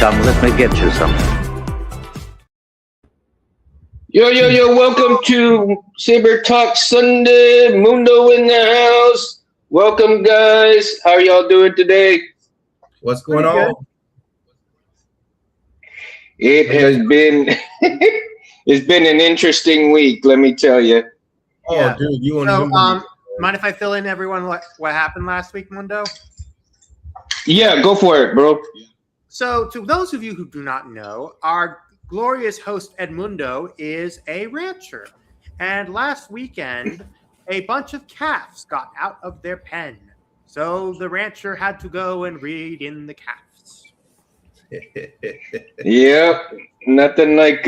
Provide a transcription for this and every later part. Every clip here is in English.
Come, let me get you something. Yo, welcome to Saber Talk Sunday. Mundo in the house. Welcome, guys. How are y'all doing today? What's going on? It has been it's been an interesting week, let me tell you. Oh, yeah. Dude, you want to mind if I fill in everyone what happened last week, Mundo? Yeah, go for it, bro. So, to those of you who do not know, our glorious host Edmundo is a rancher, and last weekend a bunch of calves got out of their pen, so the rancher had to go and read in the calves. Yep, nothing like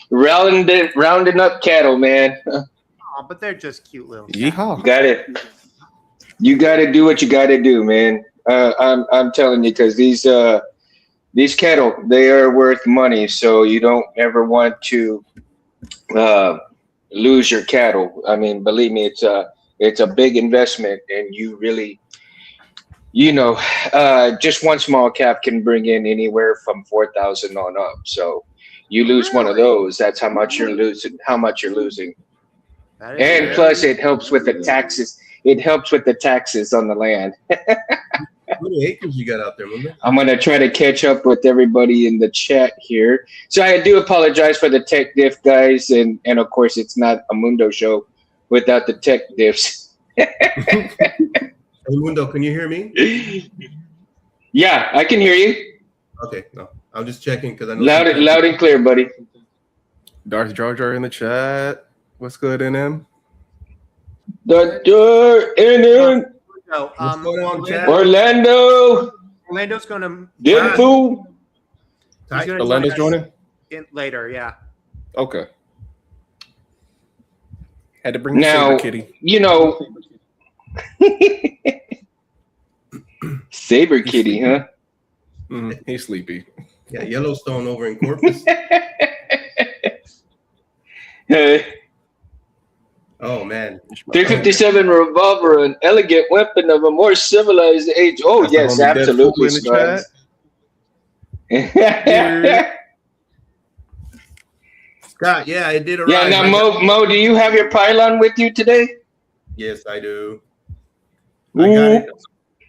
rounding up cattle, man. Oh, but they're just cute little calves. Yeehaw. You got to do what you got to do, man. I'm telling you, because these cattle, they are worth money, so you don't ever want to lose your cattle. I mean, believe me, it's a big investment, and you really, just one small calf can bring in anywhere from 4,000 on up. So you lose one of those, that's how much you're losing. And plus, it helps with the taxes. It helps with the taxes on the land. How many acres you got out there, remember? I'm going to try to catch up with everybody in the chat here. So I do apologize for the tech diff, guys. And of course, it's not a Mundo show without the tech diffs. Hey, Mundo, can you hear me? Yeah, I can hear you. Okay, no. I'm just checking because I know. Loud and clear, buddy. Darth Jar Jar in the chat. What's good, NM? Dr. NM. What's going on, Chad? Orlando's going to. Deadpool. Orlando's joining? Later, yeah. Okay. Had to bring the Saber Kitty. Saber Kitty, huh? He's sleepy. Yeah, Yellowstone over in Corpus. Oh, man. 357 revolver, an elegant weapon of a more civilized age. Oh, that's yes, absolutely. Scott, yeah, I did arrive. Yeah, now, Mo, do you have your Pylon with you today? Yes, I do. I got it.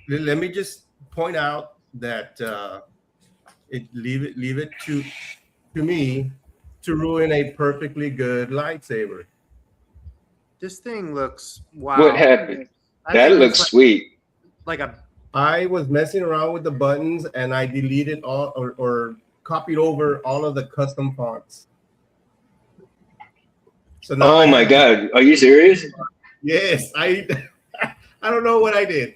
Let me just point out that leave it to me to ruin a perfectly good lightsaber. This thing looks wow. What happened? That looks sweet. I was messing around with the buttons and I deleted all or copied over all of the custom fonts. So now oh my God, are you serious? Yes, I don't know what I did.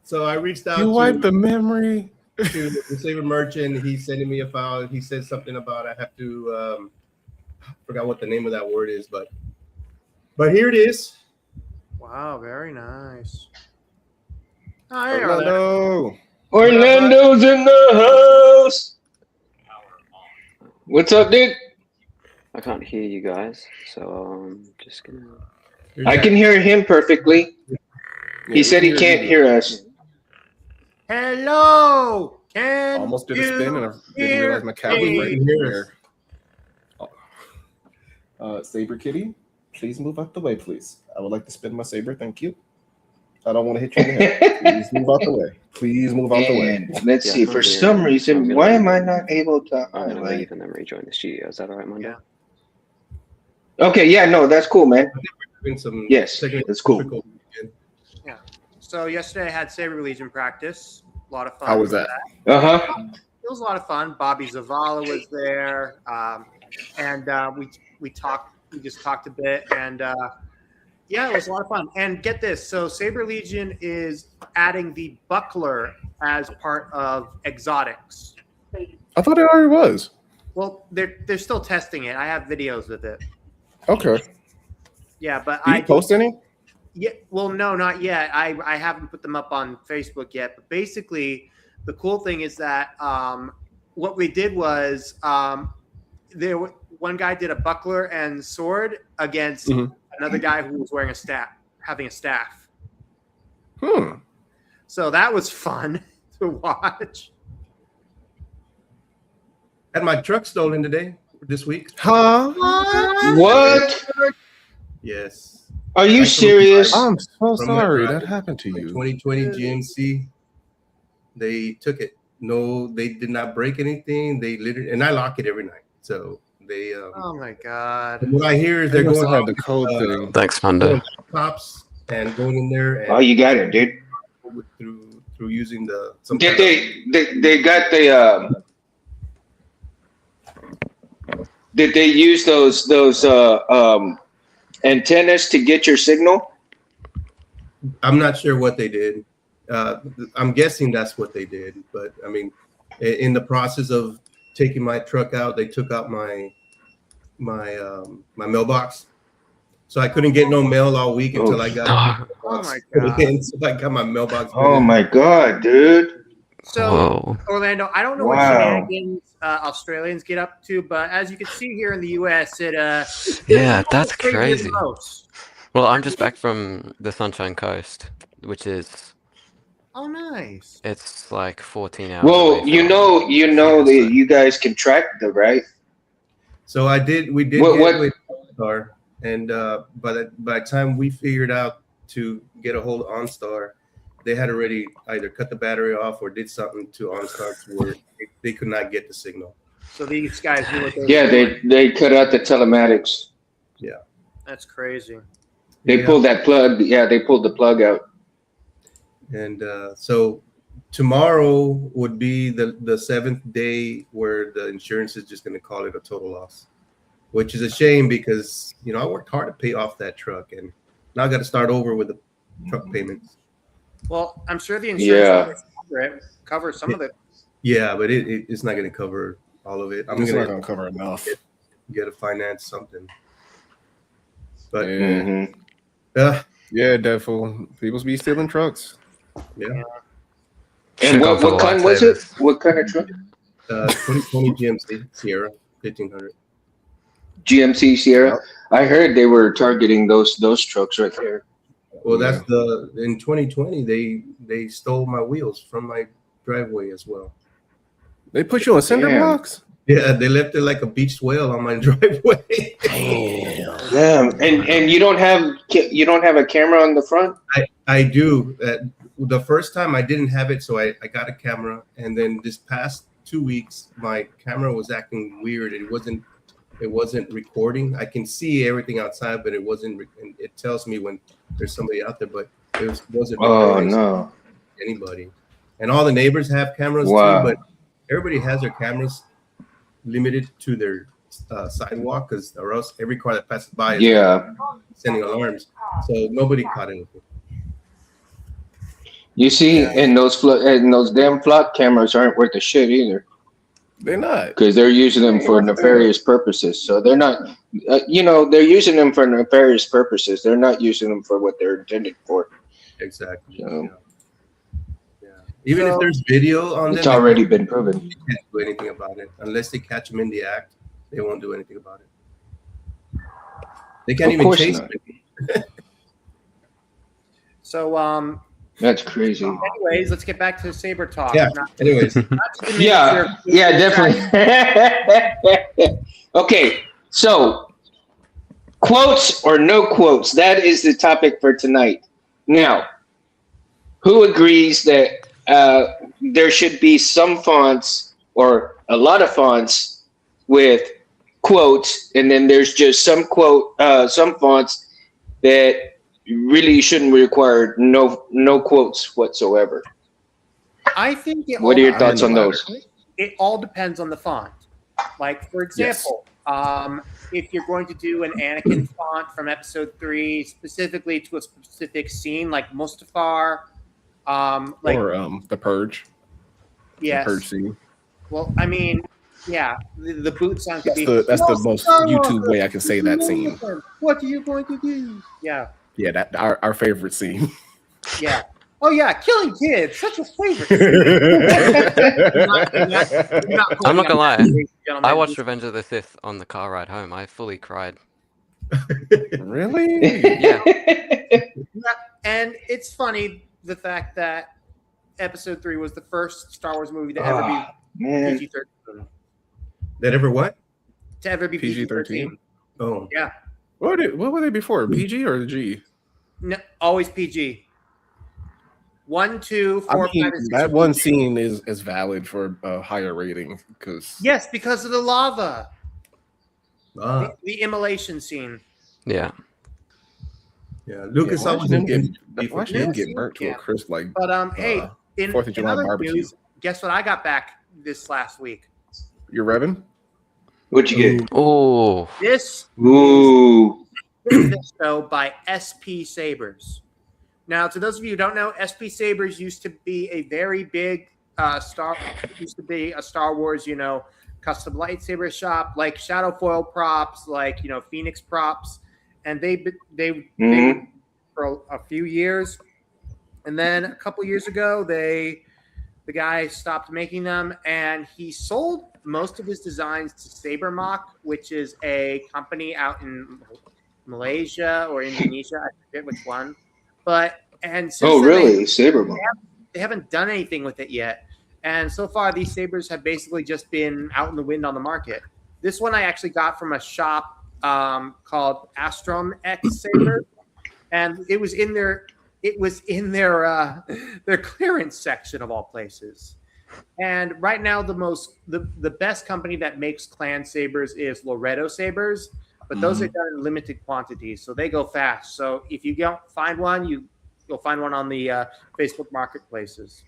So I reached out. You wiped the memory to the Saber merchant. He's sending me a file. He said something about I have to forgot what the name of that word is, but here it is. Wow, very nice. Orlando's in the house. What's up, dude? I can't hear you guys, so I'm just gonna. I can hear him perfectly. He said he can't hear us. Hello. Almost did a spin and I didn't realize my cat was right here. Saber Kitty, please move out the way, please. I would like to spin my saber. Thank you. I don't want to hit you in the head. Please move out the way. Please move out the way. Let's see. For some reason, why am I not able to? I'm gonna leave and then rejoin the studio. Is that all right, Monday? Yeah. Okay. Yeah. No, that's cool, man. Yes, that's cool. Yeah. So yesterday I had Saber Legion practice. A lot of fun. How was that? It was a lot of fun. Bobby Zavala was there, and we talked. We just talked a bit, and yeah, it was a lot of fun. And get this: so Saber Legion is adding the buckler as part of exotics. I thought it already was. Well, they're still testing it. I have videos with it. Okay. Yeah, but Did you post any? Yeah, well, no, not yet. I haven't put them up on Facebook yet. But basically, the cool thing is that what we did was one guy did a buckler and sword against another guy who was wearing a staff, having a staff. Hmm. So that was fun to watch. Had my truck stolen this week. Huh? What? Yes. Are you serious? I'm so From my sorry drive, that happened to my you. 2020 GMC. They took it. No, they did not break anything. They literally, and I lock it every night. So they. Oh my god. What I hear is They they're must going have had the code thing. Thanks, Mando. laptops and going in there Oh, and you got it, dude. through using some Did kind they got the did they use those antennas to get your signal? I'm not sure what they did. I'm guessing that's what they did, but I mean, in the process of taking my truck out, they took out my mailbox, so I couldn't get no mail all week until I got. No. Oh my put god. it in, so I got my mailbox. Oh my god, dude! So Whoa. Orlando, I don't know what Wow. shenanigans Australians get up to, but as you can see here in the U.S., Yeah, that's crazier crazy. than most. Well, I'm just back from the Sunshine Coast, which is Oh, nice. it's like 14 hours. Well, away you from know that here, so- you guys can track them, right? So we did What- get what- with OnStar, and by the time we figured out to get a hold of OnStar, they had already either cut the battery off or did something to OnStar to where they could not get the signal. So these guys do what they Yeah, do. they cut out the telematics. That's crazy. They Yeah. pulled that plug. Yeah, they pulled the plug out. And so tomorrow would be the seventh day where the insurance is just going to call it a total loss, which is a shame because I worked hard to pay off that truck, and now I got to start over with the truck payments. Well, I'm sure the insurance Yeah. will cover some of it. Yeah, but it's not going to cover all of it. I'm It's not going gonna cover enough. to get to finance something. But Yeah, Mhm. yeah, Defo. People be stealing trucks. yeah, And Should've gone for what the kind was it? lifesavers. What kind of truck? 2020 GMC Sierra 1500. GMC Sierra. I heard they were targeting those trucks right there. Well, that's in 2020 they stole my wheels from my driveway as well. They put you on cinder Damn. blocks. Yeah, they left it like a beached whale on my driveway. Damn. Damn. And you don't have a camera on the front? I do. The first time I didn't have it, so I got a camera, and then this past 2 weeks my camera was acting weird. It wasn't recording. I can see everything outside, but it wasn't. It tells me when there's somebody out there, but it wasn't Oh recording no. anybody. And all the neighbors have cameras Wow. too, but everybody has their cameras limited to their sidewalk, or else every car that passes by is Yeah. sending alarms. So nobody caught anything. You see, and those damn flock cameras aren't worth a shit either, They're not. because they're using them for nefarious purposes. So they're not, they're using them for nefarious purposes. They're not using them for what they're intended for. Exactly. So Yeah. Even if there's video on them, it's already been proven. they can't do anything about it unless they catch them in the act. They won't do anything about it. They can't Of even course chase not. it. So, That's crazy. anyways, let's get back to saber talk. Yeah. Anyways, Not to diminish Yeah, definitely. Okay, so quotes or no quotes? That is the topic for tonight. Now, who agrees that there should be some fonts or a lot of fonts with quotes, and then there's just some fonts that really shouldn't require no quotes whatsoever? I think What are your thoughts on those? It all depends on the font. Like, for example, if you're going to do an Anakin font from episode 3 specifically to a specific scene, like Mustafar, Or the Purge. yes. The Purge scene. Well, I mean, yeah, the boot sound could be. That's the most YouTube way I can say that scene. What are you going to do? Yeah, Yeah, that our favorite scene. yeah. Oh yeah, killing kids, such a favorite. I'm not gonna lie. I watched Revenge of the Sith on the car ride home. I fully cried. Really? Yeah. And it's funny the fact that episode 3 was the first Star Wars movie to ever be Man, PG-13. That ever what? To ever be PG-13. Oh, Yeah. What were they before? PG or G? No, always PG. 1, 2, 4, I mean, 5, and 6 that are one PG. scene is valid for a higher rating because Yes, because of the lava. ah, The immolation scene. Yeah. yeah. Lucas watching always him in get watching him get burnt to a Yeah. crisp like But hey, in 4th of July other barbecue. news, guess what I got back this last week? You're revving? What you get? Oh. This Ooh. is Visto by SP Sabers. Now, to those of you who don't know, SP Sabers used to be a very big Star Wars, custom lightsaber shop, like Shadow Foil props, like Phoenix props, and they for a few years, and then a couple years ago, the guy stopped making them, and he sold most of his designs to Sabermock, which is a company out in Malaysia or Indonesia. I forget which one, and since then, really? Sabermock. they haven't done anything with it yet. And so far, these sabers have basically just been out in the wind on the market. This one I actually got from a shop called Astrom X Saber, and it was in their their clearance section of all places. And right now, the best company that makes clan sabers is Loretto Sabers, but those are done in limited quantities, so they go fast. So if you don't find one, you'll find one on the Facebook marketplaces.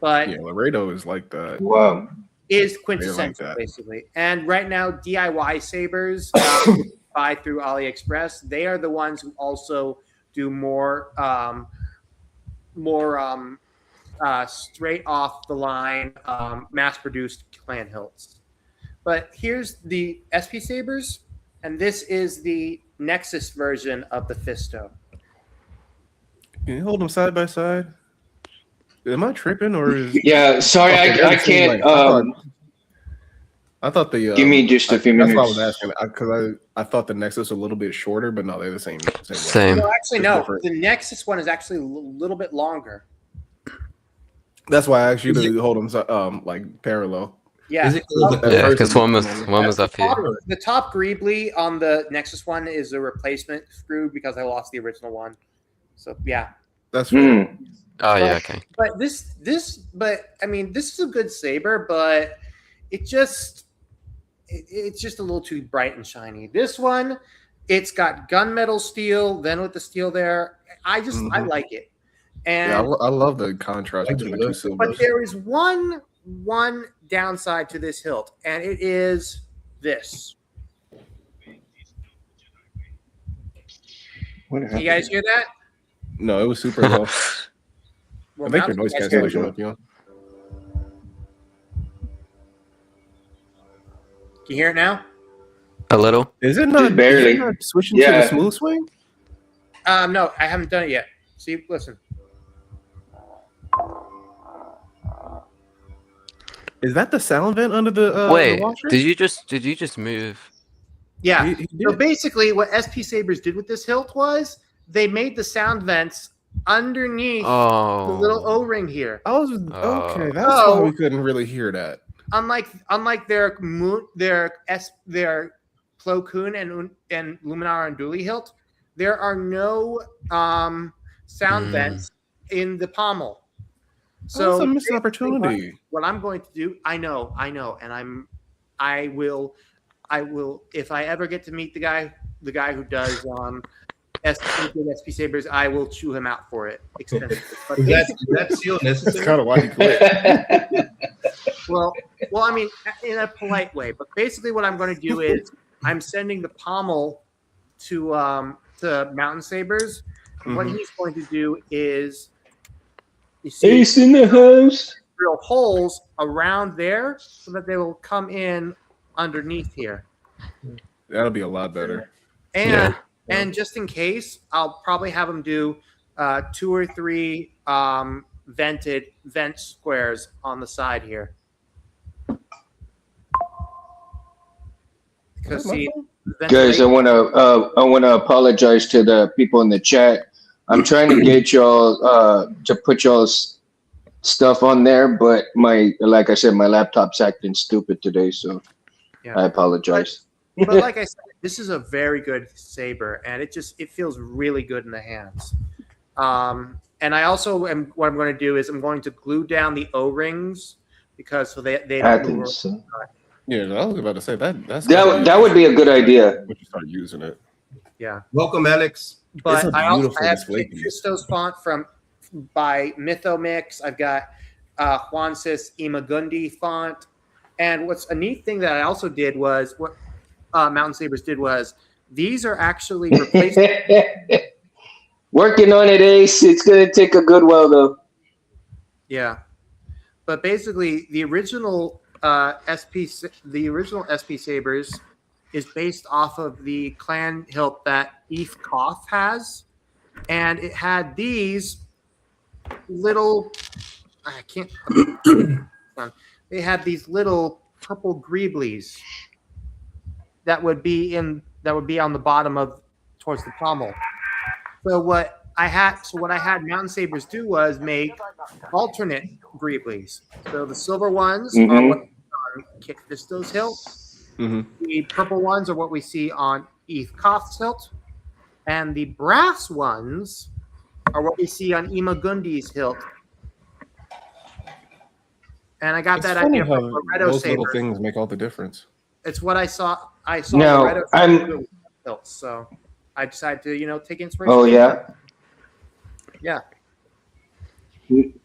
But Yeah, Laredo is like that. Wow. is quintessential, that. basically. And right now, DIY sabers buy through AliExpress. They are the ones who also do more straight off the line, mass-produced clan hilts. But here's the SP sabers, and this is the Nexus version of the Fisto. Can you hold them side by side? Am I tripping or is Yeah, sorry, Okay, I it seemed can't. like- I thought the Give me just a few That's why I minutes. was asking because I thought the Nexus was a little bit shorter, but no, they're the same. Same. No, actually, It's no. different. The Nexus one is actually a little bit longer. That's why I asked you to hold them like parallel. Yeah. Is it Yeah, first because one was up here. The top greebly on the Nexus one is a replacement screw because I lost the original one. So yeah. That's fair. Hmm. Oh yeah, okay. But this is a good saber, but it's just a little too bright and shiny. This one, it's got gunmetal steel, then with the steel there. I like it. And Yeah, I love the contrast between the two but silvers. there is one downside to this hilt, and it is this. What Can happened? you guys hear that? No, it was super low. Well, I think now your noise you guys cancellation hear it. up, you know. Can you hear it now? A little. Is it not Barely. is it not switching to Yeah. the smooth swing? No, I haven't done it yet. See, listen. Is that the sound vent under the Wait, washer? did you just move? Yeah. He So did. basically, what SP Sabers did with this hilt was they made the sound vents underneath Oh. the little O-ring here. I was Oh. okay. That's why we couldn't really hear that. Unlike their Plo Koon and Luminar and Dooley hilt, there are no sound vents in the pommel. So that's a missed basically opportunity. What I'm going to do, I know, and I will, if I ever get to meet the guy who does SP Sabers, I will chew him out for it. Extensively. But Is that seal That's necessary? kind of why he quit. well, I mean, in a polite way. But basically, what I'm going to do is I'm sending the pommel to Mountain Sabers. And what he's going to do is, you see, Ace in the house. drill holes around there so that they will come in underneath here. That'll be a lot better. And Yeah. and just in case, I'll probably have them do 2 or 3 vent squares on the side here. Because see, Guys, I want to apologize to the people in the chat. I'm trying to get y'all to put y'all's stuff on there, but like I said, my laptop's acting stupid today, so Yeah. I apologize. But like I said, this is a very good saber, and it feels really good in the hands. And I also what I'm going to do is I'm going to glue down the O-rings because so they I don't move. think so. Yeah, I was about to say that's That would be a good idea. When you start using it. Yeah. Welcome, Alex. But It's a I also beautiful have display piece. Christos font by Mythomix. I've got Juansis Imagundi font. And what's a neat thing that I also did was what Mountain Sabers did was these are actually replaced. Working on it, Ace. It's gonna take a good while though. Yeah, but basically the original SP Sabers is based off of the clan hilt that Eve Koth has, and it had these little. I can't. They had these little purple greeblies that would be on the bottom of towards the pommel. So what I had Mountain Sabers do was make alternate greeblies. So the silver ones are what we see on Kit Fisto's hilt. The purple ones are what we see on Eve Koth's hilt. And the brass ones are what we see on Imagundi's hilt. And I got It's that funny idea how from Loretto those little Saber. things make all the difference. It's what I saw. I saw No, Loretto Saber with hilts, so I decided to take inspiration. Oh yeah. Yeah.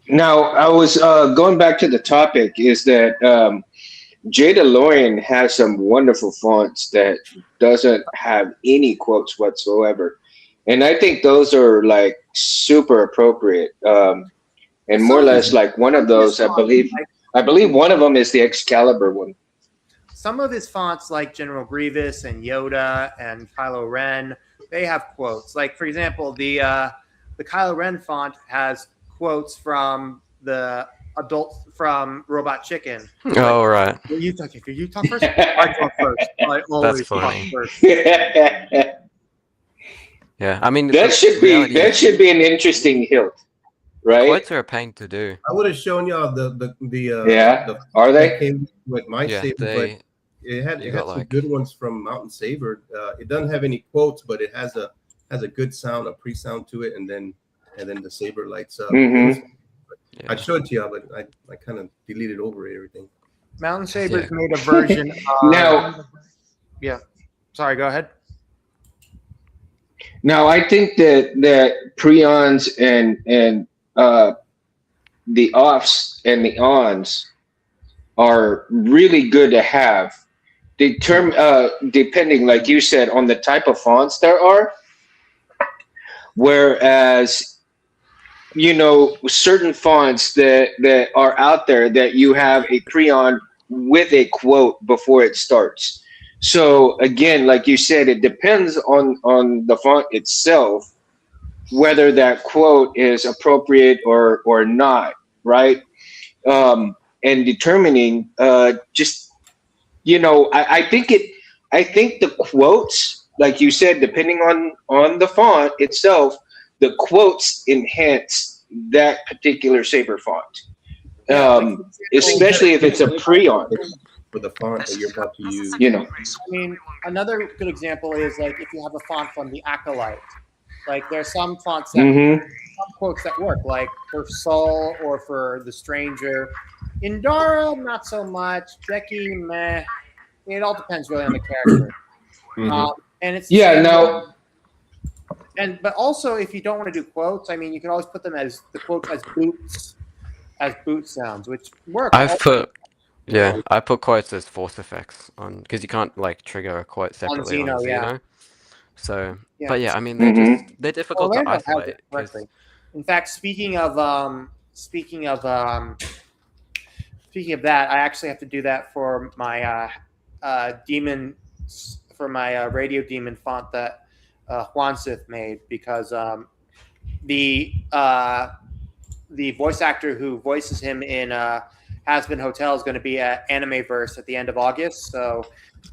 Now I was going back to the topic. Is that Jada Lorian has some wonderful fonts that doesn't have any quotes whatsoever, and I think those are like super appropriate. And more or less like one of those, I believe one of them is the Excalibur one. Some of his fonts, like General Grievous and Yoda and Kylo Ren, they have quotes. Like for example, the Kylo Ren font has quotes from the adult from Robot Chicken. Oh, right. You talk first. I talk first. I always talk funny. first. Yeah, I mean That should be an interesting hilt, right? quotes are a pain to do. I would have shown y'all the Are that they? came with my Yeah, saber, but it had got, some like- good ones from Mountain Saber. It doesn't have any quotes, but it has a good sound, a pre-sound to it, and then the saber lights up. Mhm. Yeah. I'd show it to y'all, but I kind of deleted over everything. Mountain Sabers Yeah. made a version of. Now, Yeah. Sorry. Go ahead. Now, I think that preons and the offs and the ons are really good to have. Depending, like you said, on the type of fonts there are. Whereas, certain fonts that are out there that you have a preon with a quote before it starts. So again, like you said, it depends on the font itself, whether that quote is appropriate or not, right? And determining I think the quotes, like you said, depending on the font itself, the quotes enhance that particular saber font. Especially if it's a preon. For the font that you're about to use. I mean, another good example is like if you have a font from the Acolyte. Like there are some fonts that some quotes that work, like for Soul or for the Stranger. Indara, not so much. Becky, meh. It all depends really on the character. And it's but also if you don't want to do quotes, I mean, you can always put them as the quotes as boot sounds, which work. I put quotes as force effects on because you can't like trigger a quote separately on Xeno. So, but yeah, I mean they're difficult to isolate. In fact, speaking of that, I actually have to do that for my Radio Demon font that Juansith made because the voice actor who voices him in Has Been Hotel is going to be at Animeverse at the end of August, so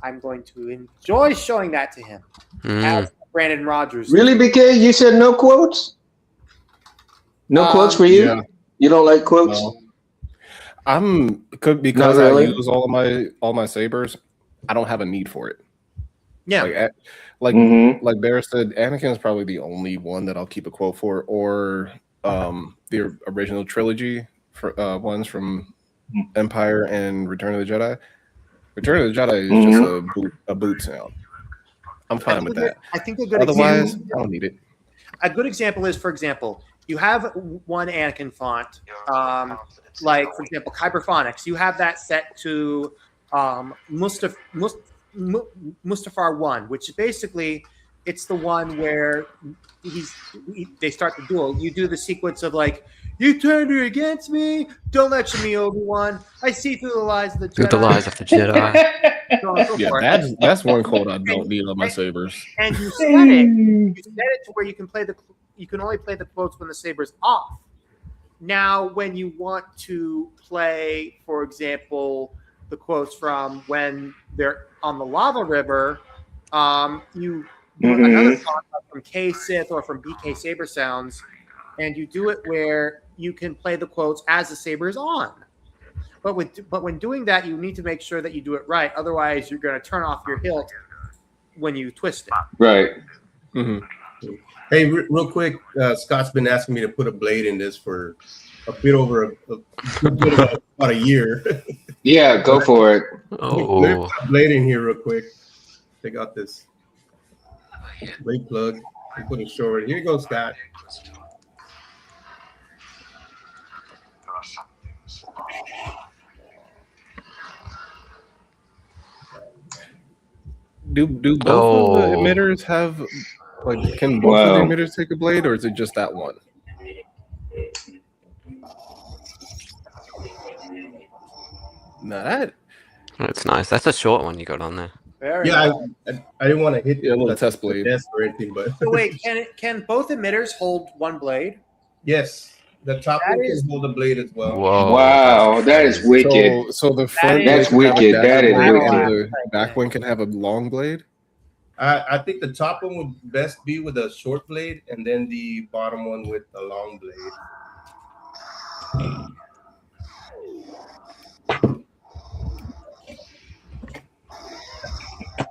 I'm going to enjoy showing that to him. As Brandon Rogers. Really, BK? You said no quotes? No quotes for you? Yeah. You don't like quotes? No. Because Not really? I use all my sabers. I don't have a need for it. Yeah. Like Bear said, Anakin is probably the only one that I'll keep a quote for, or the original trilogy for ones from Empire and Return of the Jedi. Return of the Jedi is just a boot sound. I'm fine with that. I think a good Otherwise, example, I don't need it. a good example is, for example, you have one Anakin font, like for example, Kyberphonics. You have that set to Mustafar 1, which is basically it's the one where they start the duel. You do the sequence of like, you turned her against me. Don't lecture me, Obi-Wan. I see through the lies of the Jedi. Through the lies of the Jedi. Yeah, that's one quote I don't need on my sabers. And you set it to where you can only play the quotes when the saber's off. Now, when you want to play, for example, the quotes from when they're on the lava river, you do another concept from K Sith or from BK Saber Sounds, and you do it where you can play the quotes as the saber is on. But when doing that, you need to make sure that you do it right. Otherwise, you're going to turn off your hilt when you twist it. Right. Hey, real quick, Scott's been asking me to put a blade in this for a bit over about a year. Yeah, go for it. Oh. Let me put a blade in here real quick. Check out this blade plug. I put it short. Here you go, Scott. Do both of the emitters have can both of the emitters take a blade, or is it just that one? That's nice. That's a short one you got on there. I didn't want to hit a little test blade or anything, but so wait, can both emitters hold one blade? Yes, the top one can hold a blade as well. Whoa. Wow, that is wicked. So the front that's wicked. That is wicked. And the back one can have a long blade. I think the top one would best be with a short blade, and then the bottom one with a long blade.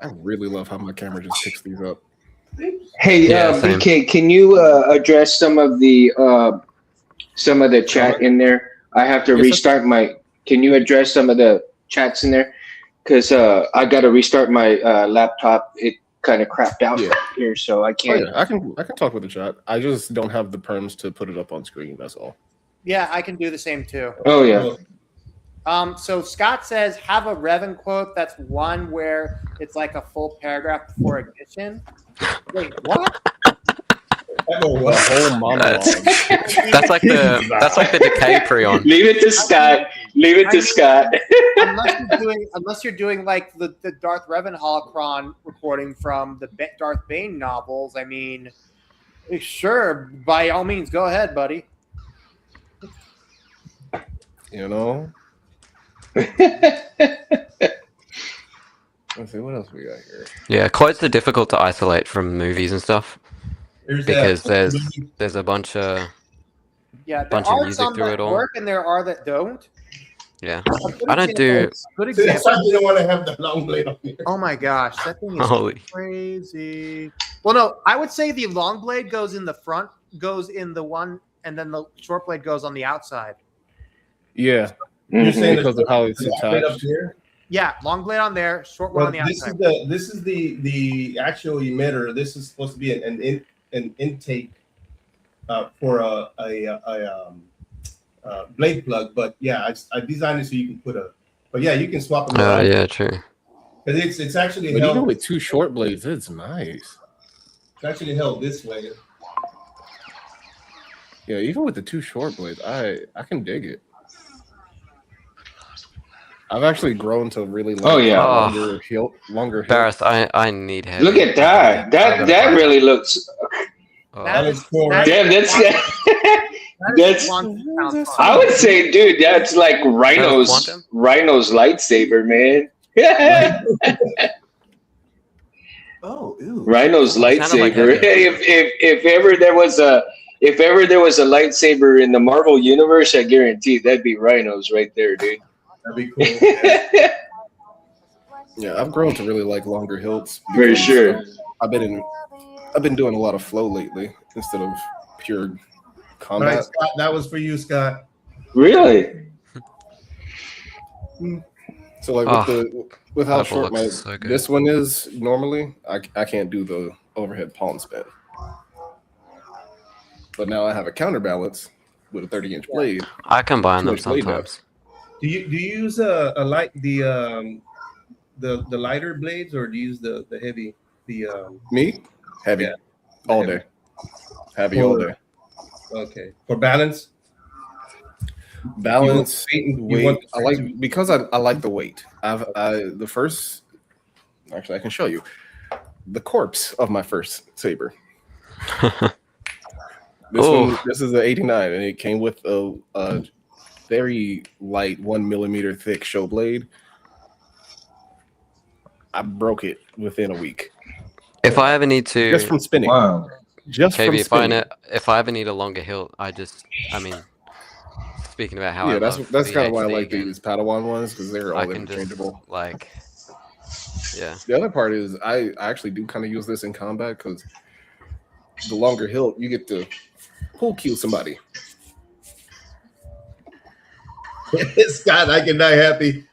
I really love how my camera just picks these up. Hey, BK, can you address some of the chat in there? I have to restart my. Can you address some of the chats in there? Because I got to restart my laptop. It kind of crapped out here, so I can't. I can talk with the chat. I just don't have the perms to put it up on screen. That's all. Yeah, I can do the same too. Oh yeah. So Scott says, have a Revan quote that's one where it's like a full paragraph before addition. Wait, what? Whole monologue. That's like the decay pre-on. Leave it to Scott. Leave it to Scott. Unless you're doing like the Darth Revan holocron recording from the Darth Bane novels. I mean, sure, by all means, go ahead, buddy. You know. Let's see what else we got here. Yeah, quotes are difficult to isolate from movies and stuff because there's a bunch of music through it all. Work and there are that don't. Yeah, I don't do. Good example. I didn't want to have the long blade on here. Oh my gosh, that thing is crazy. Well, no, I would say the long blade goes in the front, goes in the one, and then the short blade goes on the outside. Yeah. You're saying because of how it's attached. Yeah, long blade on there, short one on the outside. This is the actual emitter. This is supposed to be an intake for a blade plug. But yeah, I designed it so you can put a. But yeah, you can swap them. Oh yeah, true. Because it's actually held. Even with two short blades, it's nice. It's actually held this way. Yeah, even with the two short blades, I can dig it. I've actually grown to really like longer hilt. Barris, I need heavy. Look at that. That really looks. That is cool. Damn, that's. I would say, dude, that's like Rhino's lightsaber, man. Oh, ew. Rhino's lightsaber. Like if ever there was a lightsaber in the Marvel universe, I guarantee that'd be Rhino's right there, dude. That'd be cool. Yeah, I've grown to really like longer hilts. For because sure. I've been doing a lot of flow lately instead of pure All right, combat. Scott, that was for you, Scott. Really? So like with how Purple short looks so good. this one is normally, I can't do the overhead palm spin. But now I have a counterbalance with a 30-inch blade. I combine them 2-inch blade sometimes. Do you use a light the lighter blades, or do you use the heavy Me? Heavy. Yeah. All Heavy. day. Heavy all day. Okay, for balance? Balance, You weight. want- I like because I like the weight. I can show you the corpse of my first saber. This is an 89, and it came with a very light 1 millimeter thick show blade. I broke it within a week If I ever need to, just from spinning. Wow. Just from KB, spinning. if I ever need a longer hilt, I mean, speaking about how I that's love kind of why I VHD like again, these Padawan ones, because they're I all can just interchangeable. like, yeah. The other part is I actually do kind of use this in combat because the longer hilt, you get to pull kill somebody. Scott, I can die happy.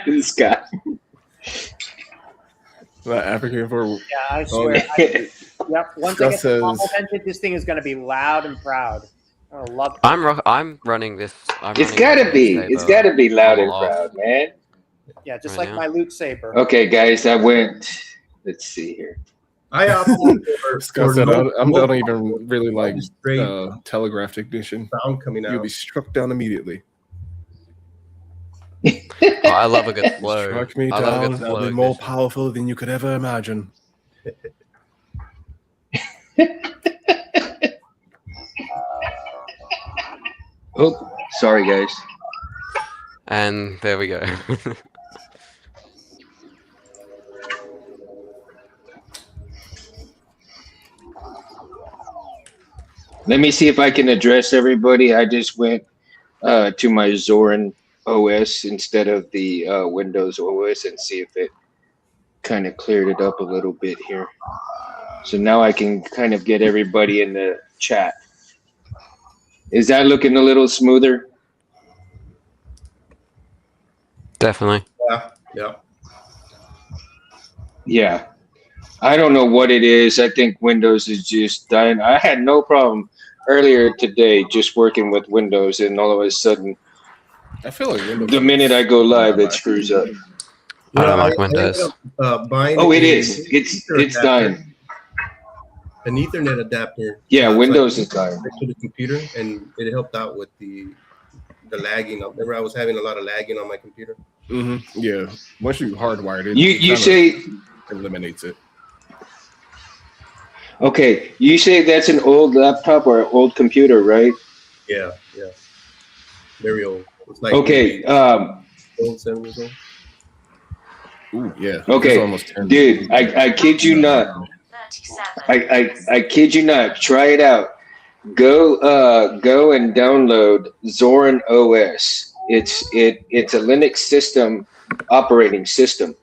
This guy. African for Yeah, I swear. Yep. Once I Scott get says- complimented, this thing is going to be loud and proud. I love. I'm running this. It's gotta be. It's gotta be loud and proud, man. Yeah, just Right like now. my Luke saber. Okay, guys, I went. Let's see here. I opted for Scott said, no- I'm no not even really like straight telegraph technician. sound coming You'll out. be struck down immediately. Oh, I love a good flow. Struck me I love a down, good and I'll flow. be more Vision. powerful than you could ever imagine. Oh, sorry, guys. And there we go. Let me see if I can address everybody. I just went to my Zorin OS instead of the Windows OS and see if it kind of cleared it up a little bit here. So now I can kind of get everybody in the chat. Is that looking a little smoother? Definitely. Yeah. Yeah. I don't know what it is. I think Windows is just dying. I had no problem earlier today just working with Windows, and all of a sudden, I feel like Windows the minute I go live, it screws up. I don't like ended Windows. up, buying Oh, it a is. It's adapter, dying. An Ethernet adapter. Yeah, so I Windows put is dying. it to the computer, and it helped out with the lagging. Remember, I was having a lot of lagging on my computer. Mm-hmm. Yeah. Once you hardwired it, You kinda say, eliminates it. okay, you say that's an old laptop or an old computer, right? Yeah. Very old. It's like Okay, old, 7 years old. Ooh, yeah. Okay, It's almost 10. dude, I kid you not. I kid you not. Try it out. Go and download Zorin OS. It's a Linux system operating system,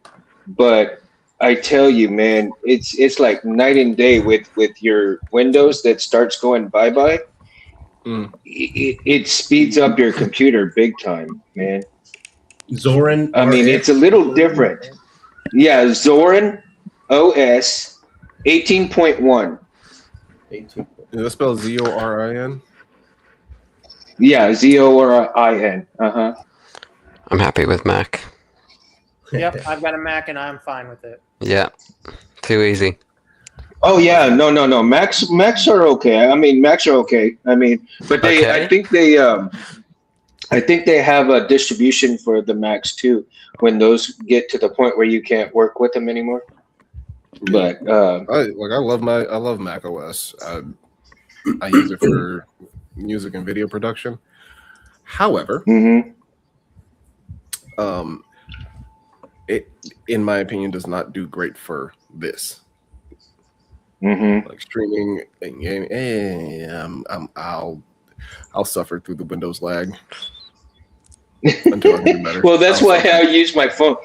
but I tell you, man, it's like night and day with your Windows that starts going bye-bye. Mm. It speeds up your computer big time, man. Zorin. I mean, it's a little different. Yeah, Zorin OS 18.1. 18. Is that spelled Zorin? Yeah, Zorin. Uh-huh. I'm happy with Mac. Yep, I've got a Mac and I'm fine with it. Yeah. Too easy. Oh yeah, no. Macs are okay. I mean, Macs are okay. I mean, but Okay. I think they have a distribution for the Macs too when those get to the point where you can't work with them anymore. But I love Mac OS. I use it for music and video production. However, mhm. It, in my opinion, does not do great for this. Like streaming and gaming. I'll suffer through the Windows lag. until I do better. Well, that's why I use my phone.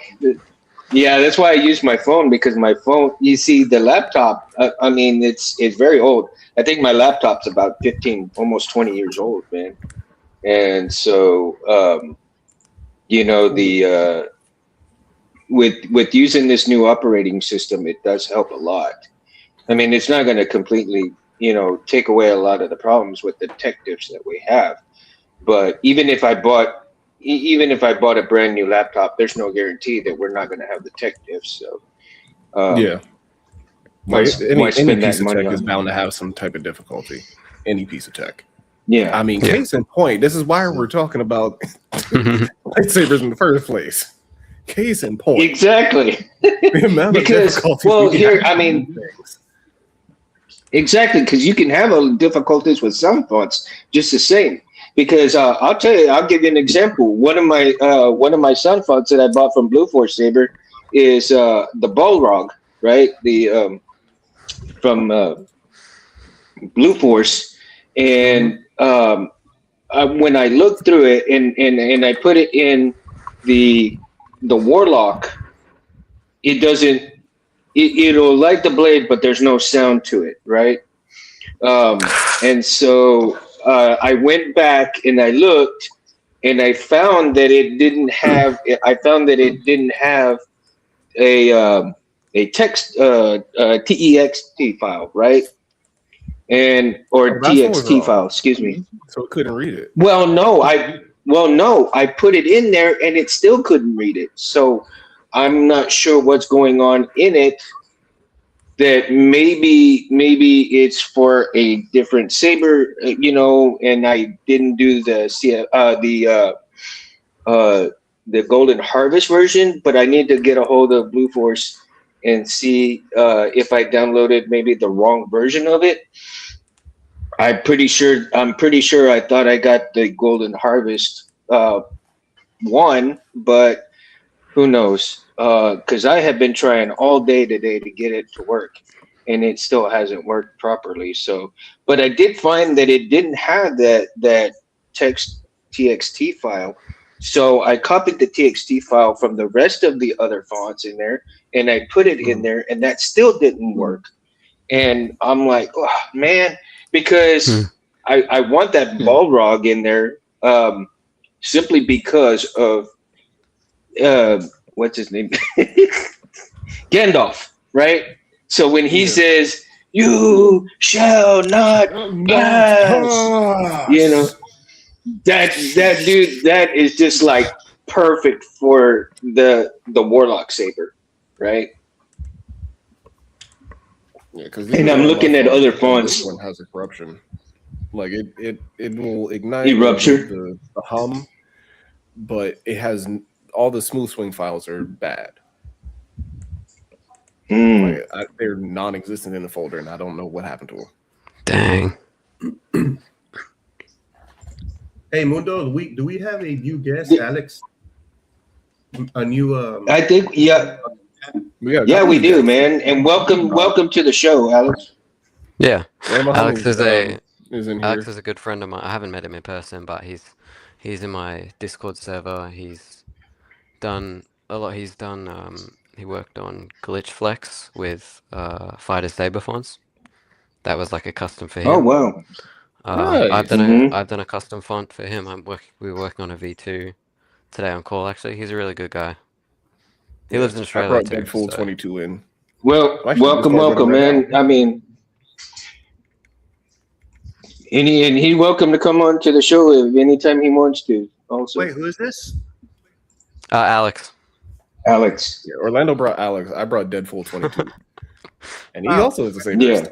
Yeah, that's why I use my phone, because my phone. You see, the laptop. I mean, it's very old. I think my laptop's about 15, almost 20 years old, man. And so, the with using this new operating system, it does help a lot. I mean, it's not going to completely, take away a lot of the problems with the tech diffs that we have. But even if I bought a brand new laptop, there's no guarantee that we're not going to have the tech diffs. So, Yeah. why Any spend piece that of money tech is on? bound to have some type of difficulty. Any piece of tech. Yeah, I mean, Yeah. case in point, this is why we're talking about lightsabers in the first place. Case in point. exactly. The amount of Because, difficulties well, we here, have I mean, things. exactly, because you can have difficulties with some fonts just the same. Because I'll tell you, I'll give you an example. One of my sound fonts that I bought from Blue Force Saber is the Balrog, right? The from Blue Force, and when I looked through it and I put it in the Warlock, it doesn't. It'll light the blade, but there's no sound to it, right? And so I went back and I looked, and I found that it didn't have. I found that it didn't have a text TEXT file, right? Or that's what was TXT wrong. file, excuse me. So it couldn't read it. Well, no, I put it in there and it still couldn't read it. So I'm not sure what's going on in it. That maybe it's for a different saber, and I didn't do the Golden Harvest version, but I need to get a hold of Blue Force and see if I downloaded maybe the wrong version of it. I'm pretty sure I thought I got the Golden Harvest one, but who knows? Because I have been trying all day today to get it to work, and it still hasn't worked properly. So, but I did find that it didn't have that text TXT file. So I copied the TXT file from the rest of the other fonts in there, and I put it in there, and that still didn't work. And I'm like, oh, man, because I want that Balrog in there simply because of what's his name? Gandalf, right? So when he says, "You shall not pass," that dude, that is just like perfect for the Warlock saber, right? Yeah, because And I'm looking at other fonts. This one has a corruption. Like it will ignite Eruption. the hum, but it has all the smooth swing files are bad. Like, they're non-existent in the folder, and I don't know what happened to them. Dang. Hey Mundo, do we have a new guest, Alex? A new I think we do, man. And welcome to the show, Alex. Yeah, Alex is in here. Alex is a good friend of mine. I haven't met him in person, but he's in my Discord server. He's done a lot. He worked on Glitch Flex with Fighter Saber fonts. That was like a custom for him. Oh wow! Nice. I've done a custom font for him. We were working on a V2 today on call. Actually, he's a really good guy. He lives in Australia I brought too. Deadpool 22 in. Well, welcome, man. I mean, and he's welcome to come on to the show anytime he wants to. Also, Wait, who is this? Alex. Alex. Yeah, Orlando brought Alex. I brought Deadpool 22, and he also is the same. Yeah.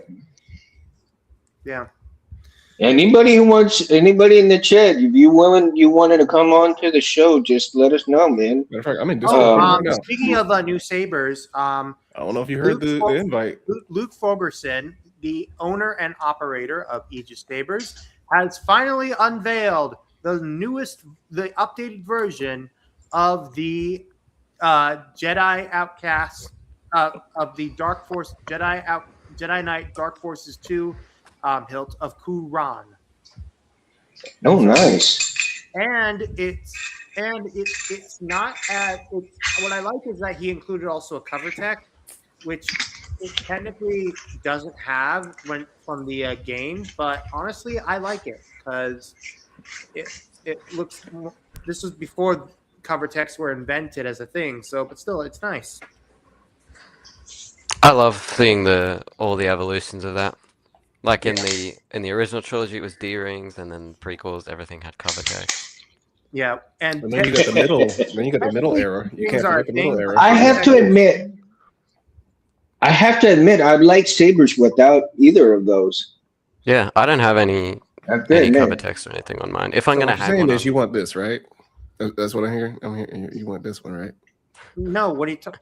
Yeah. Anybody in the chat, if you wanted to come on to the show, just let us know, man. Matter of fact, I'm in Discord right now. Speaking of new sabers, I don't know if you heard the invite. Luke Fogerson, the owner and operator of Aegis Sabers, has finally unveiled the updated version of the Jedi Outcast of the Dark Force Jedi Knight Dark Forces 2 hilt of Kuran. Oh, nice. And it's and it's not at what I like is that he included also a cover text, which it technically doesn't have when from the game, but honestly, I like it because it looks. This was before cover texts were invented as a thing, so but still, it's nice. I love seeing all the evolutions of that. Like in the original trilogy, it was D rings, and then prequels, everything had cover text. Yeah, and And then you got the middle. Then you got the middle era. You can't forget the middle era. I have to admit, I like sabers without either of those. Yeah, I don't have any I have to cover admit. text or anything on mine. If I'm So gonna what you're have saying one, is you want this, right? That's what I hear. I'm hearing you want this one, right? No, what are you talking?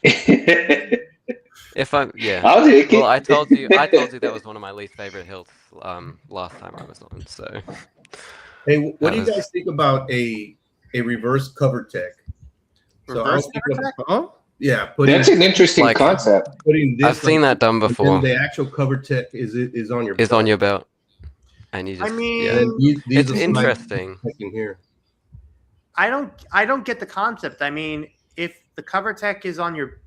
if I'm I'll take it. well, I told you that was one of my least favorite hilts last time I was on. So Hey, what That do you was- guys think about a reverse cover tech? So I was Reverse thinking cover of- tech? Huh? yeah, putting That's an interesting Like- concept. putting this. I've seen that done and then before. the actual cover tech is on your. Is belt. on your belt, and you I just mean, yeah. And then these It's are slide interesting. tech in here. I don't get the concept. I mean, if the cover tech is on your,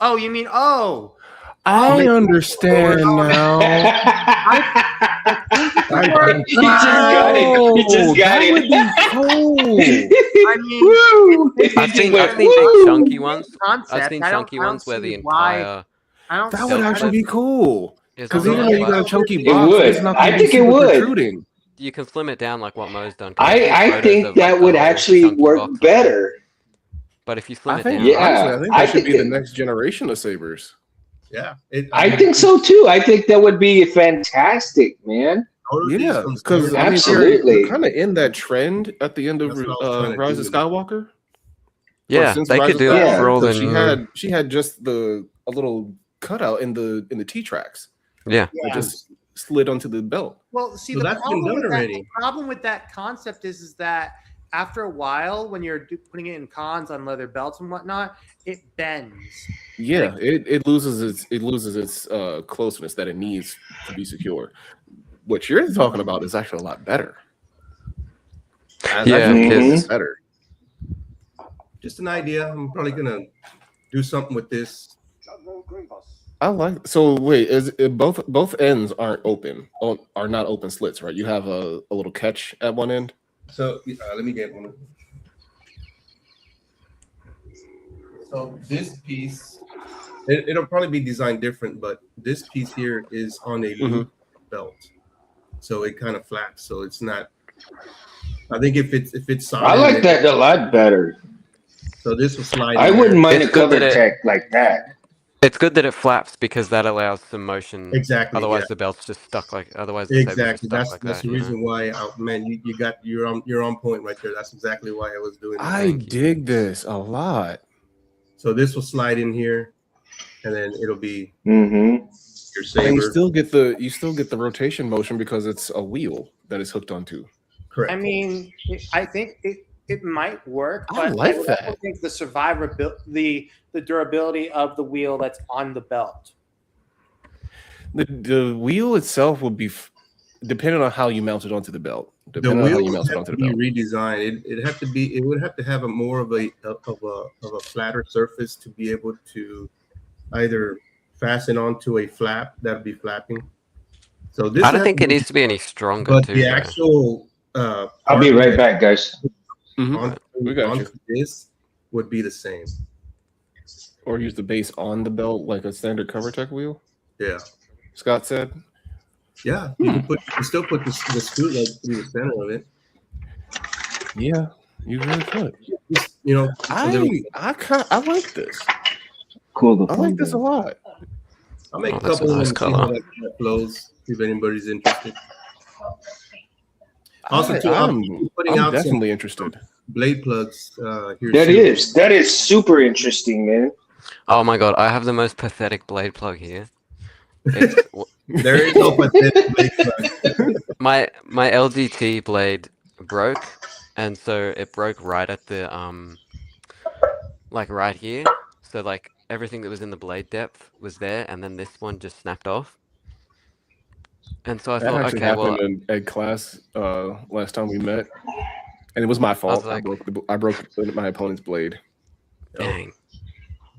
oh, you mean I understand now. He just got it. He just got that it. would be cool. I mean, I've seen Went, big "Woo!" chunky ones. concept. I've seen I don't- chunky I don't ones where the see why- entire I don't. That see- would Belt actually clip be cool. is Because on even the though you got a belt. chunky It box, would. it's not I going to be think it super would. protruding. You can slim it down like what Mo's done. 'cause I've seen I photos think of, that like, would the whole actually chunky work box. better. But if you slim I it think, down, Yeah, honestly, I think I that should think be the it- next generation of sabers. Yeah, I think so too. I think that would be fantastic, man. Yeah, because I mean, Absolutely. we're kind of in that trend at the end of That's what I was trying to Rise of do. Skywalker. yeah, since they Rise could of do Skywalker, that for all the Because new. she had just a little cutout in the T tracks Yeah, that Yeah. just slid onto the belt. Well, see, So the that's been problem done with that, already. the problem with that concept is that after a while, when you're putting it in cons on leather belts and whatnot, it bends. Yeah, it loses its closeness that it needs to be secure. What you're talking about is actually a lot better. That's Yeah, actually because better. Just an idea. I'm probably gonna do something with this. I like. So wait, is it both ends aren't open? Are not open slits, right? You have a little catch at one end. So let me get one. So this piece, it'll probably be designed different, but this piece here is on a loop belt, so it kind of flaps. So it's not. I think if it's solid, I like that a lot better. So this will slide. I in wouldn't there. mind a It's good cover that it- tech like that. it's good that it flaps because that allows some motion. Exactly. Otherwise, yeah. the belt's just stuck like. Otherwise, the saber's just Exactly. stuck That's like that's that. the reason why. Man, you're on point right there. That's exactly why I was doing. That. I dig this a lot. So this will slide in here, and then it'll be Mm-hmm. your And saber. you still get the rotation motion because it's a wheel that is hooked onto. Correct. I mean, I think it might work, I but like would also that. think the survivability, the durability of the wheel that's on the belt. The wheel itself would be depending on how you mount it onto the belt. The Depending on how wheel you would mount it have onto to the be belt. redesigned. It would have to have a more of a flatter surface to be able to either fasten onto a flap that would be flapping. So this I don't has think to it be- needs to be any stronger but too. the though. actual I'll be right back, guys. Mhm. We got you. onto this would be the same. Or use the base on the belt like a standard cover tech wheel. Yeah. Scott said. Yeah. You can still put the screw like through the center of it. Yeah, you really could. Just, a little- I like this. Cool. I like this a lot. I'll make Oh, a that's a couple nice and see how color. that flows. See if anybody's interested. Also, too, I'm putting out some definitely interested. blade plugs here. That is super interesting, man. Oh my god, I have the most pathetic blade plug here. It's, There is no pathetic blade plug. my LGT blade broke, and so it broke right at the like right here. So like everything that was in the blade depth was there, and then this one just snapped off. And so I That thought, actually okay, well, happened in class last time we met. And it was my fault. like- I broke my opponent's blade. Dang.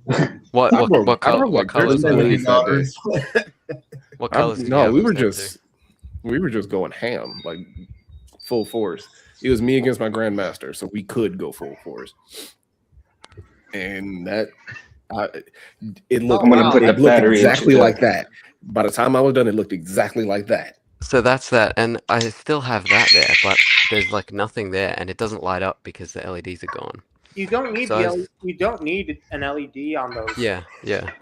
I What broke color? like What colors? 30 Were blades these? that day. What colors? did you No, have we them were set to? just going ham, like full force. It was me against my grandmaster, so we could go full force. And that it looked, I'm gonna put the it looked battery exactly into like that. By the time I was done, it looked exactly like that. So that's that, and I still have that there, but there's like nothing there, and it doesn't light up because the LEDs are gone. You don't need you don't need an LED on those. Yeah.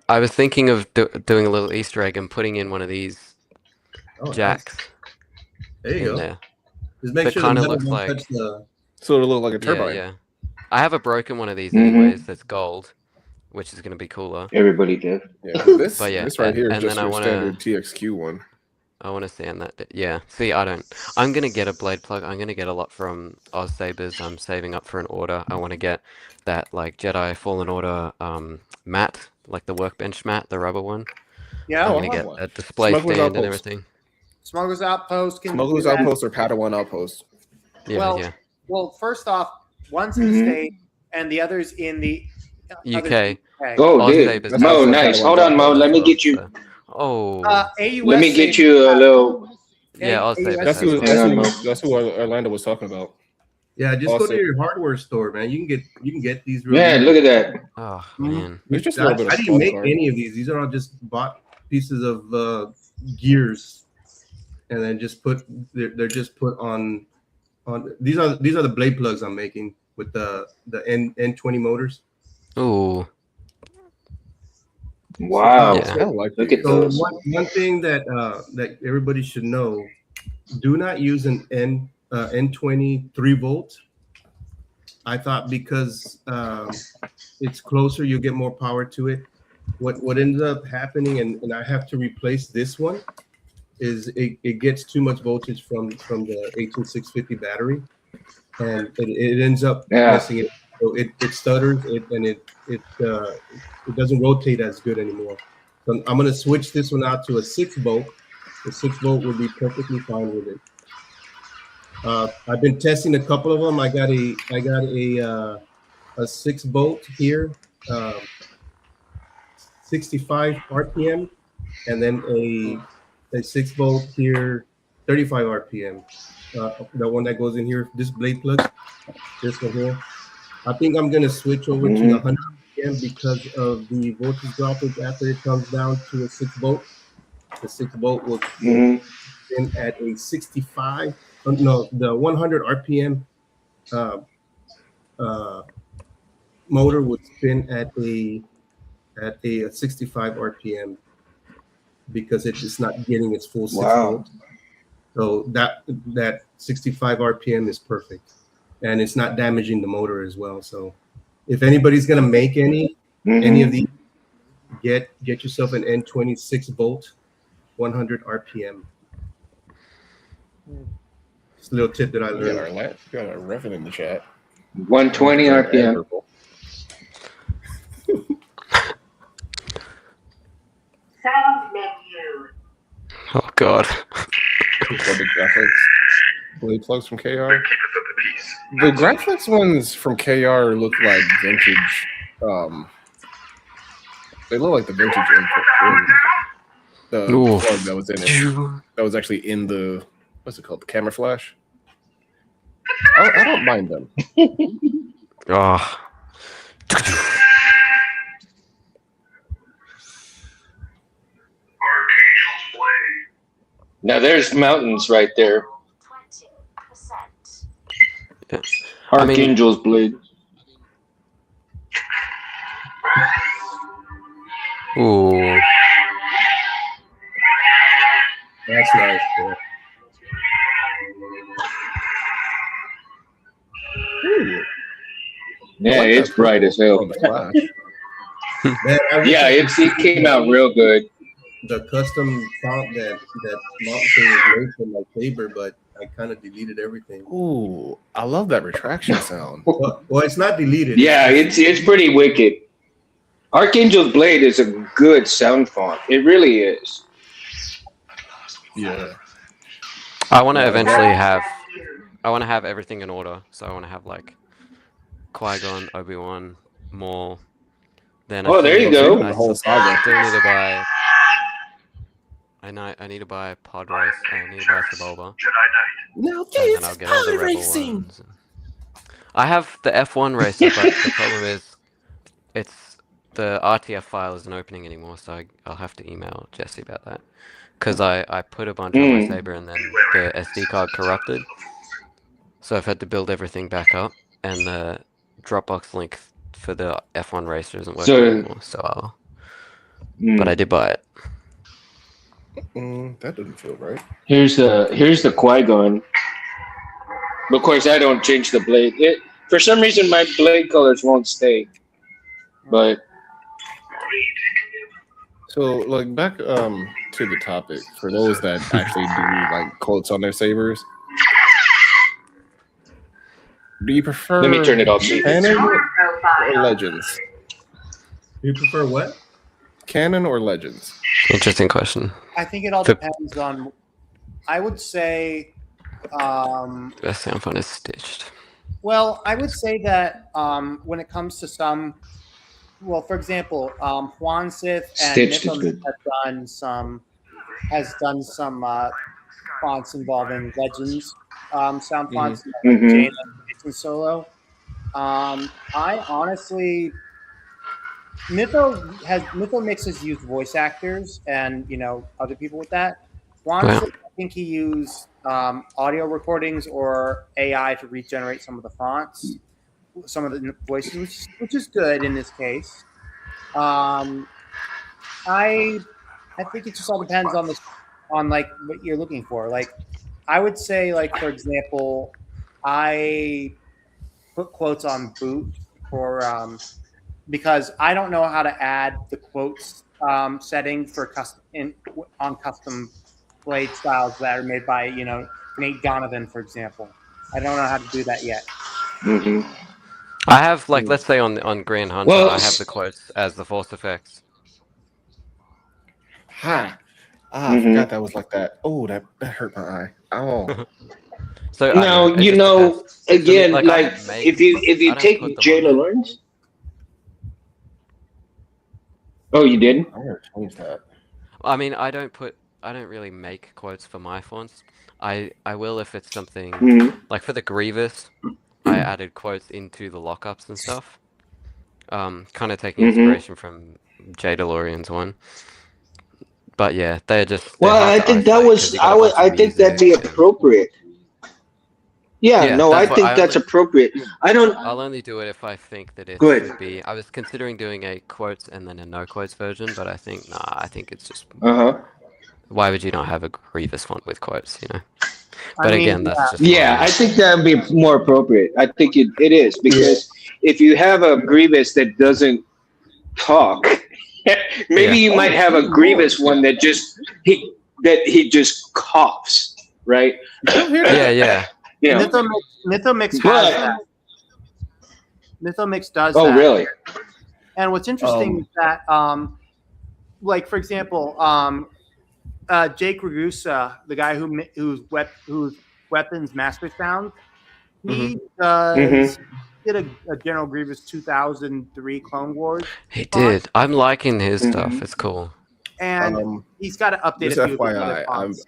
I was thinking of doing a little Easter egg and putting in one of these jacks There you in go. there. Just make That sure the kinda metal looks don't like- touch the. So it looked like a turbine. Yeah. I have a broken one of these Mhm. anyways. That's gold, which is gonna be cooler. Everybody did. Yeah, 'cause this But yeah, this right here is and just then I your wanna- standard TXQ one. I want to sand that. Yeah. See, I don't. I'm gonna get a blade plug. I'm gonna get a lot from Oz Sabers. I'm saving up for an order. I want to get that like Jedi Fallen Order mat, like the workbench mat, the rubber one. Yeah. I'm Well, gonna get one. a display Smuggler's stand and Outpost. everything. Smuggler's Outpost can Smuggler's do that. Outpost or Padawan Outpost. Yeah, Well, yeah. Well, first off, one's in the Mhm. States and the other's in the UK. Oh, Oz dude. Sabers. That's Mo, also nice. Padawan Hold on, Mo. Outpost Let me as get you. well, so- Oh. AUS Let me get Sabers you a have- little. Yeah, Oz Sabers. That's who. has Hang one. on, Mo. That's who Orlando was talking about. Yeah, just Also- go to your hardware store, man. You can get these. Really Man, look at that. Oh man. There's just a little bit of I didn't smoke make card. any of these. These are all just bought pieces of gears, and then just put. They're just put on. These are the blade plugs I'm making with the N20 motors. Ooh. Wow. Yeah. I like Look these. at So those. one thing that that everybody should know: do not use an N20 3-volt. I thought because it's closer, you get more power to it. What ended up happening, and I have to replace this one, is it gets too much voltage from the 18650 battery, and it ends up messing it. So it stutters and it doesn't rotate as good anymore. So I'm gonna switch this one out to a 6-volt. The 6-volt would be perfectly fine with it. I've been testing a couple of them. I got a 6-volt here, 65 RPM, and then a 6-volt here, 35 RPM. The one that goes in here, this blade plug, this one here. I think I'm gonna switch over to the 100 RPM because of the voltage droppage after it comes down to a 6-volt. The 6-volt will in at a 65. No, the 100 RPM motor would spin at a 65 RPM because it's just not getting its full 6 volts. So that 65 RPM is perfect, and it's not damaging the motor as well. So if anybody's gonna make any of these, get yourself an N20 6-volt, 100 RPM. It's a little tip that I We learned. got our Revan in the chat. 120 RPM. Sound menu. Oh god. The graphics blade plugs from KR. The graphics ones from KR look like vintage. They look like the vintage input. The Oof. plug that was in it. That was actually in the what's it called? The camera flash. I don't mind them. Oh. Now there's mountains right there. 20%. Yeah. I mean- Archangel's blade. Ooh. That's nice. Yeah. Ooh, Yeah, like it's that bright as hell. from the flash. Man, I wish Yeah, it came out real good. the custom font that Mount thing was made from my saber, but I kind of deleted everything. Ooh, I love that retraction sound. Well, it's not deleted. Yeah, it's pretty wicked. Archangel's blade is a good sound font. It really is. Yeah. I want to eventually have I want to have everything in order. So I want to have like Qui-Gon, Obi-Wan, Maul. Then I Oh, there still you need So to, you're go. doing the whole saga. still need to buy. I need to buy Pod Race. I need to buy Sebulba. Now And then I'll get all the Rebel ones. I have the F1 racer, but the problem is, it's the RTF file isn't opening anymore, so I'll have to email Jesse about that. Because I put a bunch on my Mm. saber and then the SD card corrupted. So I've had to build everything back up, and the Dropbox link for the F1 racer isn't working So, anymore. So but I did buy it. That doesn't feel right. here's the Qui-Gon. Of course, I don't change the blade. For some reason, my blade colors won't stay. But So, like, back to the topic, for those that actually do like quotes on their sabers, do you prefer let me turn it off. canon or Profile. legends? You prefer what? Canon or legends? Interesting question. I think it all depends on. I would say. Best sound font is Stitched. Well, I would say that when it comes to some, well, for example, Juan Sith and Stitched is Nippon good. has done some fonts involving legends, sound fonts, Mhm. like Jane and Solo. I honestly, Mytho Mix has used voice actors and other people with that. Juan Wow. Sith, I think he used audio recordings or AI to regenerate some of the fonts, some of the voices, which is good in this case. I think it just all depends on like what you're looking for. Like I would say, like for example, I put quotes on boot for because I don't know how to add the quotes setting for on custom blade styles that are made by Nate Donovan, for example. I don't know how to do that yet. Mhm. I have like, let's say on Green Hunter, Well, I have the quotes as the force effects. Hi. I Mhm. forgot that was like that. Oh, that hurt my eye. Oh. So I don't Now know, it you just know depends. For me, again, like, I like don't make- if you I don't take put them on Jayla there. Lawrence. Oh, you did? I'm gonna change that. I mean, I don't really make quotes for my fonts. I will if it's something Mhm. like for the Grievous, I added quotes into the lockups and stuff. Kind of taking Mhm. inspiration from Jay DeLorean's one. But yeah, they're Well, hard I to think that isolate 'cause was you got a bunch I of think that'd be music and appropriate. Yeah, yeah, no, I that's what think that's only appropriate. I don't. I'll only do it if I think that it Good. should be. I was considering doing a quotes and then a no quotes version, but I think I think it's just Uh-huh. why would you not have a Grievous font with quotes, I But mean, again, that's just Yeah, I think that'd be more appropriate. I think it is because if you have a Grievous that doesn't talk, maybe Yeah. you might have a Grievous one that he just coughs, right? Yeah. You know. Mythomix has But that. Mythomix does oh, that. really? And what's interesting is that, like for example, Jake Ragusa, the guy whose weapons master sound, he did a General Grievous 2003 Clone Wars, He did. I'm liking his Mhm. stuff. It's cool. and he's got to update Just a few of his other FYI, fonts.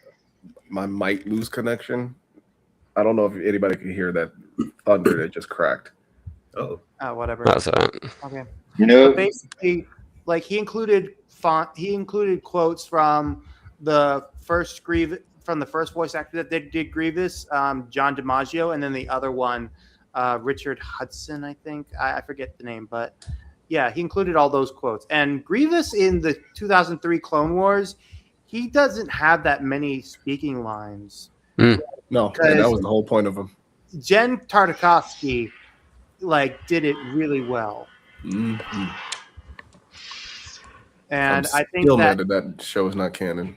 my might lose connection. I don't know if anybody can hear that thunder that just cracked. Oh, Whatever. That's alright. Okay. No. But basically, like he included quotes from the first voice actor that did Grievous, John DiMaggio, and then the other one, Richard Hudson, I think. I forget the name, but yeah, he included all those quotes. And Grievous in the 2003 Clone Wars, he doesn't have that many speaking lines. No, and that was the whole point of him. Jen Tartakovsky did it really well. Mm-hmm. And I think still that mad that show is not canon.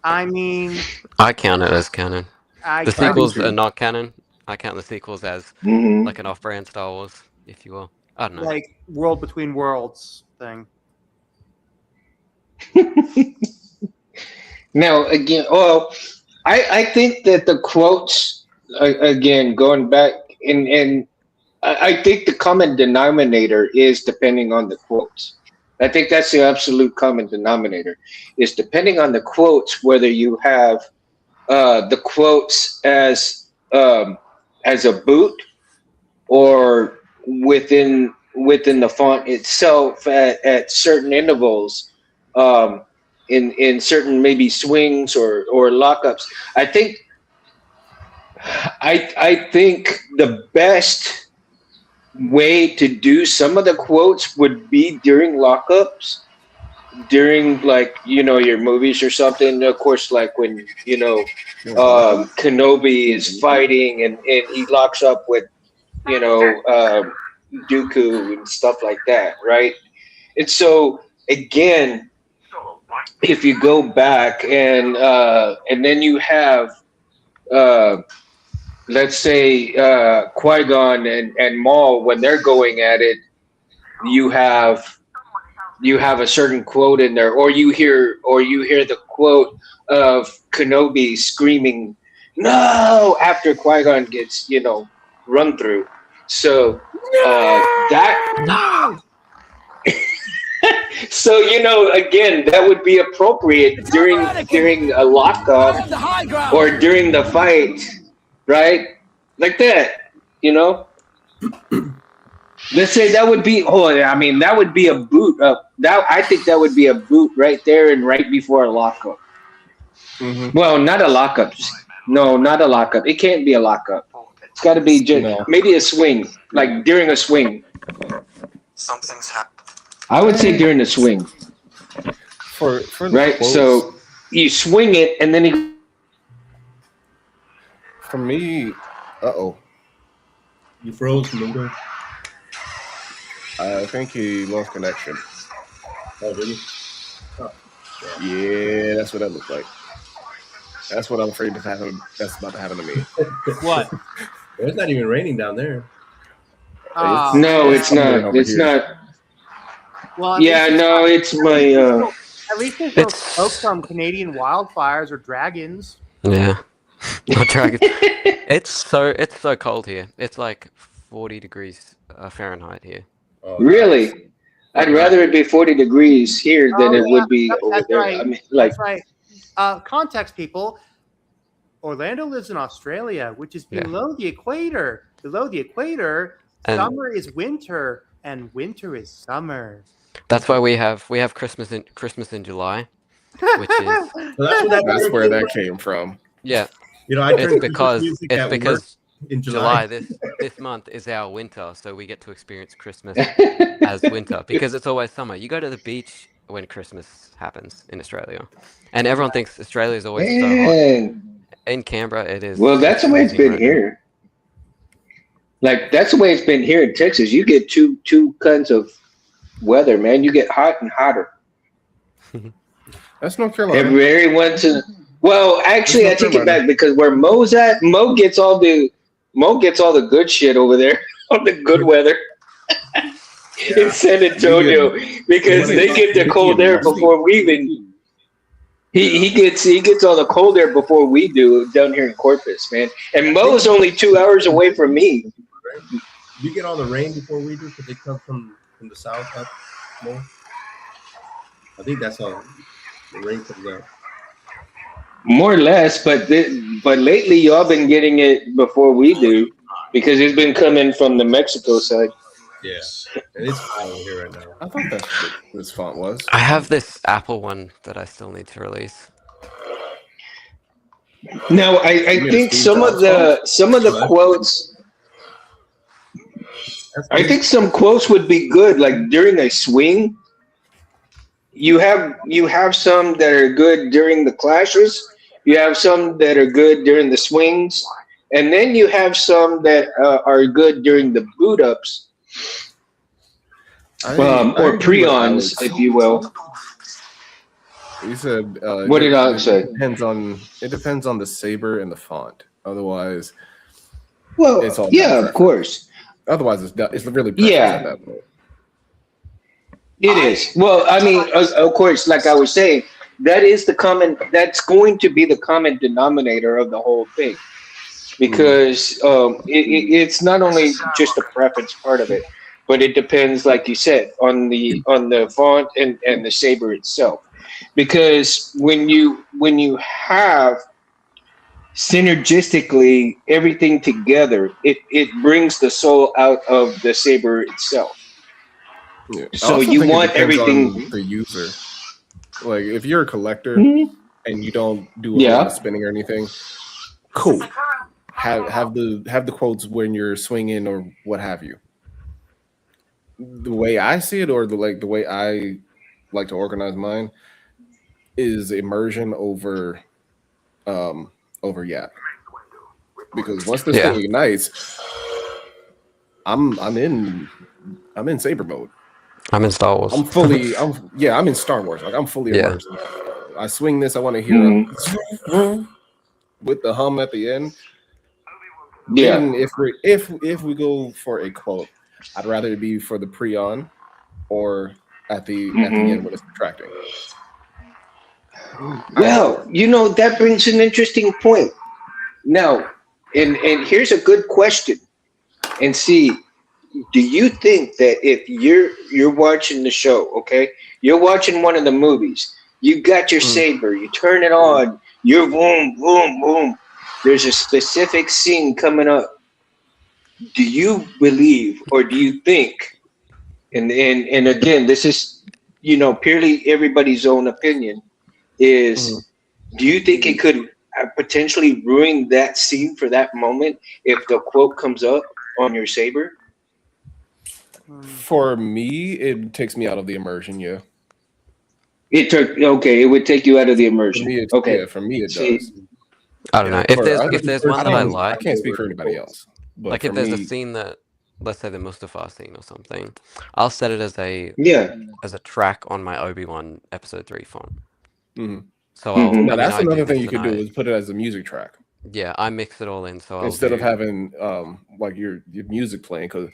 I mean, I count it as canon. The sequels too. are not canon. I count the sequels as Mhm. like an off-brand Star Wars, if you will. I don't know. like World Between Worlds thing. Now again, I think that the quotes again, going back, and I think the common denominator is depending on the quotes. I think that's the absolute common denominator, is depending on the quotes, whether you have the quotes as a boot or within the font itself at certain intervals, in certain maybe swings or lockups. I think the best way to do some of the quotes would be during lockups, during like your movies or something. Of course, like when Kenobi is fighting and he locks up with Dooku and stuff like that, right? And so again, if you go back and then you have let's say Qui-Gon and Maul, when they're going at it, you have a certain quote in there, or you hear the quote of Kenobi screaming "No!" after Qui-Gon gets run through. So that so again, that would be appropriate during a lockup or during the fight, right? Like that, Let's say that would be. Oh, I mean, that would be a boot up. I think that would be a boot right there and right before a lockup. Mm-hmm. Well, not a lockup. No, not a lockup. It can't be a lockup. It's got to be maybe a swing, like during a swing. Something's happened. I would say during the swing. For right. quotes, So you swing it, and then for me, You froze, Mundo. I think he lost connection. Oh, really? Oh, yeah, that's what that looks like. That's what I'm afraid to happen. That's about to happen to me. What? It's not even raining down there. no, it's not. It's not. Well, Yeah, no, it's my. At least there's no smoke from Canadian wildfires or dragons. Yeah. Not dragons. It's so cold here. It's like 40 degrees Fahrenheit here. Oh, Really? nice. I'd rather it be 40 degrees here than it would be over That's there. right. I mean, like, That's right. Context, people. Orlando lives in Australia, which is below the equator. Below the equator, And- summer is winter, and winter is summer. That's why we have Christmas in July, which is So That's where that came from. yeah. I It's turn because music at work in July July. this month is our winter, so we get to experience Christmas as winter because it's always summer. You go to the beach when Christmas happens in Australia, and everyone thinks Australia is always so hot. man. In Canberra, it is. Well, that's the way it's freezing been right now. here. Like, that's the way it's been here in Texas. You get two kinds of weather, man. You get hot and hotter. That's North Carolina. Every once in. Well, actually, I take it back because where Mo's at, Mo gets all the good shit over there, all the good weather in San Antonio because they get the cold air before we even. He gets all the cold air before we do down here in Corpus, man. And Mo's only 2 hours away from me. You get all the rain before we do because they come from the south up more. I think that's how the rain comes out. More or less, but lately y'all been getting it before we do because it's been coming from the Mexico side. Yeah, and it's hot over here right now. I thought that's what this font was. I have this Apple one that I still need to release. Now, I think some of the quotes. I think some quotes would be good, like during a swing. You have some that are good during the clashes. You have some that are good during the swings, and then you have some that are good during the boot ups, or preons, if you will. You said. What did I say? It depends on the saber and the font. Otherwise, Well, It's all yeah, about of course. otherwise it's really preference Yeah. at that point. It is. Well, I mean, of course, like I was saying, that's going to be the common denominator of the whole thing. because it's not only just the preference part of it, but it depends, like you said, on the font and the saber itself. Because when you have synergistically everything together, it brings the soul out of the saber itself. Yeah. I So also you think it want depends everything. on the user. Like if you're a collector Mhm. and you don't do a whole lot of Yeah. spinning or anything, cool. Have the quotes when you're swinging or what have you. The way I see it, or the way I like to organize mine, is immersion over yap. Because once this Yeah. thing ignites, I'm in saber mode. I'm in Star Wars. I'm in Star Wars. Like I'm fully Yeah. immersed. I swing this. I want to hear Mhm. with the hum at the end. Yeah. Then if we go for a quote, I'd rather it be for the pre-on or at the end Mhm. when it's subtracting. Well, that brings an interesting point. Now, and here's a good question. And see, do you think that if you're watching the show, okay, you're watching one of the movies, you got your Mm. saber, you turn it on, you're boom, boom, boom. There's a specific scene coming up. Do you believe, or do you think, and again, this is purely everybody's own opinion, Mm. is do you think it could potentially ruin that scene for that moment if the quote comes up on your saber? For me, it takes me out of the immersion. Yeah, It would take you out of the immersion. Okay. for me it See, does. I don't know. If For there's other if there's people, one that I like, I can't speak for anybody else, but like for if there's a me, scene that, let's say the Mustafar scene or something, I'll set it yeah. as a track on my Obi-Wan Episode 3 font. mhm. So Mhm. Now that's I do another thing this you could do is put it as a music track I mix it all in. So I'll instead of do having like your music playing. Because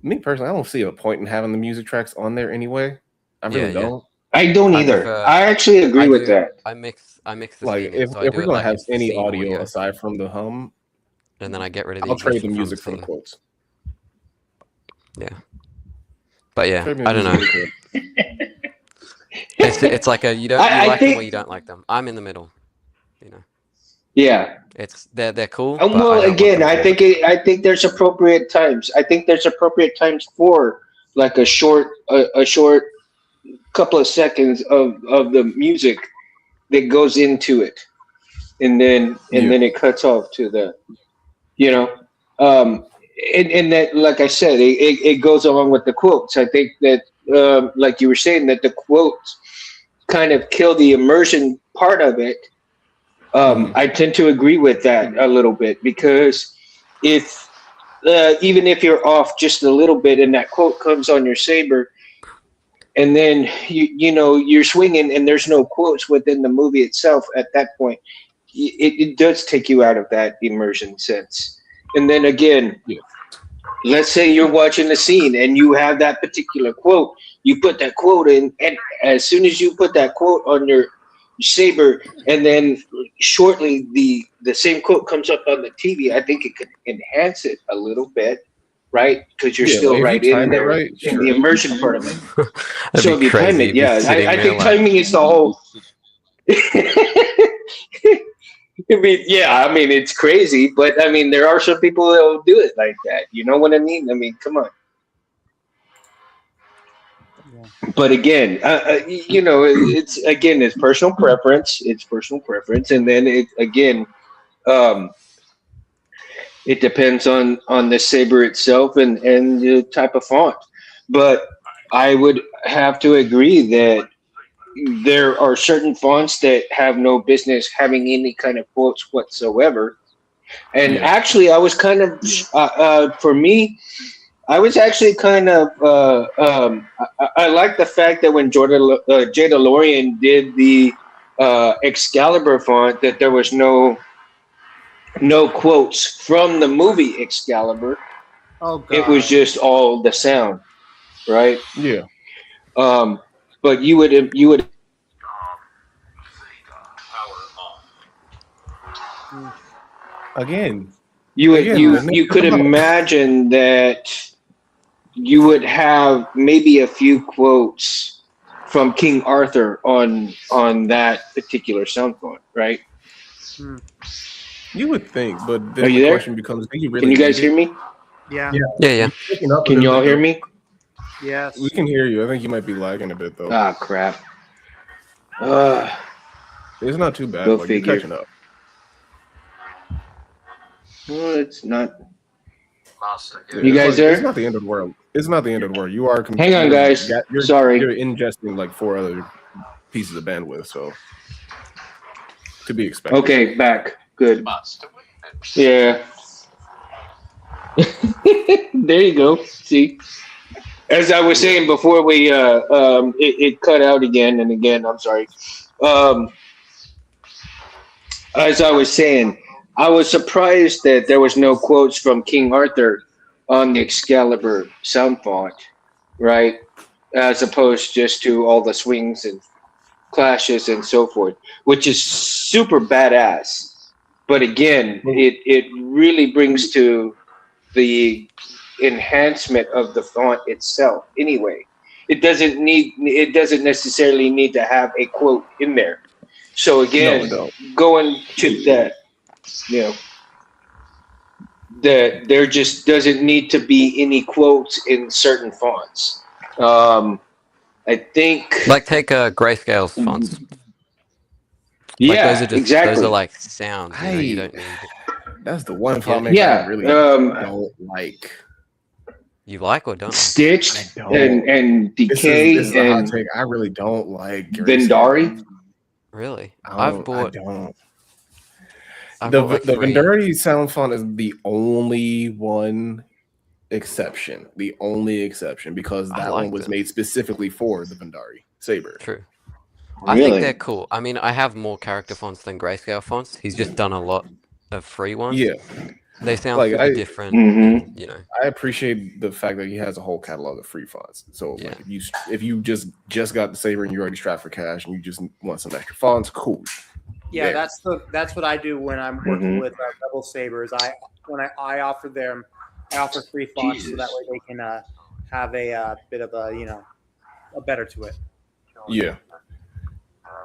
me personally, I don't see a point in having the music tracks on there anyway. I really yeah. don't. I don't I either. prefer I actually agree with that. I mix the Like scene in. So I if do we're it gonna like have it's the any scene audio audio, aside from the hum, and then I get rid of I'll the trade the ignition from the music for the scene. quotes. Yeah, but yeah, Trade me I the don't music know. for the quotes. It's like you I like them or you think, don't like them. I'm in the middle. You know, yeah. they're cool, but I Well, don't want again, them I all. think there's appropriate times. I think there's appropriate times for like a short couple of seconds of the music that goes into it, and Yeah, then it cuts off to the you know um and that, like I said, it goes along with the quotes. I think that like you were saying, that the quotes kind of kill the immersion part of it. hmm I tend to agree with that a little bit, because if even if you're off just a little bit and that quote comes on your saber, and then you're swinging and there's no quotes within the movie itself at that point, it does take you out of that immersion sense. And then again, yeah, let's say you're watching the scene and you have that particular quote, you put that quote in, and as soon as you put that quote on your saber, and then shortly the same quote comes up on the TV, I think it could enhance it a little bit, right? Because you're yeah. Like still if you right in time it there right, in the sure. immersion part of it. That'd So be if you time crazy. it, You'd be yeah, sitting I there think like, timing is the whole. I mean, it's crazy, but I mean, there are some people that will do it like that. You know what I mean? I mean, come on. Yeah. But again, it's personal preference. It's personal preference, and then um, it depends on the saber itself and the type of font. But I would have to agree that there are certain fonts that have no business having any kind of quotes whatsoever. And Yeah. actually, I was kind of, for me, I was actually kind of, I like the fact that when Jada Lorian did the Excalibur font, that there was no quotes from the movie Excalibur. Oh It was God. just all the sound, right? Yeah. Um, but you would Again, You would Again, you could imagine that you would have maybe a few quotes from King Arthur on that particular sound font, right? You would think, but Are then you the there? question becomes: do you really Can you guys need hear it? me? Yeah. Yeah. Picking up a Can you little all bit, hear though. me? Yes. We can hear you. I think you might be lagging a bit though. Ah, crap. It's not too bad. Go Like figure. you're catching up. Well, it's not. Master. Yeah, You it's guys like, there? It's not the end of the world. It's not the end of the world. You are. Hang on, guys. Sorry. You're ingesting like 4 other pieces of bandwidth, so to be expected. Okay, back. Good. Master. Yeah. There you go. See, as I was saying before, it cut out again and again. I'm sorry. As I was saying, I was surprised that there was no quotes from King Arthur on the Excalibur sound font, right? As opposed just to all the swings and clashes and so forth, which is super badass. But again, it really brings to the enhancement of the font itself. Anyway, it doesn't necessarily need to have a quote in there. So again, going to that, you know, that there just doesn't need to be any quotes in certain fonts. I think, Like take Grayscale's fonts. yeah, Like those are just exactly. those are like sounds. You know, you don't need. That's the one font Yeah, I really don't like. You like or don't? Stitched I don't. and Decay This is a hot and take. I really don't like Vendari. Really? I bought don't. like The 3. Vendari sound font is the only one exception. The only exception because that one liked was it. made specifically for the Vendari saber. True. I think they're cool. I mean, I have more character fonts than Grayscale fonts. He's just done a lot of free ones. Yeah, They sound like super different. Mhm. And, you know, I appreciate the fact that he has a whole catalog of free fonts. So Yeah. like, if you just got the saber and you're already strapped for cash and you just want some extra fonts, cool. Yeah, Yeah. that's what I do when I'm working with Rebel Sabers. I offer them, I offer free fonts so that way they can have a bit of a a better to it. Yeah.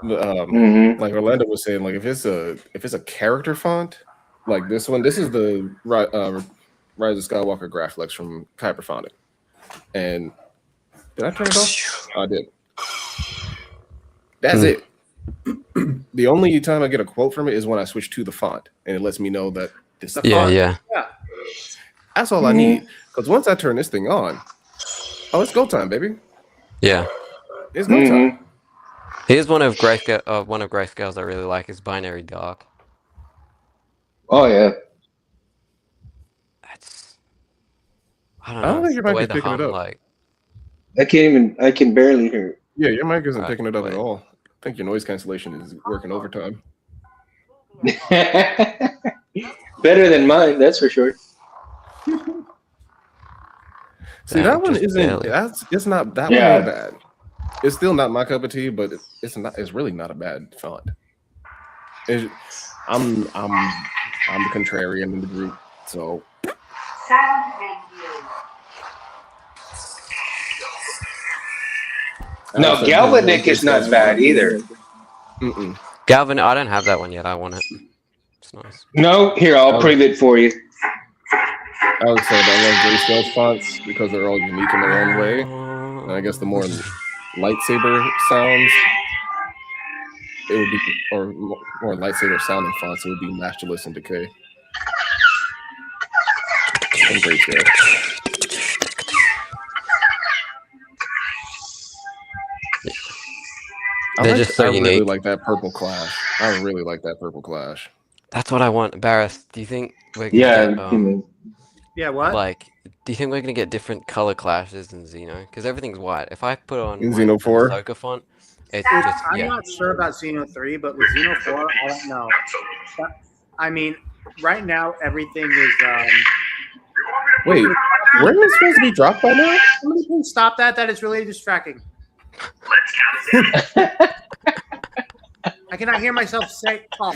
Like Orlando was saying, like if it's a character font, like this one, this is the Rise of Skywalker Graphics from Hyperphonic. And did I turn it off? I did. That's it. The only time I get a quote from it is when I switch to the font, and it lets me know that this is the font. yeah. That's all I need. Because once I turn this thing on, it's go time, baby. Yeah. It's go time. Here's one of Grayscale's I really like is Binary Dark. Oh yeah. That's I don't I know. don't think your the mic way is the picking it hum, up. like I can barely hear it. Yeah, your mic isn't picking it up wait. at all. I think your noise cancellation is working overtime. Better than mine, that's for sure. See, that one just isn't. barely. It's not that Yeah. one ain't bad. It's still not my cup of tea, but it's not. It's really not a bad font. I'm the contrarian in the group, so. Sound menu. No, Galvanic is not bad either. Galvin, I don't have that one yet. I want it. It's nice. No, here, I'll prove it for you. I would say that I love Grayscale fonts because they're all unique in their own way. And I guess the more lightsaber sounds, it would be, or more lightsaber sounding fonts, it would be Masterless and Decay. And Grayscale. They're just so I really unique. like that purple clash. I really like that purple clash. That's what I want. Barris, do you think we're gonna get, Yeah, what? like, do you think we're gonna get different color clashes in Xeno? Because everything's white. If I put on In my Xeno 4? Ahsoka font, it's I'm just not sure about Xeno 3, but with Xeno 4, I don't know. But, I mean, right now everything is. Wait, weren't we supposed to be dropped by now? Somebody can stop that. That is really distracting. I cannot hear myself say talk.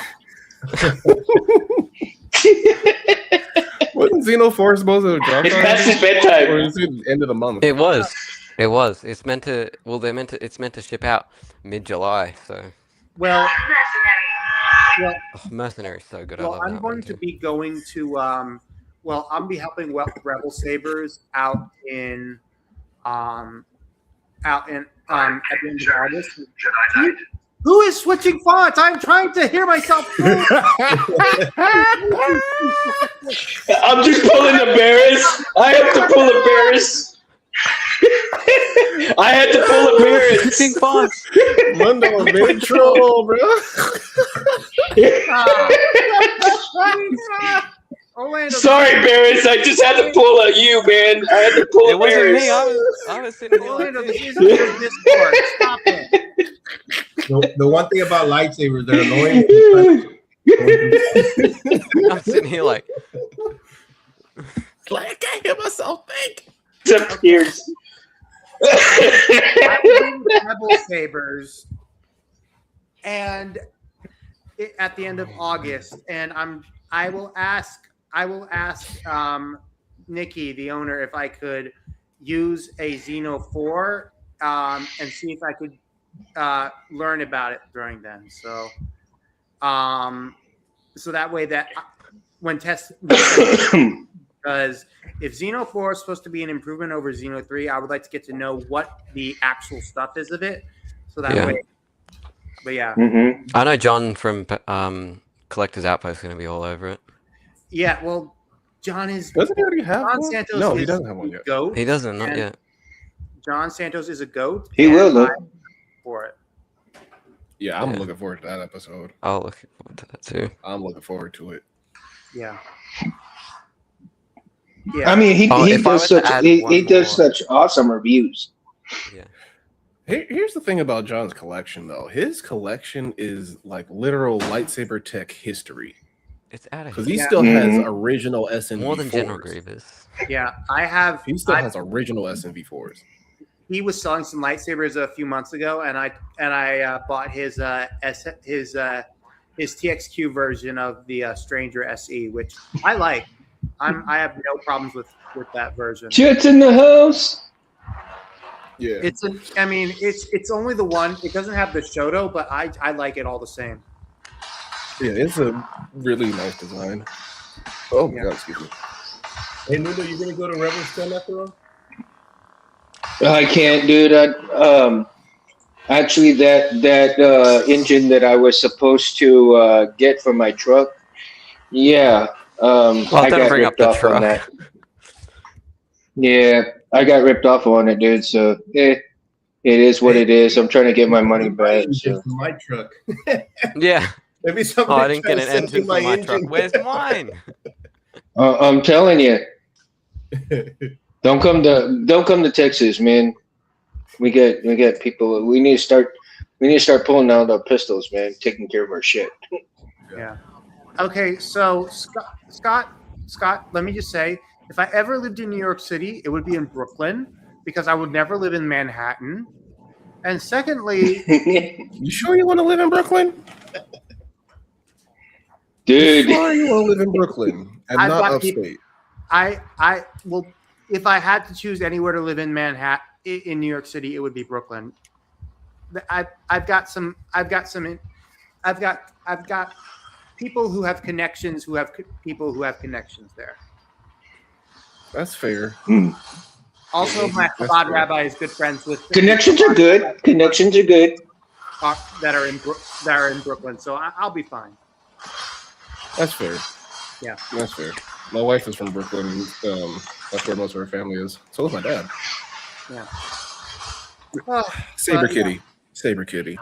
Wasn't Xenoforce supposed to have dropped It's already? past his Or bedtime. is it end of the month? It was. It was. It's meant to. Well, it's meant to ship out mid-July. So. Well, Oh, Mercenary's so good. I love I'm that going one to too. be going to I'll be helping Rebel Sabers out in at the end of August. Jedi Knight. Who is switching fonts? I'm trying to hear myself. I'm just pulling a Barris. I have to pull a Barris. I had to pull a Barris. Switching fonts. Mundo big troll, bro. Orlando, Sorry, Barris. I just had to pull a you, man. I had to pull It a wasn't Barris. me. I was sitting here like Orlando, this this. isn't your Discord. Stop it. The one thing about lightsabers, they're annoying. I'm sitting here like. Like I can't hear myself think. Disappears. Rebel Sabers, and at the end of August, and I will ask Nikki, the owner, if I could use a Xeno 4 and see if I could learn about it during then. So that way that when test because if Xeno 4 is supposed to be an improvement over Xeno 3, I would like to get to know what the actual stuff is of it. So that way. But yeah. Mm-hmm. I know John from Collector's Outpost is going to be all over it. Yeah, well, John is. Doesn't he already have John one? Santos No, is he doesn't have one yet. Goat. He doesn't, not and yet. John Santos is a goat. He and will, though. I'm for it. Yeah, I'm Yeah. looking forward to that episode. I'll look forward to that too. I'm looking forward to it. Yeah. Yeah. I mean, he if I does were to such add he one does more- such awesome reviews. Yeah. Here's the thing about John's collection, though. His collection is like literal lightsaber tech history It's out of because here. he Yeah. still has Mhm. original SNV4s. More than General Grievous. Yeah, I have. He still has original SNV4s. He was selling some lightsabers a few months ago, and I bought his TXQ version of the Stranger SE, which I like. I have no problems with that version. Jets in the house. Yeah. It's only the one. It doesn't have the Shoto, but I like it all the same. Yeah, it's a really nice design. Oh my Yeah. god, excuse me. Hey, Nuno, you gonna go to Rebels 10 after all? I can't, dude. Actually, that engine that I was supposed to get for my truck, yeah, I don't got bring up ripped the off on truck. that. Yeah, I got ripped off on it, dude. So it is what it is. I'm trying to get my money back. So. My truck. Yeah. Maybe Oh, somebody I didn't get an try to engine send me for my truck. Where's mine? I'm telling you, don't come to Texas, man. We get people. We need to start pulling out our pistols, man. Taking care of our shit. Yeah. Okay, so Scott, let me just say, if I ever lived in New York City, it would be in Brooklyn because I would never live in Manhattan. And secondly, You sure you want to live in Brooklyn? Dude, Sure you want to live in Brooklyn and I've not got upstate? I well, if I had to choose anywhere to live in Manhattan, in New York City, it would be Brooklyn. I've got people who have connections people who have connections there. That's fair. Also, my That's Chabad fair. rabbi is good friends with connections are good. Connections are good. that are in Brooklyn, so I'll be fine. That's fair. Yeah. That's fair. My wife is from Brooklyn. That's where most of her family is. So is my dad. Yeah. Saber yeah. Kitty. Saber Kitty.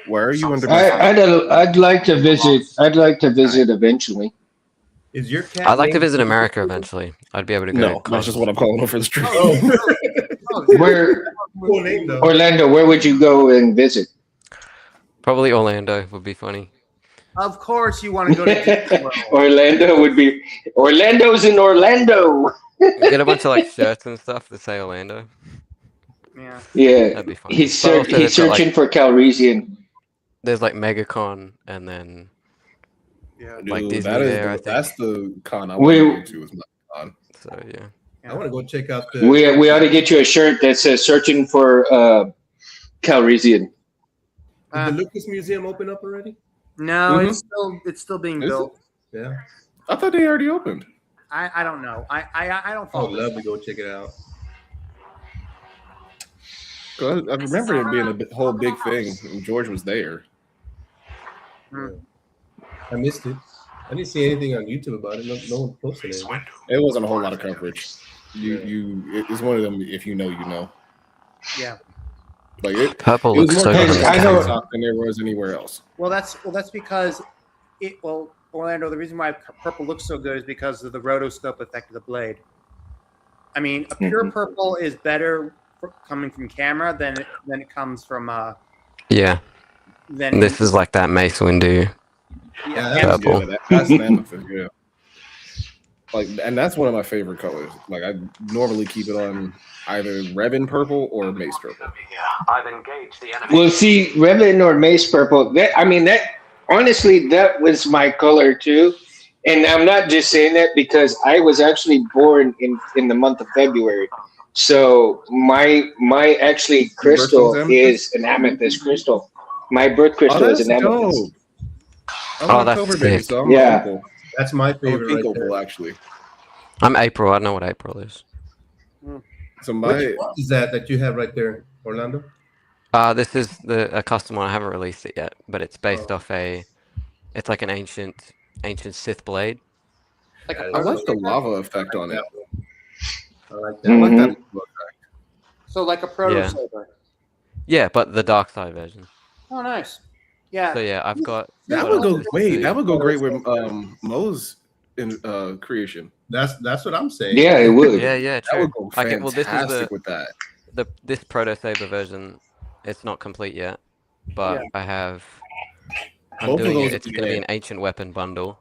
Why are you under? I'd like to visit. I'd like to visit eventually. Is your cat? I'd like to named- visit America eventually. I'd be able to go. No, that's just what I'm calling over the street. Oh, Where cool name though. Orlando? Where would you go and visit? Probably Orlando would be funny. Of course, you want to go to Disney World. Orlando would be. Orlando's in Orlando. Get a bunch of like shirts and stuff that say Orlando. Yeah. Yeah, That'd be fun. he's But also he's they've got, searching for Calrissian. There's like MegaCon and then Yeah. Dude, Like Disney that is there, I think. that's the con I want to go to. Is my con. So yeah. I want to go check out the. We ought to get you a shirt that says "Searching for Calrissian." Did the Lucas Museum open up already? No, Mhm. it's still being Is built. Yeah. I thought they already opened. I don't know. I don't I would follow. love to go check it out. 'Cause I remember it being a whole big thing. And George was there. I missed it. I didn't see anything on YouTube about it. No one posted it. It wasn't a whole lot of coverage. It's one of them. If you know, you know. Yeah. Like it. Purple It was looks more so good on coverage the I know- camera. than there was anywhere else. Well, that's because Orlando. The reason why purple looks so good is because of the rotoscope effect of the blade. I mean, a pure purple is better coming from camera than it comes from Yeah. than This is like that Mace Windu. Yeah, That's Purple. good. That's Mammoth, yeah. Like, and that's one of my favorite colors. Like, I normally keep it on either Revan purple or Mace purple. I've engaged the enemy. Well, see, Revan or Mace Purple. That honestly, that was my color too. And I'm not just saying that because I was actually born in the month of February. So my actually crystal birthday's is an amethyst crystal. My birth crystal is an amethyst. I'm Oh, an that's October baby, sick. so I'm Yeah. a opal. that's my I'm a favorite pink right there. opal, actually. I'm April. I know what April is. So Which my one is that you have right there, Orlando? This is a custom one. I haven't released it yet, but it's based off it's like an ancient Sith blade. like a I proto like the saber? lava effect on it. I like I that. like Mhm. that. So like a proto Yeah. saber. Yeah, but the dark side version. Oh, nice. Yeah. So yeah, I've got. That what would else go is wait. the- That would go great with Mo's in creation. That's what I'm saying. Yeah, it would. Yeah, yeah, That true. would go Okay, fantastic well, this is with that. this proto saber version. It's not complete yet, but Yeah. I have. I'm Both of doing those it. It's would be going to be good. an ancient weapon bundle.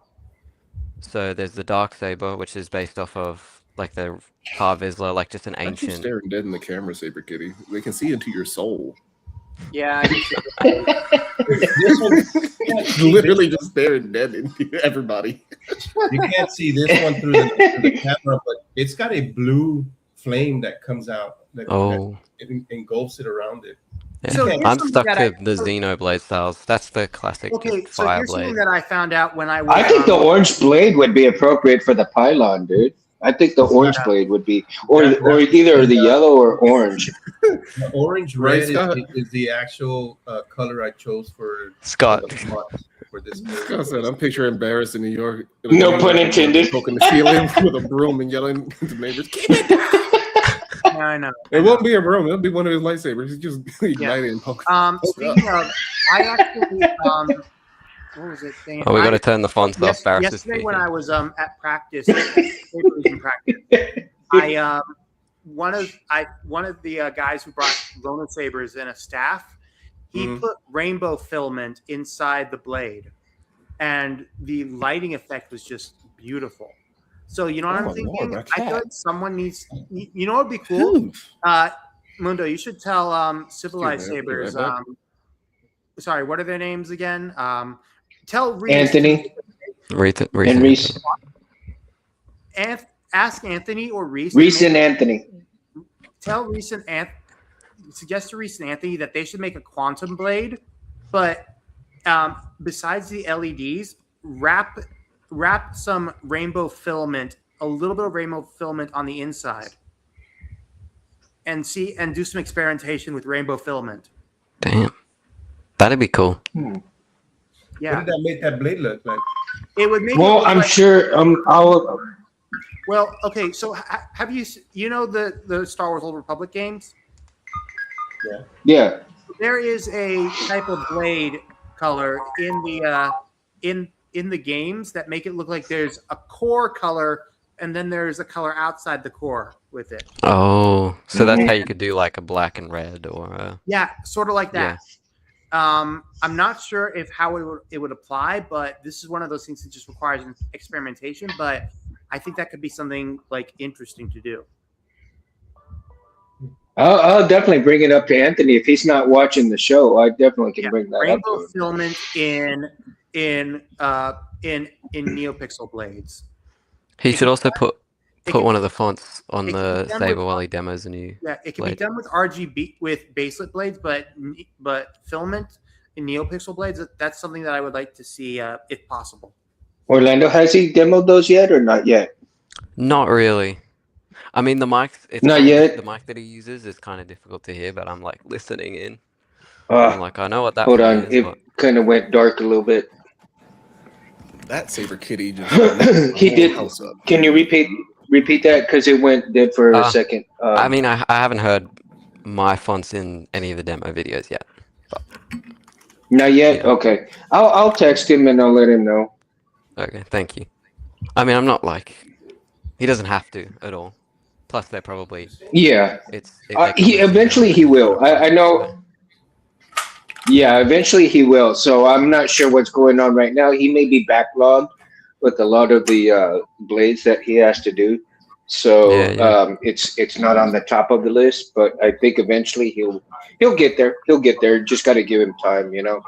So there's the dark saber, which is based off of like the Tar Vizsla, like just an I keep ancient. staring dead in the camera, Saber Kitty. They can see into your soul. Yeah. I can see This one, Literally just staring dead into everybody. you can't see this one through the camera, but it's got a blue flame that comes out that Oh, it engulfs it around it. yeah. So here's I'm something stuck that to the Xenoblade styles. That's the classic Okay, just so fire here's something blade. that I found out when I was. I think the orange blade would be appropriate for the pylon, dude. I think the orange blade would be, or either the yellow or orange. The orange Right, red Scott? is the actual color I chose for Scott. the font for this. Like I said, I'm picturing Barris in New York. No pun intended. Poking the ceiling with a broom and yelling at the neighbors. "Keep it down!" I know. It won't be a broom. It'll be one of his lightsabers. He's just igniting and poking. Speaking of, I actually what was it? Dang it, Oh, we got to I- turn the fonts off. Barris is yesterday speaking. when I was at practice, in practice, I one of the guys who brought Ronin sabers and a staff, he Mhm. put rainbow filament inside the blade, and the lighting effect was just beautiful. So you know what Oh I'm my thinking? Lord, I that feel like someone needs. You know what would be cool? Dude. Mundo, you should tell Civilized Excuse me, I'll be Sabers. right back. Sorry, what are their names again? Tell Reese. Anthony Reese and Reese. Ask Anthony or Reese. Reese and Anthony. Tell Reese and Anthony. Suggest to Reese and Anthony that they should make a quantum blade, but besides the LEDs, wrap some rainbow filament, a little bit of rainbow filament on the inside, and do some experimentation with rainbow filament. Damn, that'd be cool. What Yeah, did that make that blade look like? it would make. it Well, look I'm like- sure. I'll. Well, okay. So have you the Star Wars Old Republic games? Yeah. There is a type of blade color in the games that make it look like there's a core color and then there's a color outside the core with it. Oh, so that's how you could do like a black and red or Yeah, sort of like that. I'm not sure if how it would apply, but this is one of those things that just requires an experimentation. But I think that could be something like interesting to do. I'll definitely bring it up to Anthony if he's not watching the show. I definitely can bring that up to Rainbow him. filament in in NeoPixel blades. He should also put can- one of the fonts on it can the be done saber with- while he demos a new. Yeah, it can blade. be done with RGB with baselit blades, but filament in NeoPixel blades, that's something that I would like to see if possible. Orlando, has he demoed those yet or not yet? Not really. I mean, the mic. Not yet? The mic that he uses is kind of difficult to hear, but I'm like listening in. I'm like, I know what that. Hold one on, is, it but... kind of went dark a little bit. That Saber Kitty just He did. house up. Can you repeat that because it went dead for a second? I mean, I haven't heard my fonts in any of the demo videos yet. But... Not yet. Yeah. Okay, I'll text him and I'll let him know. Okay, thank you. I mean, I'm not like he doesn't have to at all. Plus, they're probably Yeah. He Eventually he will. I know. Yeah, eventually he will. So I'm not sure what's going on right now. He may be backlogged with a lot of the blades that he has to do. So it's not on the top of the list, but I think eventually he'll get there. He'll get there. Just got to give him time, you know.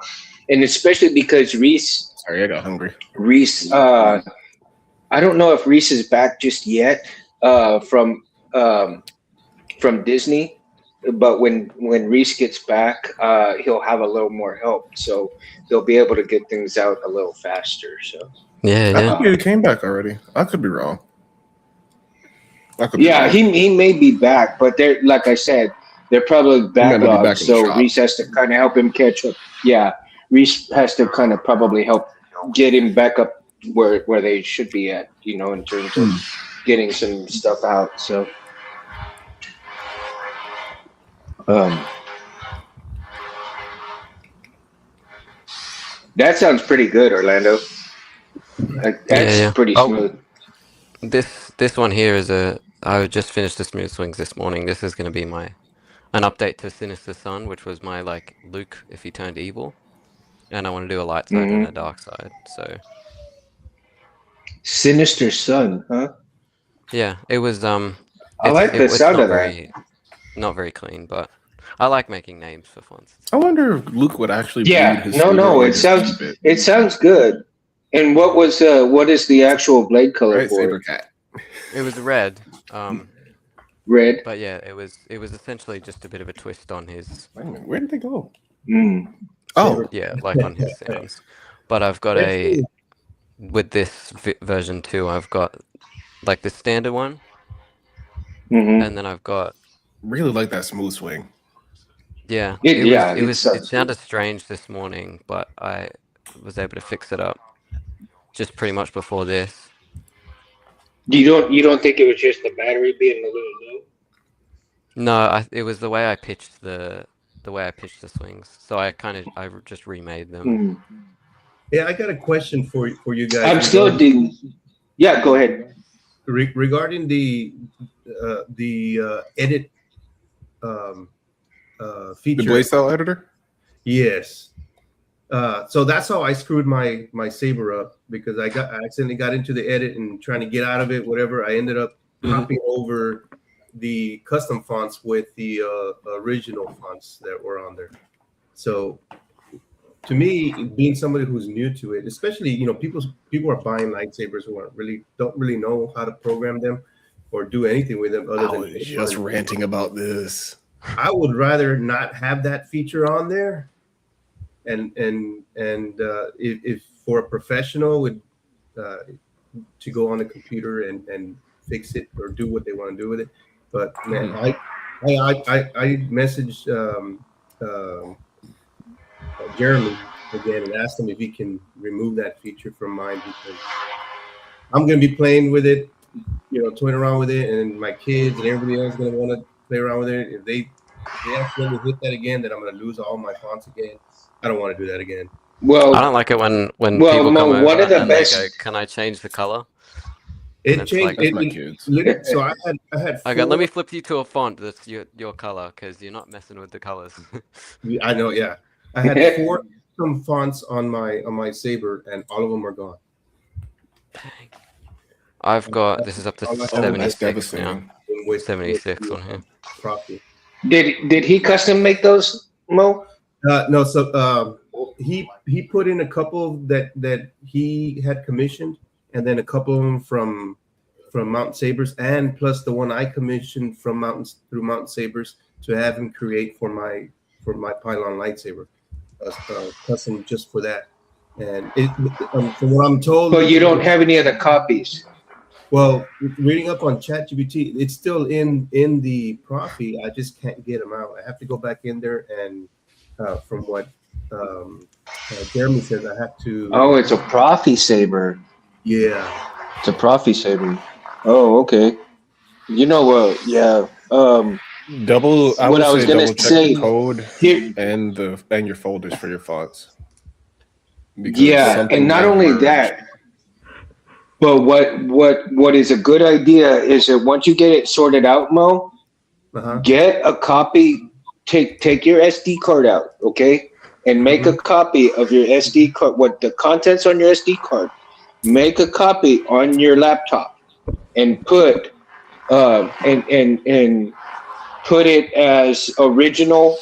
And especially because Reese. Sorry, I got hungry. Reese, I don't know if Reese is back just yet from Disney. But when Reese gets back, he'll have a little more help, so he'll be able to get things out a little faster. So I think he came back already. I could be wrong. He may be back, but they're like I said, they're probably backlogged. So Reese has to kind of help him catch up. Yeah, Reese has to kind of probably help get him back up where they should be at, you know, in terms of getting some stuff out. So. That sounds pretty good, Orlando. That's pretty smooth. This one here is I just finished the smooth swings this morning. This is going to be an update to Sinister Sun, which was my like Luke if he turned evil, and I want to do a light side and a dark side. So Sinister Sun, huh? Yeah, it was. I like the sound of that. Not very clean, but I like making names for fonts. I wonder if Luke would actually. It sounds good. And what is the actual blade color for Saber it? Cat. It was red. Red. But yeah, it was essentially just a bit of a twist on his. Wait a minute, where did they go? Oh, yeah, like on his sounds. But I've got with this version 2, I've got like the standard one, and then I've got. Really like that smooth swing. Yeah, it sounded strange this morning, but I was able to fix it up just pretty much before this. You don't think it was just the battery being a little low? No, it was the way I pitched the swings. So I just remade them. Yeah, I got a question for you guys. I'm still digging. Yeah, go ahead. Regarding the edit feature, the blade style editor. Yes. So that's how I screwed my Saber up, because I accidentally got into the edit and trying to get out of it. Whatever, I ended up copying over the custom fonts with the original fonts that were on there. So to me, being somebody who's new to it, especially people are buying lightsabers who don't really know how to program them or do anything with them other than just ranting about this. I would rather not have that feature on there, and if for a professional would to go on the computer and fix it or do what they want to do with it. But man, I messaged Jeremy again and asked him if he can remove that feature from mine, because I'm going to be playing with it, toying around with it, and my kids and everybody else is going to want to play around with it. If they accidentally hit that again, then I'm going to lose all my fonts again. I don't want to do that again. Well, I don't like it when people come over and they go, "Can I change the color?" It changed. Like, so I had. I go, let me flip you to a font that's your color, because you're not messing with the colors. I know. Yeah, I had 4 custom fonts on my Saber, and all of them are gone. Dang. I've got this is up to 76 now. 76 on here. Profit. Did he custom make those, Mo? No. So he put in a couple that he had commissioned, and then a couple of them from Mountain Sabers, and plus the one I commissioned from Mountain Sabers to have him create for my Pylon lightsaber, custom just for that. And from what I'm told, But you don't have any other copies. well, reading up on ChatGPT, it's still in the Profi. I just can't get them out. I have to go back in there, and from what Jeremy says, I have to. Oh, it's a Profi saber. Yeah, It's a Profi saber. Oh, okay. You know what? Yeah. Double. I What would I was say gonna double check say the code here. and your folders for your fonts. Because Yeah, something and not might only merge. that, but what is a good idea is that once you get it sorted out, Mo, get a copy. Take your SD card out, okay, and make a copy of your SD card. What the contents on your SD card? Make a copy on your laptop and put and put it as original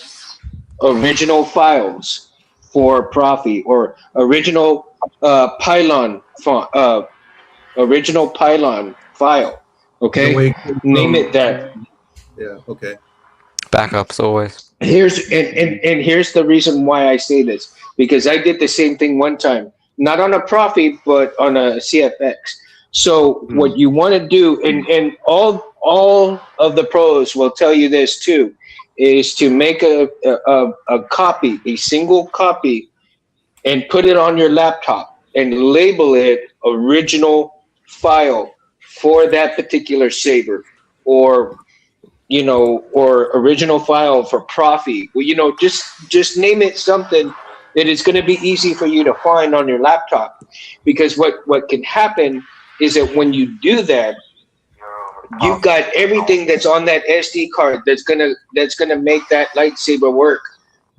files for Profi, or original Pylon font, original Pylon file. Okay, name it that. Yeah. Okay. Backups always. Here's here's the reason why I say this, because I did the same thing one time, not on a Profi, but on a CFX. So what you want to do, and all of the pros will tell you this too, is to make a copy, a single copy, and put it on your laptop and label it original file for that particular saber, or or original file for Profi. Well, just name it something that is going to be easy for you to find on your laptop, because what can happen is that when you do that, you've got everything that's on that SD card that's gonna make that lightsaber work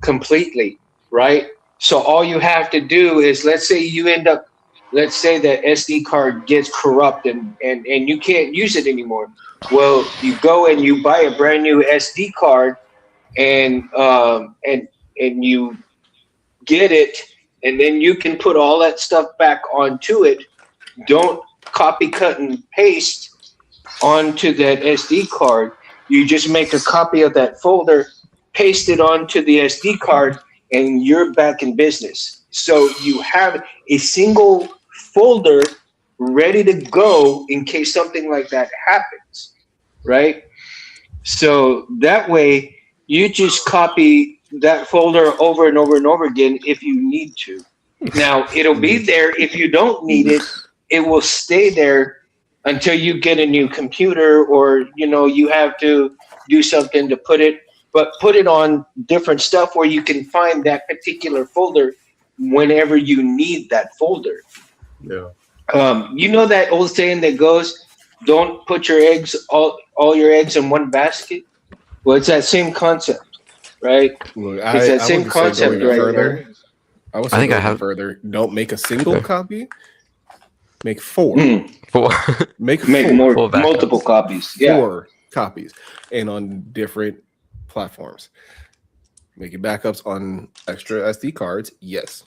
completely, right? So all you have to do is, let's say that SD card gets corrupt and you can't use it anymore. Well, you go and you buy a brand new SD card, and you get it, and then you can put all that stuff back onto it. Don't copy, cut, and paste onto that SD card. You just make a copy of that folder, paste it onto the SD card, and you're back in business. So you have a single folder ready to go in case something like that happens, right? So that way you just copy that folder over and over and over again if you need to. Now, it'll be there. If you don't need it, it will stay there until you get a new computer, or you have to do something to put it on different stuff where you can find that particular folder whenever you need that folder. Yeah. That old saying that goes, "Don't put your eggs all your eggs in one basket." Well, it's that same concept, right? Look, It's that same concept right there. I would say go further. Don't make a single copy. Make four. Make more multiple copies. Yeah. 4 copies, and on different platforms. Making backups on extra SD cards. Yes.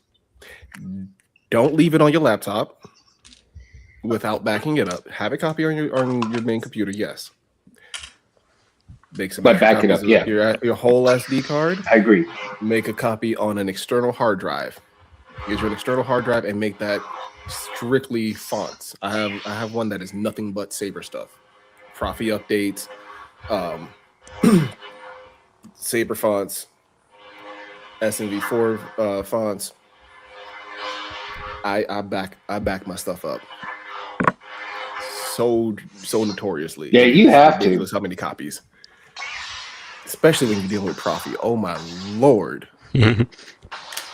Don't leave it on your laptop without backing it up. Have a copy on your main computer. Yes. Make some. But back it up. Yeah. Your whole SD card. I agree. Make a copy on an external hard drive. Use your external hard drive and make that strictly fonts. I have one that is nothing but Saber stuff. Profi updates, Saber fonts, SNV4 fonts. I back my stuff up so notoriously. Yeah, you have to. How many copies? Especially when you're dealing with Profi. Oh my lord. Yeah.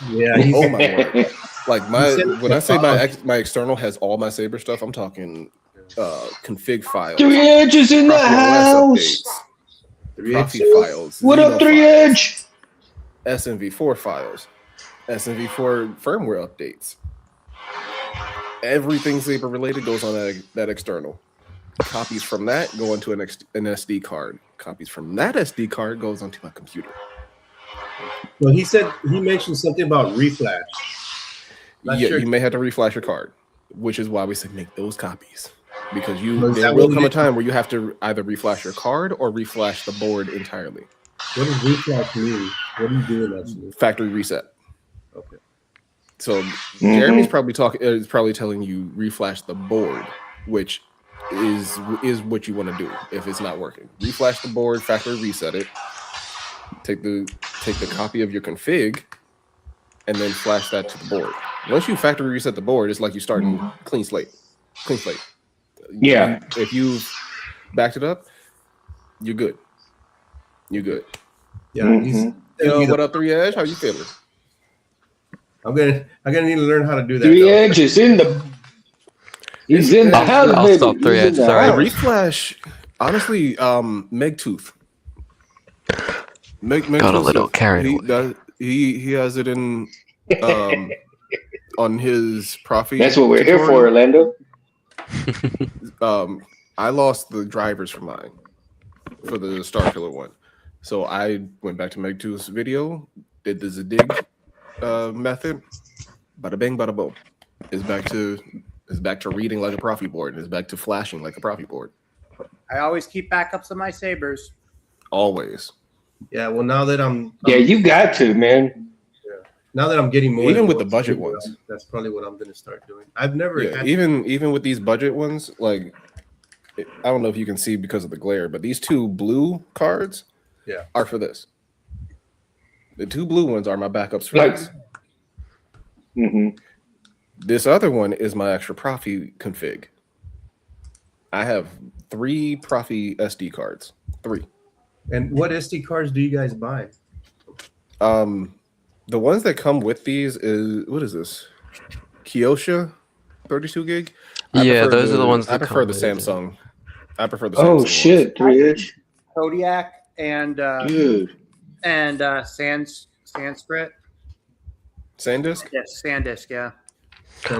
Oh my lord. Like when I say my external has all my Saber stuff, I'm talking config files. 3 Edges in the house. Profi files. What up, 3 Edge? SNV4 files. SNV4 firmware updates. Everything Saber related goes on that external. Copies from that go into an SD card. Copies from that SD card goes onto my computer. Well, he mentioned something about reflash. Not Yeah, sure. you may have to reflash your card, which is why we said make those copies. Because Was there that will what come it a is? time where you have to either reflash your card or reflash the board entirely. What does reflash mean? What are you doing actually? Factory reset. Okay. So Mhm. Jeremy's probably telling you reflash the board, which is what you want to do if it's not working. Reflash the board, factory reset it. Take the copy of your config, and then flash that to the board. Once you factory reset the board, it's like you starting clean slate. Clean slate. Yeah. If you've backed it up, you're good. You're good. Yeah. Mhm. Yo, what up, 3 Edge? How you feeling? I'm gonna need to learn how to do that. 3 though. Edge is in the. He's in the house, I'll baby. stop 3 He's in Edge, the sorry. house. Reflash, honestly, Megtooth. Got a little carried away. He has it in on his Profi. That's what we're here for, tutorial. Orlando. I lost the drivers for mine for the Starkiller one, so I went back to Megtooth's video, did the Zadig method, bada bing, bada boom. It's back to reading like a Profi board, and it's back to flashing like a Profi board. I always keep backups of my sabers. Always. Yeah. Well, now that I'm Yeah, you got to, man. now that I'm getting more Even with the advanced, budget ones. that's probably what I'm gonna start doing. I've never Yeah, had even with these budget ones, like I don't know if you can see because of the glare, but these two blue cards are for this. The two blue ones are my backups for this. Mm-hmm. This other one is my extra Profi config. I have 3 Profi SD cards. 3. And what SD cards do you guys buy? The ones that come with these is what is this? Kyosha 32 gig. Yeah, those are the ones I that prefer come the with it. Samsung. I prefer the Samsung. Oh shit, 3 Edge. Kodiak and Dude. Sanskrit. SanDisk. Yes, SanDisk. Yeah.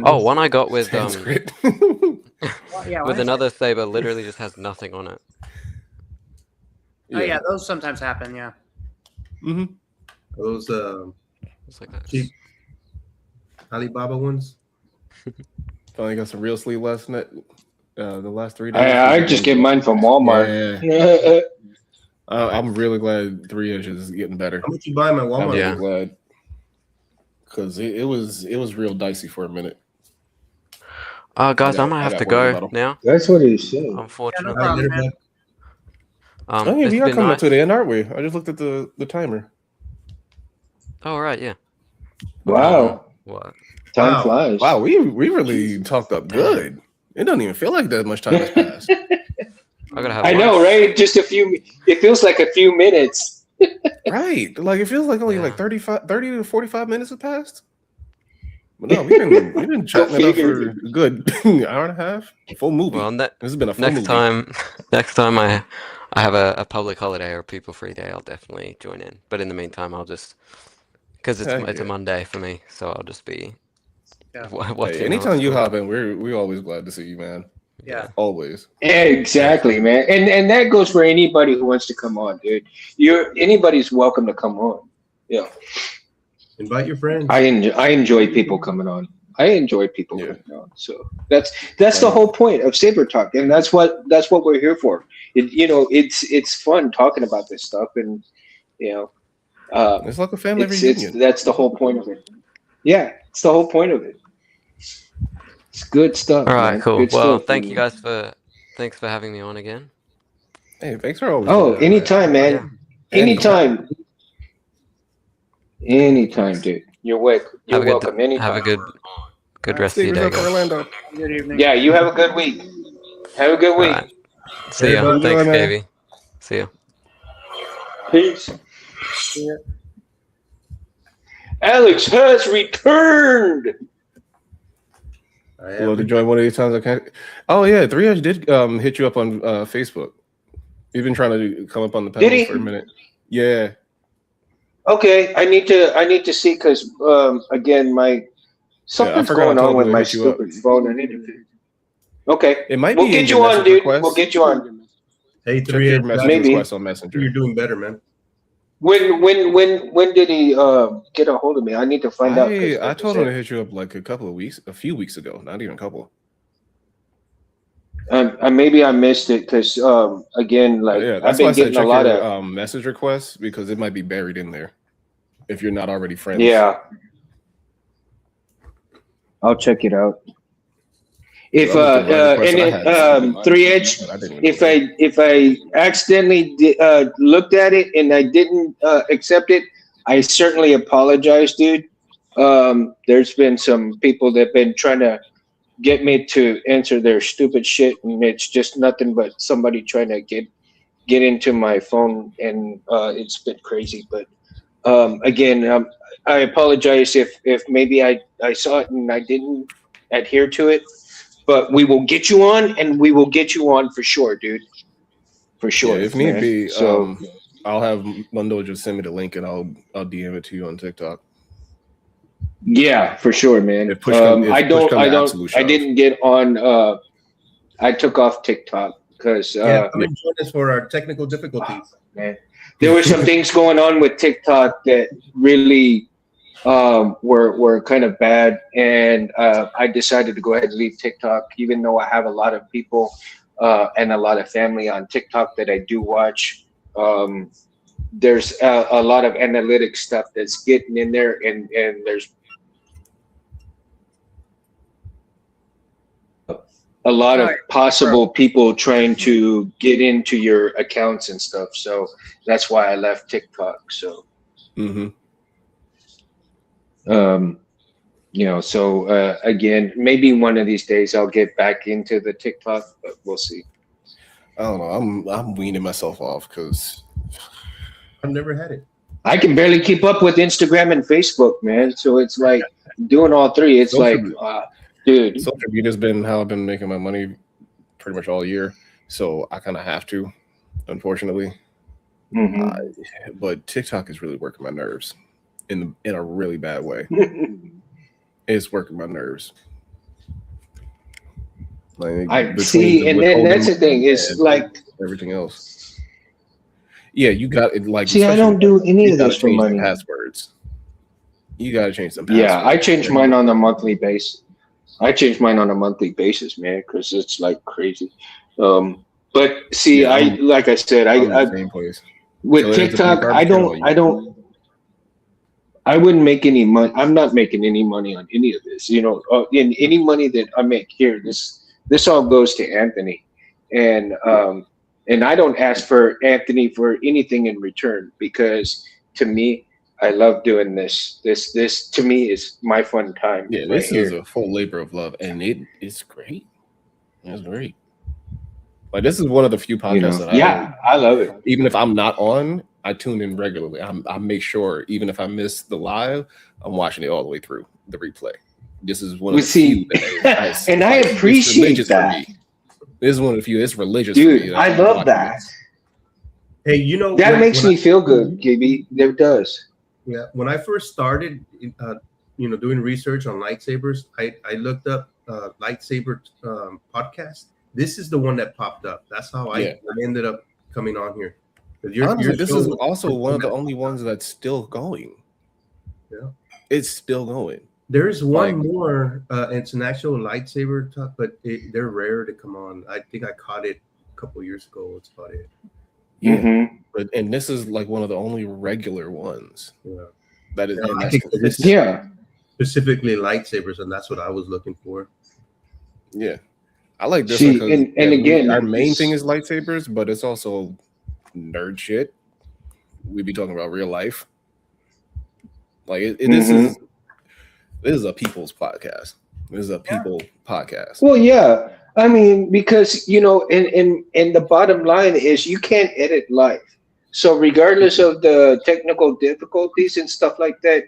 Oh, one I got with Sanskrit. Well, yeah. with another saber literally just has nothing on it. Oh yeah, those sometimes happen. Yeah. Mm-hmm. Those It's like that. cheap Alibaba ones. Finally got some real sleep last night. The last 3 days. I just get mine from Walmart. Yeah. I'm really glad 3 Edge is getting better. How much you buy my I'm Walmart? Yeah. really glad because it was real dicey for a minute. Guys, I might I have got to one in the go bottle. now. That's what he said. Unfortunately. Yeah, no problem, man. Oh yeah, It's we are been coming nice. up to the end, aren't we? I just looked at the timer. Oh right, yeah. Wow. What? Time Wow. flies. Wow, we really talked up good. It doesn't even feel like that much time has passed. I gotta have. I know, lunch. right? Just a few. It feels like a few minutes. Right. Like it feels like only Yeah. like 30 to 45 minutes have passed. But no, we've been chatting it up for a good hour and a half. Full movie. Well, This has been a full next movie. time I have a public holiday or a people free day, I'll definitely join in. But in the meantime, I'll just because it's Heck a yeah. Monday for me, so I'll just be Yeah. watching. Hey, anytime you hop in, we're always glad to see you, man. Yeah. Always. Exactly, man. And that goes for anybody who wants to come on, dude. Anybody's welcome to come on. Yeah. Invite your friends. I enjoy people coming on. I enjoy people Yeah. coming on. So that's the whole point of Saber Talk, and that's what we're here for. It's fun talking about this stuff, and It's like a family reunion. that's the whole point of it. Yeah, it's the whole point of it. It's good stuff. All right, man. cool. Good Well, stuff, thank man. you guys thanks for having me on again. Hey, thanks for always. Oh, doing that, anytime, man. Yeah. Anytime. Anytime, dude. You're welcome. You're welcome. Anytime. Have a good rest of your Stevens day, up for guys. Orlando. Good evening. Yeah, you have a good week. Have a good All week. right. See ya. Everybody Thanks, enjoy, man. Davey. See ya. Peace. Alex has returned. I Well, am. to join one of these times I can't. Oh yeah, 3 Edge did hit you up on Facebook. You've been trying to come up on the Did he? panels for a minute. Yeah. Okay, I need to see because again something's forgot I going on told with him to my hit you up. stupid phone. I need to. Okay, It might we'll be get in you your on, message dude. request. We'll get you on. Hey, Check 3 your Edge, message Maybe. request on Messenger. you're doing better, man. When did he get a hold of me? I need to find out. 'Cause I like told him to said, hit you up like a few weeks ago, not even a couple. maybe I missed it because again, like Yeah, I've that's why been I said getting a check lot your of message requests because it might be buried in there if you're not already friends. yeah. I'll check it out. If I looked at my requests and that I it had saved in mine, 3Edge, but I didn't even know if I accidentally looked at it and I didn't accept it, I certainly apologize, dude. There's been some people that have been trying to get me to answer their stupid shit, and it's just nothing but somebody trying to get into my phone, and it's been crazy. But again, I apologize if maybe I saw it and I didn't adhere to it. But we will get you on, and we will get you on for sure, dude. For Yeah, sure, if need man. be, So I'll have Mundo just send me the link and I'll DM it to you on TikTok. yeah, for sure, man. If push come, if I push come to don't. absolute I shove. didn't get on. I took off TikTok because Yeah, come and join us for our technical difficulties. man, there were some things going on with TikTok that really were kind of bad, and I decided to go ahead and leave TikTok, even though I have a lot of people and a lot of family on TikTok that I do watch. There's a lot of analytic stuff that's getting in there, and there's a lot of possible people trying to get into your accounts and stuff. So that's why I left TikTok. So. Mm-hmm. So again, maybe one of these days I'll get back into the TikTok, but we'll see. I don't know. I'm weaning myself off because I've never had it. I can barely keep up with Instagram and Facebook, man. So it's like doing all three. It's Social like, dude. social media's been how I've been making my money pretty much all year, so I kind of have to, unfortunately. But TikTok is really working my nerves in a really bad way. It's working my nerves. Like I see, and then that's the thing. It's like everything else. Yeah, you got it. Like, see, I don't do any of this for change money. the passwords. You got to change some passwords. Yeah, I change mine on a monthly basis. I change mine on a monthly basis, man, because it's like crazy. But see, Yeah, like I said, I'm in the same place. with So it's a TikTok, big I wouldn't make any money. I'm not making any money on any of this. You know, in any money that I make here, this all goes to Anthony, and I don't ask for Anthony for anything in return because to me, I love doing this. This to me is my fun time. Yeah, this is a full labor of love, and it's great. It's great. Like, this is one of the few podcasts that I love it. Even if I'm not on, I tune in regularly. I make sure, even if I miss the live, I'm watching it all the way through the replay. This is one of the few that and I appreciate that. This is one of the few. It's religious, dude. for me. I love that. Hey, you know that makes me feel good, KB. It does. Yeah, when I first started, doing research on lightsabers, I looked up lightsaber podcast. This is the one that popped up. That's how I ended up coming on here. Honestly, this is also one of the only ones that's still going. Yeah, it's still going. There's one more. It's an actual lightsaber talk, but they're rare to come on. I think I caught it a couple years ago. That's about it. Yeah, and this is like one of the only regular ones. Yeah, that is. I think specifically lightsabers, and that's what I was looking for. Yeah, I like this one because again, our main thing is lightsabers, but it's also nerd shit. We be talking about real life. Like this is a people's podcast. This is a people podcast. Well, yeah. I mean, because and the bottom line is you can't edit live. So regardless of the technical difficulties and stuff like that,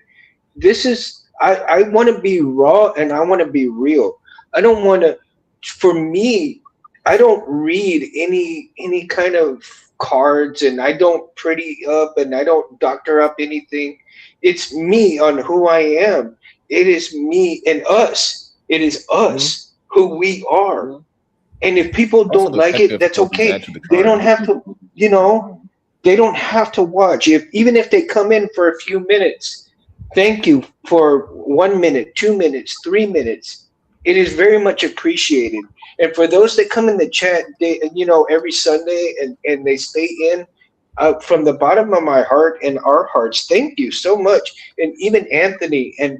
this is I want to be raw and I want to be real. I don't want to. For me, I don't read any kind of cards, and I don't pretty up, and I don't doctor up anything. It's me on who I am. It is me and us. It is us who we are. And if people don't like it, that's okay. They don't have to, They don't have to watch. Even if they come in for a few minutes, thank you for 1 minute, 2 minutes, 3 minutes. It is very much appreciated. And for those that come in the chat, every Sunday and they stay in, from the bottom of my heart and our hearts, thank you so much. And even Anthony and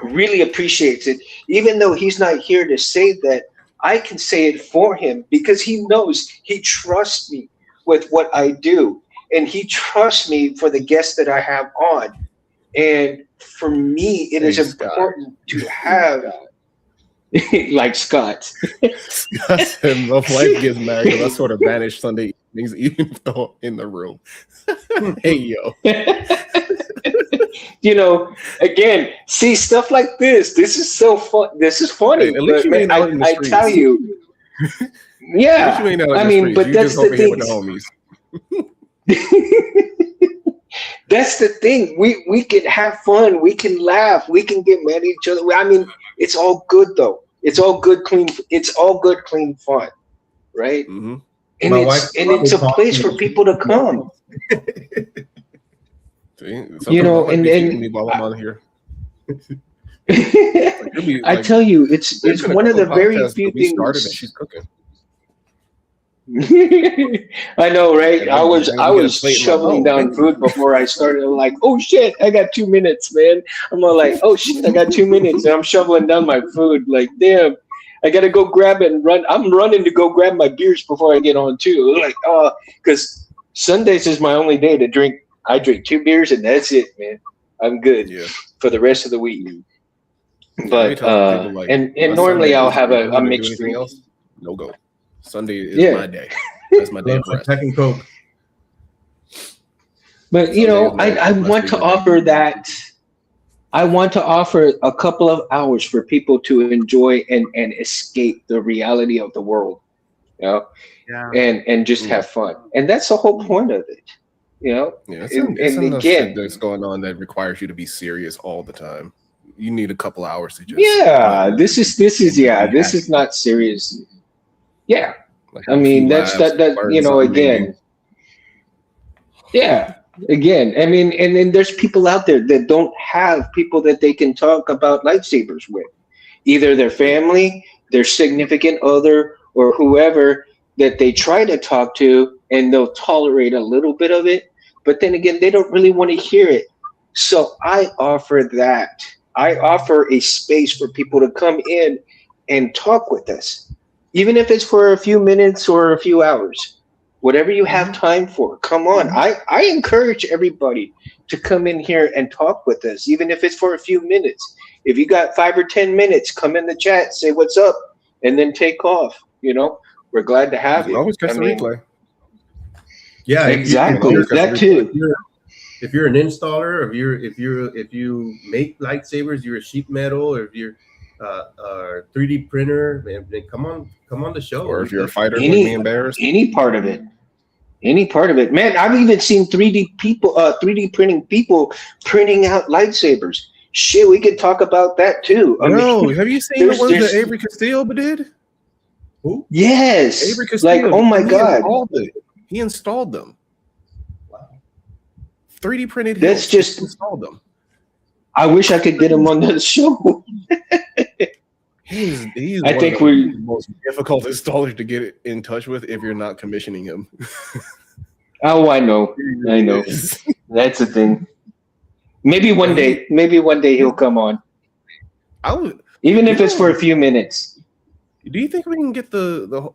really appreciates it. Even though he's not here to say that, I can say it for him because he knows, he trusts me with what I do. And he trusts me for the guests that I have on. And for me, it is important to have, like Scott. Scott said, my wife gets mad because I sort of vanish Sunday evenings, even though in the room. Hey, yo. Again, see stuff like this. This is so fun. This is funny. Hey, at least you ain't out in the I streets. tell you. Yeah. At least you ain't out in the streets. But You that's just the over here thing. with the homies. That's the thing. We can have fun. We can laugh. We can get mad at each other. It's all good though. It's all good, clean. It's all good, clean fun, right? Mm-hmm. And it's a place for people to come. See, and me while I'm on here. I tell you, it's one of the very few things. Started and she's cooking. I know, right? And I was shoveling down man. food before I started. I'm like, oh shit, I got 2 minutes, man. I'm all like, oh shit, I got 2 minutes, and I'm shoveling down my food. Like, damn, I gotta go grab it and run. I'm running to go grab my beers before I get on too. Like, because Sundays is my only day to drink. I drink 2 beers and that's it, man. I'm good for the rest of the week. But and normally I'll have a mixed drink. No go. Sunday is my day. That's my day of rest. Second Coke. But I want to offer that. I want to offer a couple of hours for people to enjoy and escape the reality of the world, and just have fun. And that's the whole point of it, It's enough shit that's going on that requires you to be serious all the time. You need a couple hours to just. Yeah, this is not serious. Yeah, like that's again. Yeah, again. And then there's people out there that don't have people that they can talk about lightsabers with, either their family, their significant other, or whoever that they try to talk to, and they'll tolerate a little bit of it, but then again, they don't really want to hear it. So I offer that. I offer a space for people to come in and talk with us. Even if it's for a few minutes or a few hours, whatever you have time for, come on. I encourage everybody to come in here and talk with us, even if it's for a few minutes. If you got 5 or 10 minutes, come in the chat, say what's up, and then take off. We're glad to have you. Always catch the replay. Yeah, exactly. That too. If you're an installer, if you make lightsabers, you're a sheet metal, or if you're a 3D printer, then come on the show. Or if you're a fighter, would be embarrassed. Any part of it, man. I've even seen 3D printing people printing out lightsabers. Shit, we could talk about that too. Have you seen the ones that Avery Castillo did? Who? Yes. Avery Castillo. Like, oh my god, he installed them. 3D printed. That's just installed them. I wish I could get him on the show. He's I think we're the most difficult installer to get in touch with if you're not commissioning him. Oh, I know. That's the thing. Maybe one day he'll come on. Even if it's for a few minutes. Do you think we can get the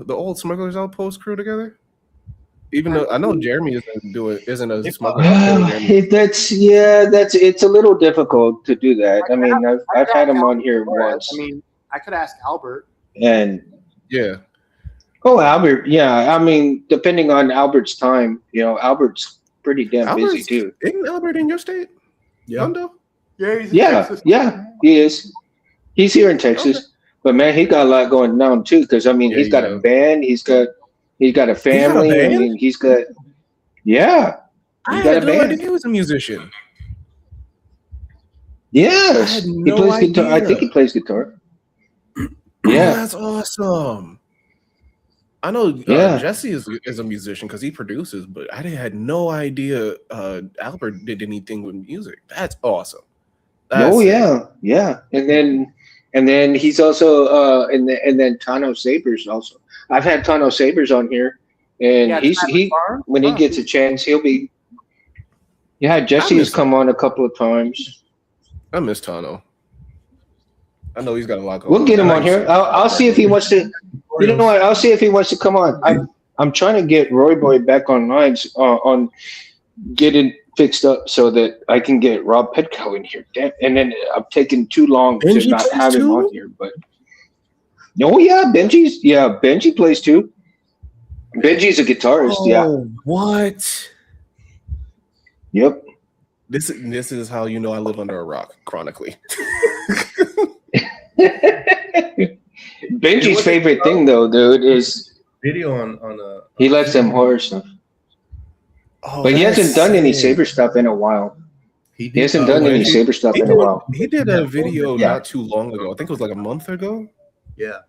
old Smugglers Outpost crew together? Even though I know Jeremy isn't a smuggler. It's a little difficult to do that. I've had him on here once. I could ask Albert. And yeah. Oh, Albert. Yeah. Depending on Albert's time, Albert's pretty damn busy too. Isn't Albert in your state? Yeah. Yeah, he's in Texas. Yeah, he is. He's here in Texas. Okay. But man, he got a lot going on too. Because he's got a band. He's got a family. He's got. Yeah. I had no idea he was a musician. Yes, he plays guitar. I think he plays guitar. Yeah, that's awesome. I know Yeah. Jesse is a musician because he produces, but I had no idea Albert did anything with music. That's awesome. That's Oh sick. yeah. And then he's also and then Tano Sabers also. I've had Tano Sabers on here, and Yeah, he when he Oh. gets a chance, he'll be. Yeah, Jesse has come on a couple of times. I miss Tano. I know he's got a lot going We'll on. get him on here. I'll see if he wants to. You know what? I'll see if he wants to come on. I'm trying to get Roy Boy back online on getting fixed up so that I can get Rob Petco in here. Damn. And then I'm taking too long to Benji not plays have him too? on here. But Benji plays too. Benji's a guitarist. Oh, what? Yep. This is how you know I live under a rock chronically. Benji's favorite thing though, dude, is video on he likes them horror stuff. Oh, But he hasn't that's done any sick. Saber stuff in a while. He He hasn't done any Saber stuff in a while. He did a video Yeah. not too long ago. I think it was like a month ago. Yeah.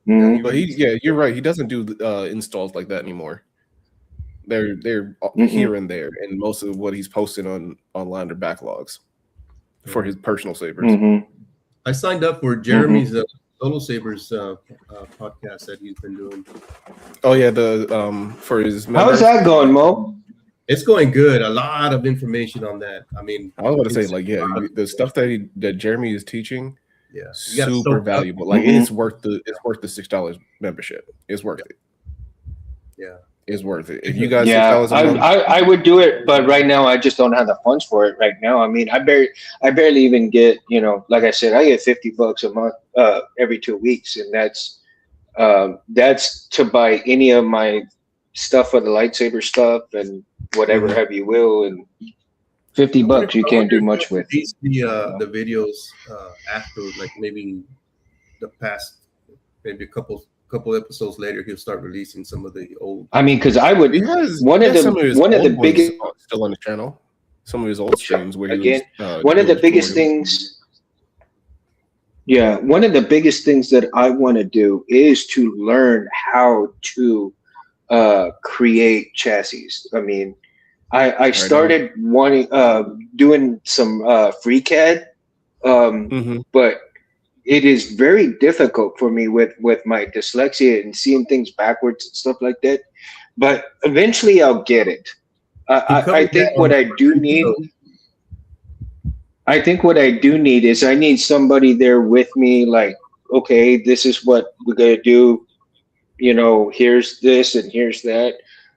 Mhm. But you're right. He doesn't do installs like that anymore. They're Mhm. here and there, and most of what he's posting online are backlogs for his personal sabers. Mhm. I signed up for Jeremy's Solo Sabers podcast that he's been doing. Oh yeah, the for his How's members. that going, Mo? It's going good. A lot of information on that. I mean, I was about to say, it's- like, yeah, the stuff that Jeremy is teaching, yeah, you gotta super soak up. valuable. Like, Mhm. it's worth the $6 membership. It's worth it. Yeah. It's worth it. If you guys Yeah, $6 a month, I would do it, but right now I just don't have the funds for it right now. I mean, I barely even get, like I said, I get $50 a month every 2 weeks, and that's to buy any of my stuff for the lightsaber stuff and whatever have you will, and $50 you can't do much with. Release the videos after, like maybe maybe a couple episodes later, he'll start releasing some of the old. I mean, because I would he has one of some his the old ones biggest still on the channel. Some of his old streams where again he was, one of the doing biggest tutorials. things. Yeah, one of the biggest things that I want to do is to learn how to create chassis. I mean, I started wanting doing some FreeCAD, but it is very difficult for me with my dyslexia and seeing things backwards and stuff like that. But eventually, I'll get it. I think what I do need. I think what I do need is I need somebody there with me, like, okay, this is what we're gonna do. Here's this and here's that.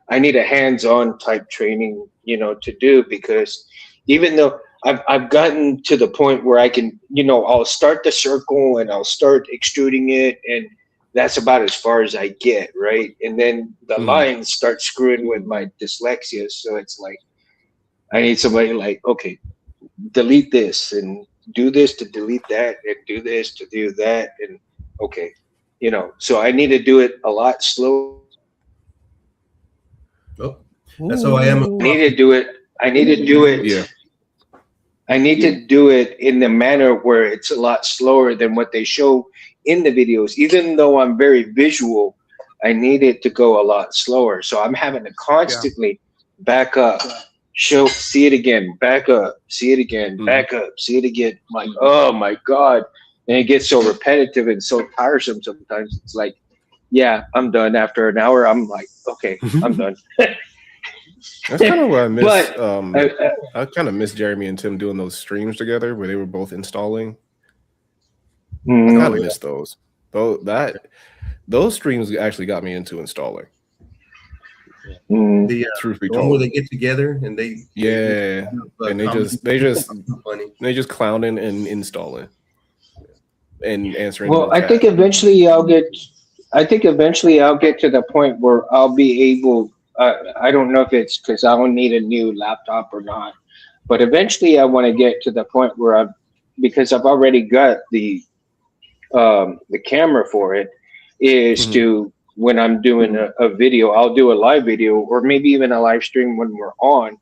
I need a hands-on type training, to do, because even though I've gotten to the point where I can, I'll start the circle and I'll start extruding it, and that's about as far as I get, right? And then the lines start screwing with my dyslexia, so it's like I need somebody like, okay, delete this and do this to delete that and do this to do that, and okay, so I need to do it a lot slower. Oh, that's how I am. I need to do it. Yeah. I need to do it in the manner where it's a lot slower than what they show in the videos. Even though I'm very visual, I need it to go a lot slower. So I'm having to constantly back up, see it again, back up, see it again, back up, see it again. I'm like, oh my God. And it gets so repetitive and so tiresome sometimes. It's like, yeah, I'm done. After an hour, I'm like, okay, I'm done. That's kind of what I miss. But, I kind of miss Jeremy and Tim doing those streams together where they were both installing. I kind of miss those. Those streams actually got me into installing. The Truth be one told, where they get together and they and they just clowning and installing and answering. Well, I think eventually I'll get to the point where I'll be able. I don't know if it's because I don't need a new laptop or not, but eventually I want to get to the point where because I've already got the camera for it, is to, when I'm doing a video, I'll do a live video or maybe even a live stream when we're on,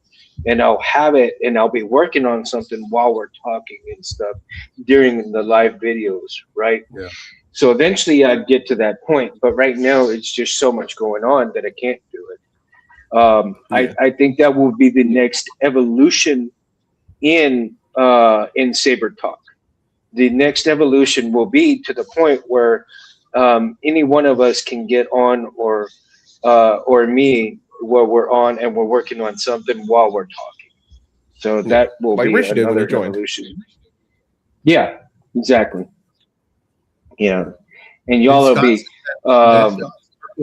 and I'll have it and I'll be working on something while we're talking and stuff during the live videos, right? Yeah. So eventually I'd get to that point, but right now it's just so much going on that I can't do it. I think that will be the next evolution in Saber Talk. The next evolution will be to the point where any one of us can get on, or me, where we're on and we're working on something while we're talking. So that will Like be Rich did when he another joined. evolution. Yeah, exactly. Yeah, and y'all will be.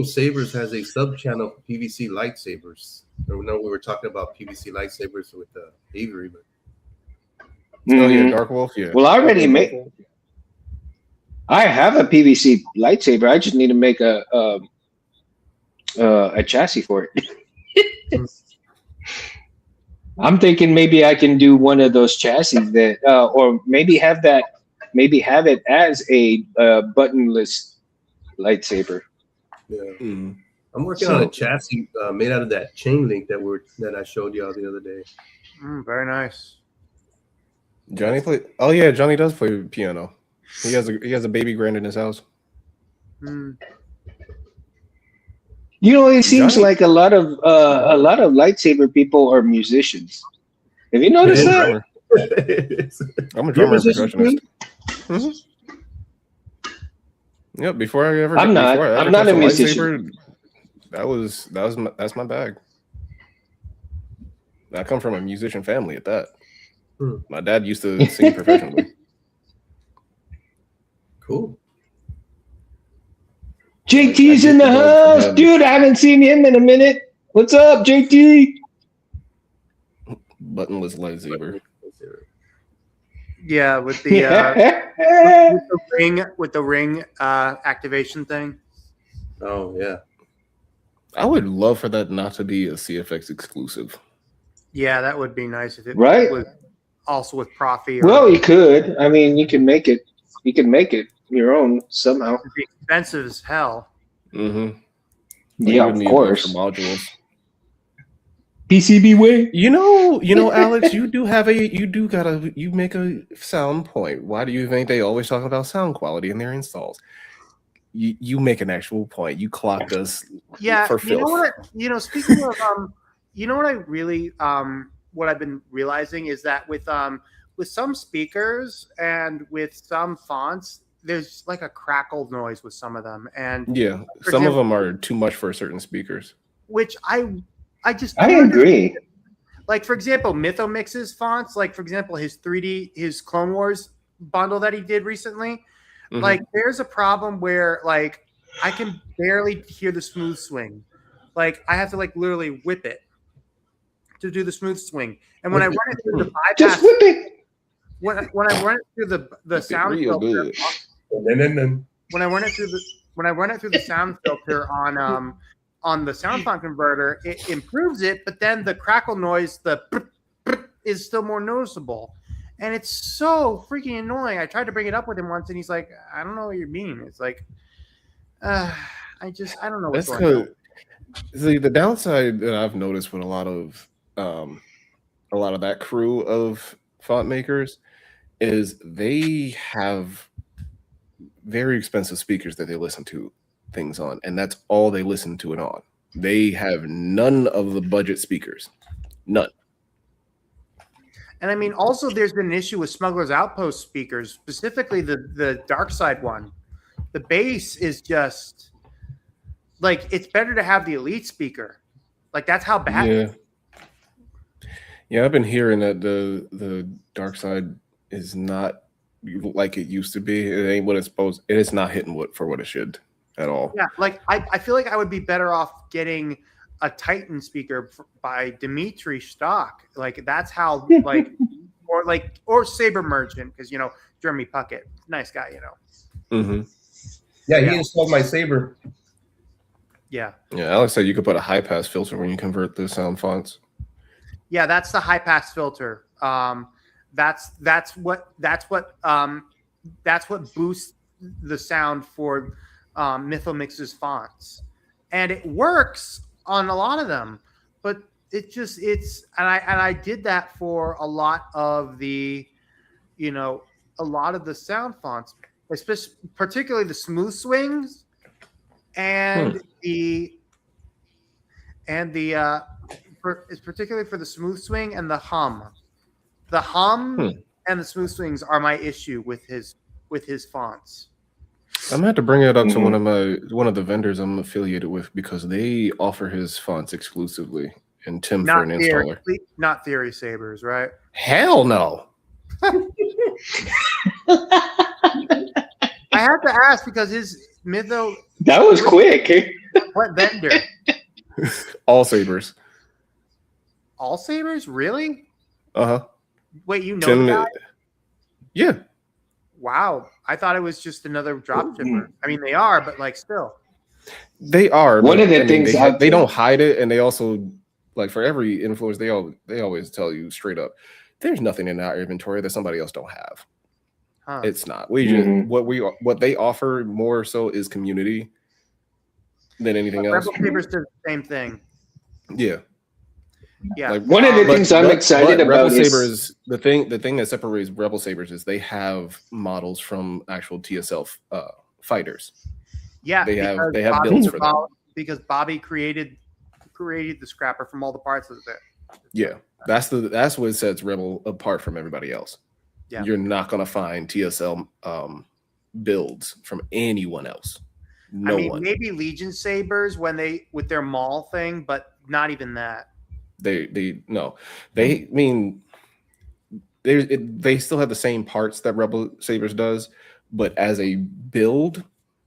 Sabers has a sub channel for PVC lightsabers. I know we were talking about PVC lightsabers with Avery, but Oh yeah, Dark Wolf. Yeah. Well, I already made. I have a PVC lightsaber. I just need to make a chassis for it. I'm thinking maybe I can do one of those chassis that, or maybe have it as a buttonless lightsaber. yeah. I'm working on a chassis made out of that chain link that I showed y'all the other day. Very nice. Johnny play. Oh yeah, Johnny does play piano. He has a baby grand in his house. You know, it seems like a lot of lightsaber people are musicians. Have you noticed that? I'm a drummer and percussionist. Yep. Before I ever, I'm not a musician. Lightsaber, that's my bag. I come from a musician family at that. My dad used to sing professionally. Cool. JT's in the house, dude. I haven't seen him in a minute. What's up, JT? Buttonless lightsaber. Yeah, with the ring activation thing. Oh yeah. I would love for that not to be a CFX exclusive. Yeah, that would be nice if it was also with Profi. Well, you could. I mean, you can make it. You can make it your own somehow. It'd be expensive as hell. Yeah, of course. Modules. PCB way. You know, Alex, you make a sound point. Why do you think they always talk about sound quality in their installs? You make an actual point. You clocked us. For filth. Speaking of what I really what I've been realizing is that with some speakers and with some fonts, there's like a crackle noise with some of them, and some of them are too much for certain speakers. Which I agree. Like, for example, Mythomix's fonts, like, for example, his Clone Wars bundle that he did recently, like, there's a problem where, like, I can barely hear the smooth swing. Like, I have to, like, literally whip it to do the smooth swing. And when I run it through the bypass, just whip it. When I run it through the sound filter, when I run it through the sound filter on the sound font converter, it improves it, but then the crackle noise, is still more noticeable. And it's so freaking annoying. I tried to bring it up with him once, and he's like, I don't know what you mean. It's like, I don't know what's going on. See, the downside that I've noticed with a lot of that crew of font makers is they have very expensive speakers that they listen to things on, and that's all they listen to it on. They have none of the budget speakers. None. And I mean, also there's been an issue with Smuggler's Outpost speakers, specifically the dark side one. The bass is just like, it's better to have the Elite speaker. Like, that's how bad. Yeah, I've been hearing that the dark side is not like it used to be. It ain't what it's supposed. It is not hitting for what it should at all. Yeah, like I feel like I would be better off getting a Titan speaker by Dimitri Stock. Like, that's how, like, or Saber Merchant, because Jeremy Puckett, nice guy, Yeah, he installed my Saber. Yeah, Alex said you could put a high pass filter when you convert the sound fonts. Yeah, that's the high pass filter. That's what boosts the sound for Mythomix's fonts, and it works on a lot of them. But I did that for a lot of the, sound fonts, particularly the smooth swings and it's particularly for the smooth swing and the hum. The hum and the smooth swings are my issue with his fonts. I'm gonna have to bring it up to one of the vendors I'm affiliated with because they offer his fonts exclusively in Tim for an installer. Not Theory Sabers, right? Hell no. I have to ask because his Mytho. That was quick. What vendor? All Sabers. All Sabers? Really? Uh-huh. Wait, you know that? Yeah. Wow. I thought it was just another dropshipper. I mean, they are, but like still. They are. One of the things they don't hide it, and they also like for every influence, they always tell you straight up, there's nothing in our inventory that somebody else don't have. Huh. It's not. We just what they offer more so is community than anything else. Rebel Sabers do the same thing. Yeah. Yeah. Like one of the things I'm excited about Rebel is Sabers. The thing that separates Rebel Sabers is they have models from actual TSL fighters. Yeah, they have Bobby, builds for them because Bobby created the scrapper from all the parts of it. Yeah, that's what sets Rebel apart from everybody else. Yeah. You're not gonna find TSL builds from anyone else. No one. Maybe Legion Sabers with their Maul thing, but not even that. They still have the same parts that Rebel Sabers does, but as a build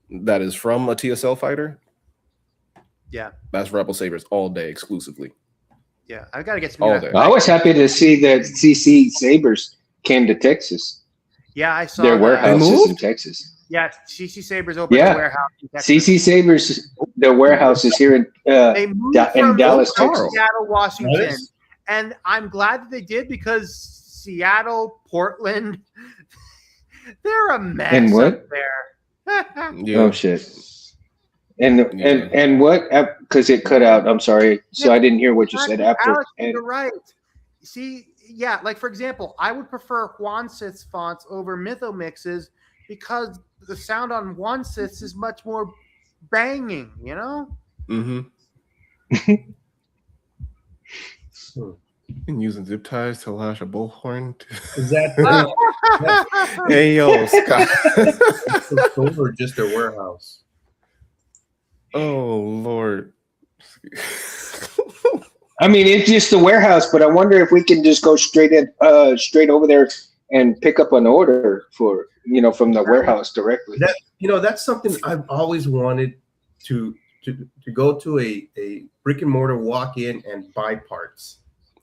that is from a TSL fighter, yeah, that's Rebel Sabers all day exclusively. Yeah, I got to get some. All day. I was happy to see that CC Sabers came to Texas. Yeah, I saw their warehouses in moved? Texas. Yeah, CC Sabers opened a warehouse in Texas. CC Sabers, their warehouse is here in they moved from Dallas, Texas. Seattle, Washington, Nice. and I'm glad that they did because Seattle, Portland, they're a mess And what? up there. Yeah. Oh shit! And what? Because it cut out. I'm sorry, so I didn't hear what you said after. Alex, you're right. See, yeah, like for example, I would prefer Juan Sith's fonts over Mytho Mixes because the sound on Juan Sith's is much more banging, you know? Mm-hmm. And using zip ties to lash a bullhorn. Is that Hey yo, Scott. that's over just a warehouse? Oh Lord. I mean, it's just a warehouse, but I wonder if we can just go straight over there and pick up an order for from the warehouse directly. That's something I've always wanted to go to a brick and mortar, walk in and buy parts.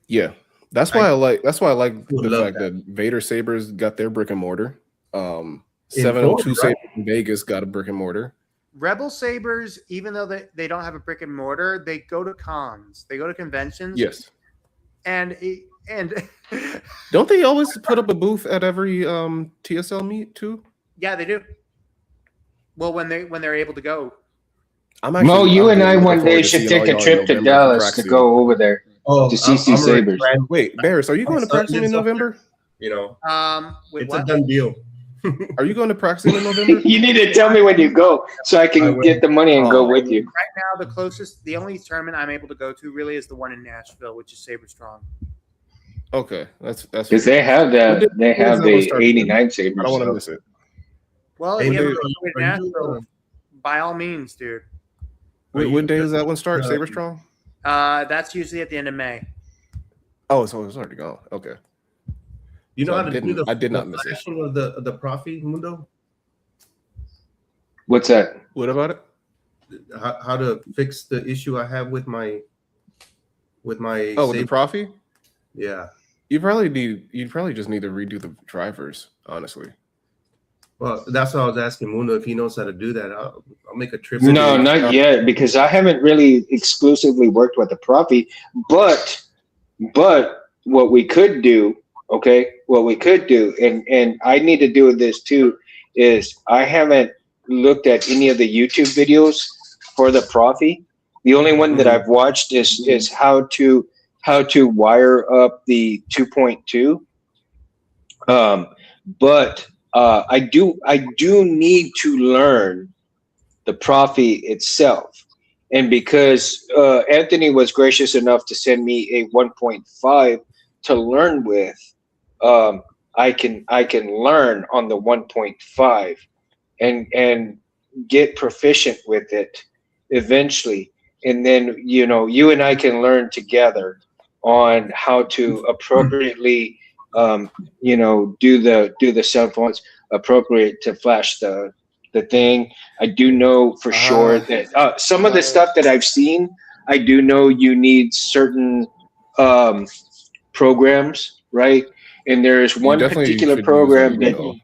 Yeah, that's why I like the love fact that Vader Sabers got their brick and mortar. 702 Florida, Sabers in Vegas got a brick and mortar. Rebel Sabers, even though they don't have a brick and mortar, they go to cons. They go to conventions. Yes. And Don't they always put up a booth at every TSL meet too? yeah, they do. Well, when they're able to go. Mo, you and I one day should take a trip to Dallas to go over there to CC Sabers. Wait, Barris, are you going to Praxton in November? With It's what? a done deal. Are you going to Praxton in November? You need to tell me when you go so I can get the money and go with you. Right now, the only tournament I'm able to go to really is the one in Nashville, which is Saber Strong. Okay, that's Because they have that. They have the 89 Sabers. I don't want to miss it. Well, Hey, if you ever dude, go to are you, Nashville, by all means, dude. What day does that one start? Saber Strong? That's usually at the end of May. Oh, so it's already gone. Okay. You know So how to do I did not miss it. flashing of the Profi, Mundo? What's that? What about it? How to fix the issue I have with my With the Saber? Profi? Yeah. You probably just need to redo the drivers, honestly. Well, that's what I was asking Mundo if he knows how to do that. I'll make a trip. No, not yet, because I haven't really exclusively worked with the Profi. But what we could do, and I need to do this too, is I haven't looked at any of the YouTube videos for the Profi. The only one that I've watched is how to wire up the 2.2. But I do need to learn the Profi itself. And because Anthony was gracious enough to send me a 1.5 to learn with, I can learn on the 1.5 and get proficient with it eventually. And then, you know, you and I can learn together on how to appropriately, you know, do the sound fonts appropriate to flash the thing. I do know for sure that some of the stuff that I've seen, I do know you need certain programs, right? And there's You one definitely particular should use program that, Amigo.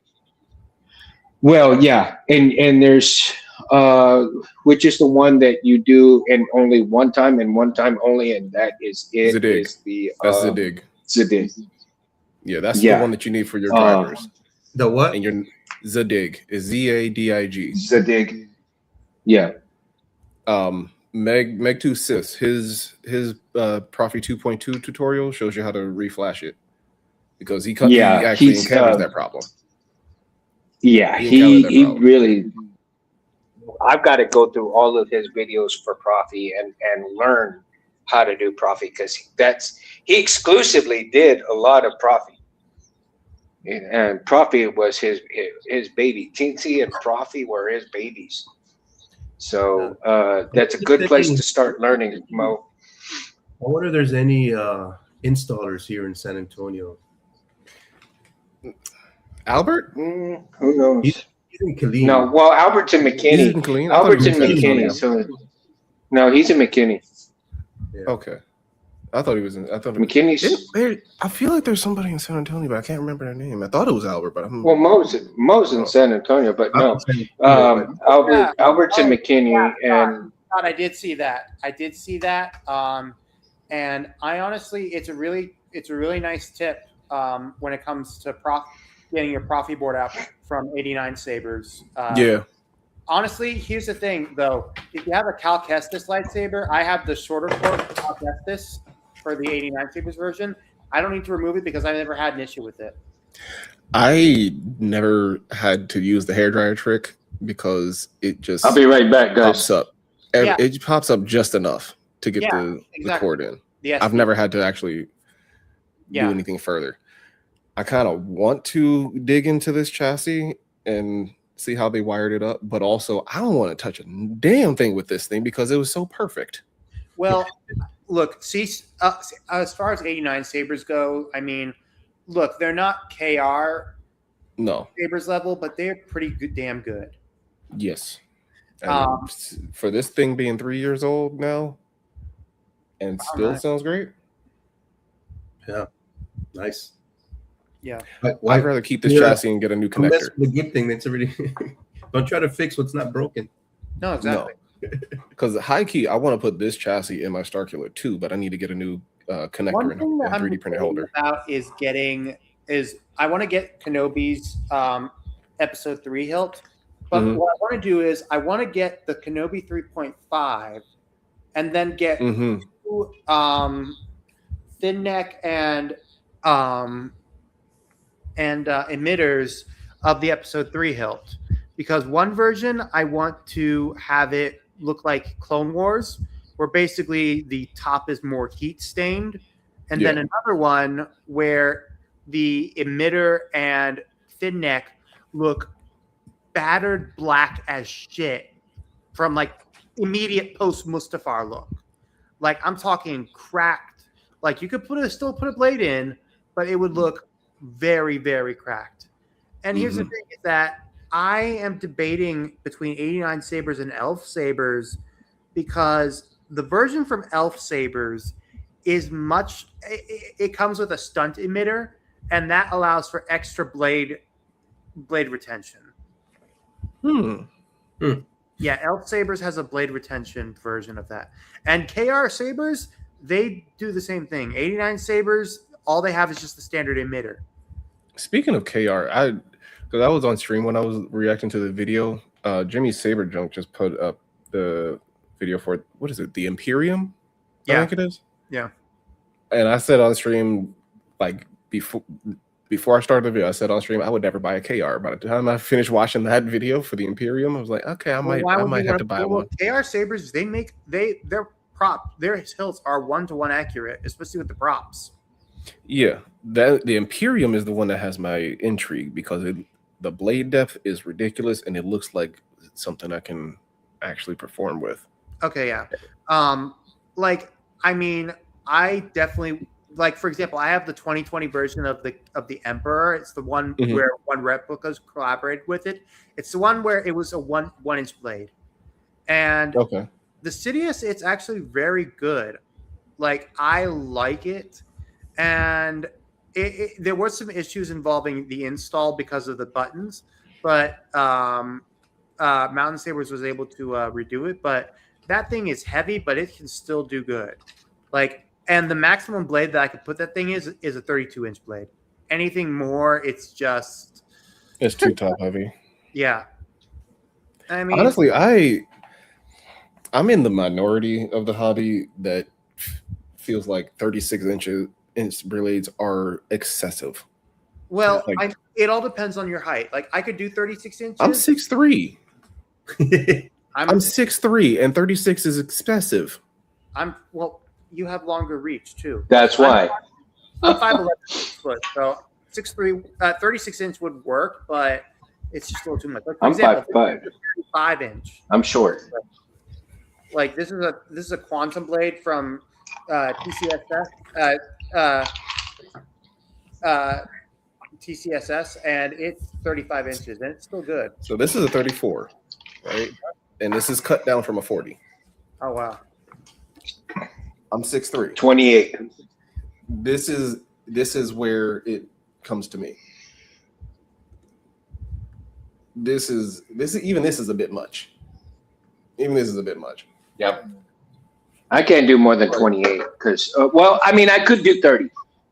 well, yeah, and there's which is the one that you do in only one time and one time only, and that is it. Zadig. Is the That's Zadig. Zadig. Yeah, that's Yeah. the one that you need for your drivers. The what? And your Zadig is ZADIG. Zadig. Yeah. Meg2 Sis, his Profi 2.2 tutorial shows you how to reflash it because he actually he's, encounters that problem. Yeah, He encountered that he problem. really. I've got to go through all of his videos for Profi and learn how to do Profi because he exclusively did a lot of Profi. And Profi was his baby. Teensy and Profi were his babies. So that's a good place to start learning, Mo. I wonder if there's any installers here in San Antonio. Albert? Who knows? He's in Killeen. No, well, Albert's in He's McKinney. in Killeen? I thought he Albert's was in in San Antonio. McKinney. So no, he's in McKinney. Yeah. Okay. I thought he was in. McKinney's. I feel like there's somebody in San Antonio, but I can't remember their name. I thought it was Albert, but I'm. Well, Mo's in San Antonio, but no. Albert's in McKinney, and I did see that. And I honestly, it's a really nice tip when it comes to getting your Profi board out from 89 Sabers. Yeah. Honestly, here's the thing, though. If you have a Cal Kestis lightsaber, I have the shorter cord Cal Kestis for the 89 Sabers version. I don't need to remove it because I never had an issue with it. I never had to use the hairdryer trick because it just I'll be right back, guys. pops up. Yeah. It pops up just enough to get the cord in. Yes. I've never had to actually do anything further. I kind of want to dig into this chassis and see how they wired it up, but also I don't want to touch a damn thing with this thing because it was so perfect. Well, look, see, as far as 89 Sabers go, I mean, look, they're not KR Sabers level, but they're pretty good, damn good. Yes. And for this thing being 3 years old now and still sounds great. Yeah. Nice. Yeah. I'd rather keep this chassis and get a new connector. The good thing that's already don't try to fix what's not broken. No, exactly. Because high key, I want to put this chassis in my Starkiller too, but I need to get a new connector and 3D printer holder. I want to get Kenobi's episode 3 hilt, but what I want to do is I want to get the Kenobi 3.5 and then get two, thin neck and emitters of the episode 3 hilt, because one version I want to have it look like Clone Wars, where basically the top is more heat stained, and then another one where the emitter and thin neck look battered black as shit from like immediate post Mustafar look. Like I'm talking cracked. Like you could still put a blade in, but it would look very, very cracked. And here's the thing is that I am debating between 89 Sabers and Elf Sabers because the version from Elf Sabers is it comes with a stunt emitter, and that allows for extra blade retention. Yeah, Elf Sabers has a blade retention version of that. And KR Sabers, they do the same thing. 89 Sabers, all they have is just the standard emitter. Speaking of KR, because I was on stream when I was reacting to the video. Jimmy Saber Junk just put up the video for, what is it, the Imperium? I think it is. Yeah. And I said on stream, like before before I started the video, I said on stream I would never buy a KR. By the time I finished watching that video for the Imperium, I was like, okay, I might have to buy one. KR sabers, their hilts are 1-to-1 accurate, especially with the props. Yeah, the Imperium is the one that has my intrigue because the blade depth is ridiculous and it looks like something I can actually perform with. Okay, yeah. I definitely for example, I have the 2020 version of the Emperor. It's the one where one replica's collaborated with it. It's the one where it was a 1-inch blade, and the Sidious, it's actually very good. Like, I like it, and there were some issues involving the install because of the buttons, but Mountain Sabers was able to redo it. But that thing is heavy, but it can still do good. And the maximum blade that I could put that thing is a 32-inch blade. Anything more, it's too top heavy. Yeah. I mean, honestly, I'm in the minority of the hobby that feels like 36-inch blades are excessive. Well, it all depends on your height. Like, I could do 36 inches. I'm 6'3". I'm 6'3", and 36 is excessive. You have longer reach too. That's why. I'm 5'11", 6 foot, so 6'3", 36-inch would work, but it's just a little too much. Like, for example, 5'5". 35-inch. I'm short. Like, this is a quantum blade from TCSS, and it's 35 inches, and it's still good. So this is a 34, right? And this is cut down from a 40. Oh wow. I'm 6'3". 28. This is where it comes to me. This is a bit much. Even this is a bit much. Yep. I can't do more than 28 because, I could do 30,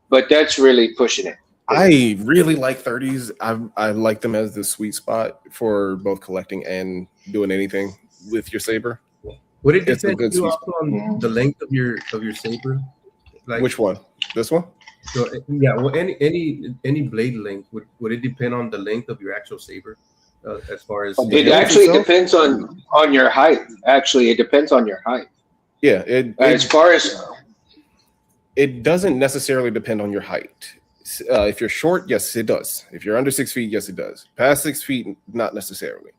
but that's really pushing it. I really like 30s. I like them as the sweet spot for both collecting and doing anything with your saber. Would it depend on the length of your saber? Like, which one? This one? So yeah, well, any blade length would it depend on the length of your actual saber? As far as it actually depends on your height. Actually, it depends on your height. Yeah, as far as it doesn't necessarily depend on your height. If you're short, yes, it does. If you're under 6 feet, yes, it does. Past 6 feet, not necessarily.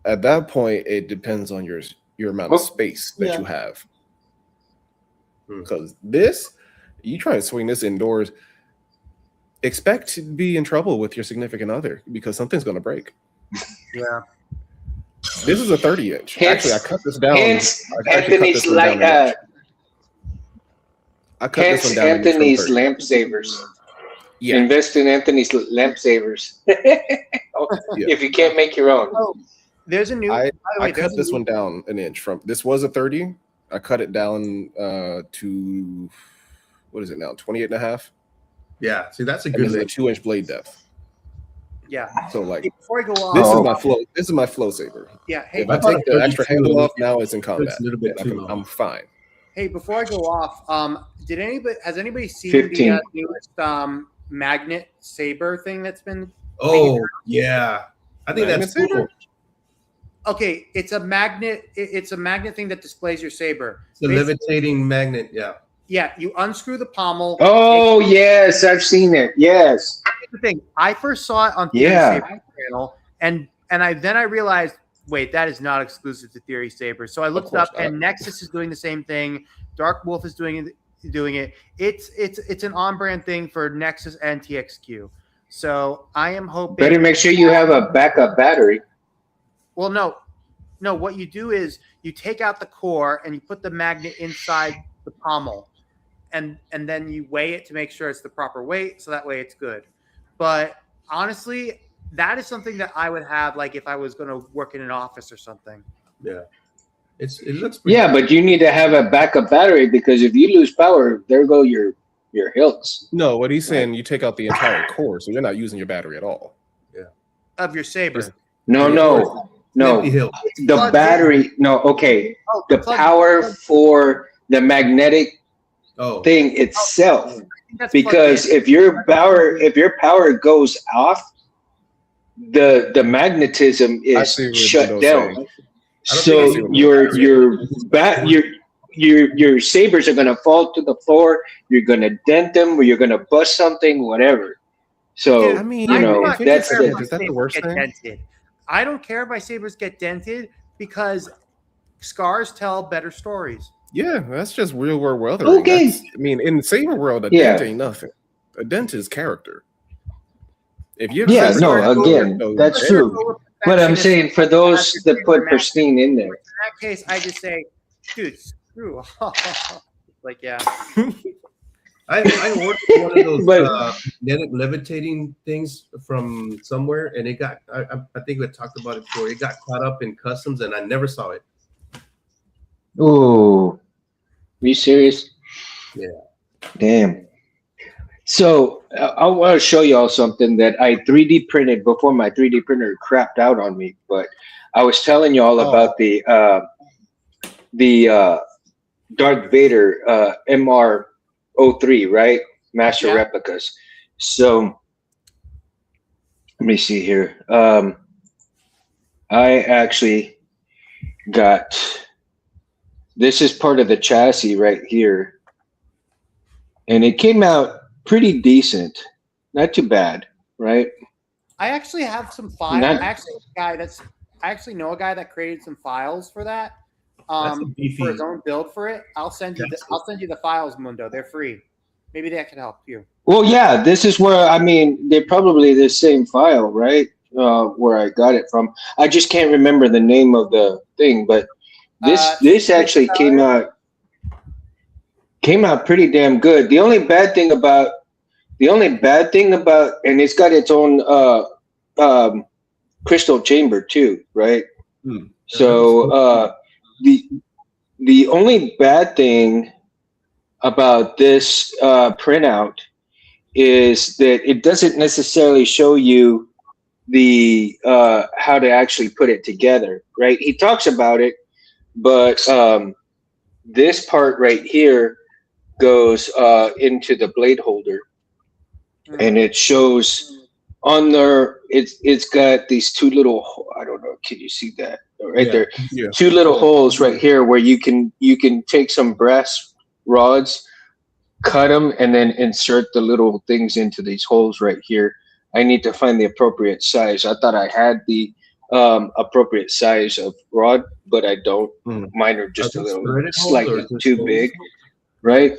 At that point, it depends on your amount of space that you have. Because you try to swing this indoors, expect to be in trouble with your significant other because something's going to break. Yeah. This is a 30-inch. Actually, I cut this down. Anthony's Anthony's lamp savers. Yeah. Invest in Anthony's lamp savers. If you can't make your own. Oh, there's a new. I cut this one down an inch from. This was a 30. I cut it down to what is it now? 28 and a half. Yeah. See, that's a good. This is a 2-inch blade depth. Yeah. So like, before I go off, this is my flow saber. Yeah. Hey, if I take the extra handle off, now it's in combat. It's a little bit too long. I'm fine. Hey, before I go off, has anybody seen 15. the newest magnet saber thing that's been? Oh yeah, I think that's cool. Okay, it's a magnet. It's a magnet thing that displays your saber. It's a levitating magnet. Yeah. Yeah, you unscrew the pommel. Oh yes, I've seen it. Yes. Here's the thing, I first saw it on Theory Saber channel, and I realized, wait, that is not exclusive to Theory Saber. So I looked it up, and Nexus is doing the same thing. Dark Wolf is doing it. It's an on-brand thing for Nexus and TXQ. So I am hoping. Better make sure you have a backup battery. Well, no. What you do is you take out the core and you put the magnet inside the pommel, and then you weigh it to make sure it's the proper weight. So that way it's good. But honestly, that is something that I would have, like, if I was going to work in an office or something. Yeah. It looks pretty good. But you need to have a backup battery because if you lose power, there go your hilts. No, what he's saying, you take out the entire core, so you're not using your battery at all. Yeah. Of your saber. No. The battery. No. Okay. The power for the magnetic Oh, thing itself. I think that's Because plugged in. if your power goes off, the magnetism I is see what shut Windows down. saying. So think your sabers are gonna fall to the floor. You're gonna dent them, or you're gonna bust something, whatever. So Dude, I mean, I do you know not if it gets that's care if dent, the my is that the sabers worst get thing? dented. I don't care if my sabers get dented because scars tell better stories. Yeah, that's just real world weathering. Okay. That's, I mean, in the saber world, a Yeah. dent ain't nothing. A dent is character. If you have Yeah, sabers no, that have again, those that's dents, true. But I'm saying for those that put pristine in there. In that case, I just say, dude, screw off. Like, yeah. I ordered one of those But- levitating things from somewhere, and it got. I think we talked about it before. It got caught up in customs, and I never saw it. Ooh, are you serious? Yeah. Damn. So I want to show y'all something that I 3D printed before my 3D printer crapped out on me. But I was telling y'all about the Darth Vader MR03, right? Master Yeah. replicas. So let me see here. I actually got, this is part of the chassis right here. And it came out pretty decent. Not too bad, right? I actually have some files. Not- I actually know a guy that created some files for that. That's a beefy- For his own build for it. I'll send you the files, Mundo. They're free. Maybe that could help you. Well, yeah, this is where, I mean, they're probably the same file, right? Where I got it from. I just can't remember the name of the thing, but this actually came out pretty damn good. The only bad thing about, and it's got its own crystal chamber too, right? Hmm. So the only bad thing about this printout is that it doesn't necessarily show you the how to actually put it together, right? He talks about it, but this part right here goes into the blade holder, and it shows on there. It's got these two little, I don't know, can you see that right there? Yeah. Two little holes right here where you can take some brass rods, cut them, and then insert the little things into these holes right here. I need to find the appropriate size. I thought I had the appropriate size of rod, but I don't. Mm. Mine are just Are a those little threaded holes slightly or just too holes? big, right?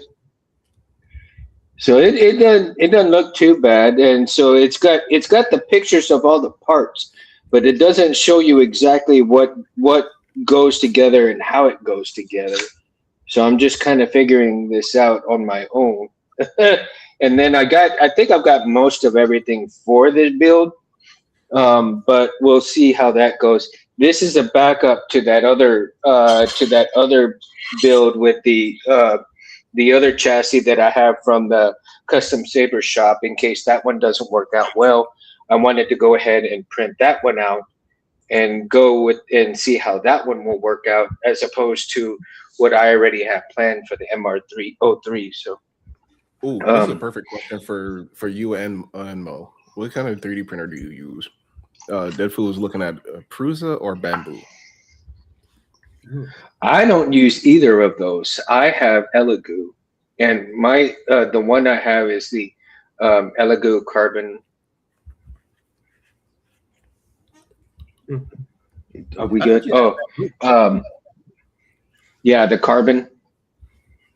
So it doesn't look too bad, and so it's got the pictures of all the parts, but it doesn't show you exactly what goes together and how it goes together. So I'm just kind of figuring this out on my own. And then I think I've got most of everything for this build, but we'll see how that goes. This is a backup to that other build with the other chassis that I have from the custom saber shop. In case that one doesn't work out well, I wanted to go ahead and print that one out and go with and see how that one will work out, as opposed to what I already have planned for the MR303. So. Ooh, this is a perfect question for you and Mo. What kind of 3D printer do you use? Deadpool is looking at Prusa or Bamboo. I don't use either of those. I have Elegoo, and my the one I have is the Elegoo Carbon. Are we good? Oh, yeah, the Carbon.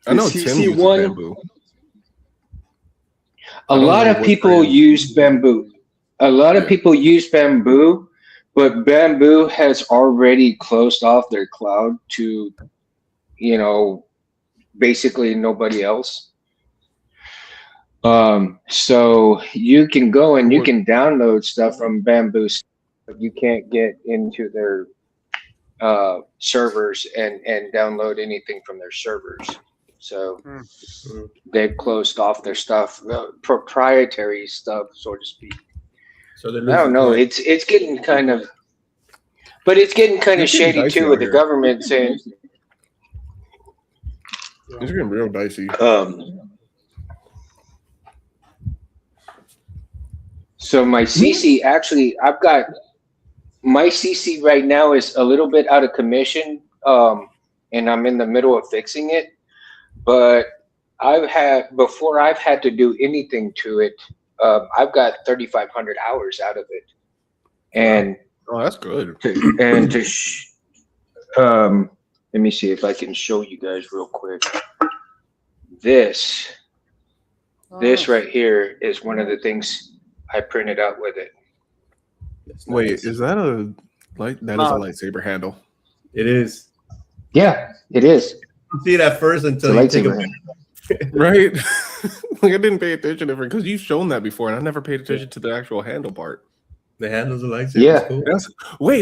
I know The Tim CC1. uses Bamboo. A lot of people use Bamboo. A lot of people use Bamboo, but Bamboo has already closed off their cloud to, basically nobody else. So you can go and you can download stuff from Bamboo, but you can't get into their servers and download anything from their servers. So they've closed off their stuff, proprietary stuff, so to speak. So I don't know. It's getting kind of, but it's getting kind of shady too, with the government saying. It's getting real dicey. So my CC actually, I've got my CC right now is a little bit out of commission, and I'm in the middle of fixing it. But before I've had to do anything to it, I've got 3,500 hours out of it, and that's good. Let me see if I can show you guys real quick. This right here is one of the things I printed out with it. Wait, is that a light? That is a lightsaber handle. It is. Yeah, it is. You see it at first until you take a right? Like I didn't pay attention to it because you've shown that before, and I never paid attention to the actual handle part. The handle's a lightsaber. Yeah. Cool.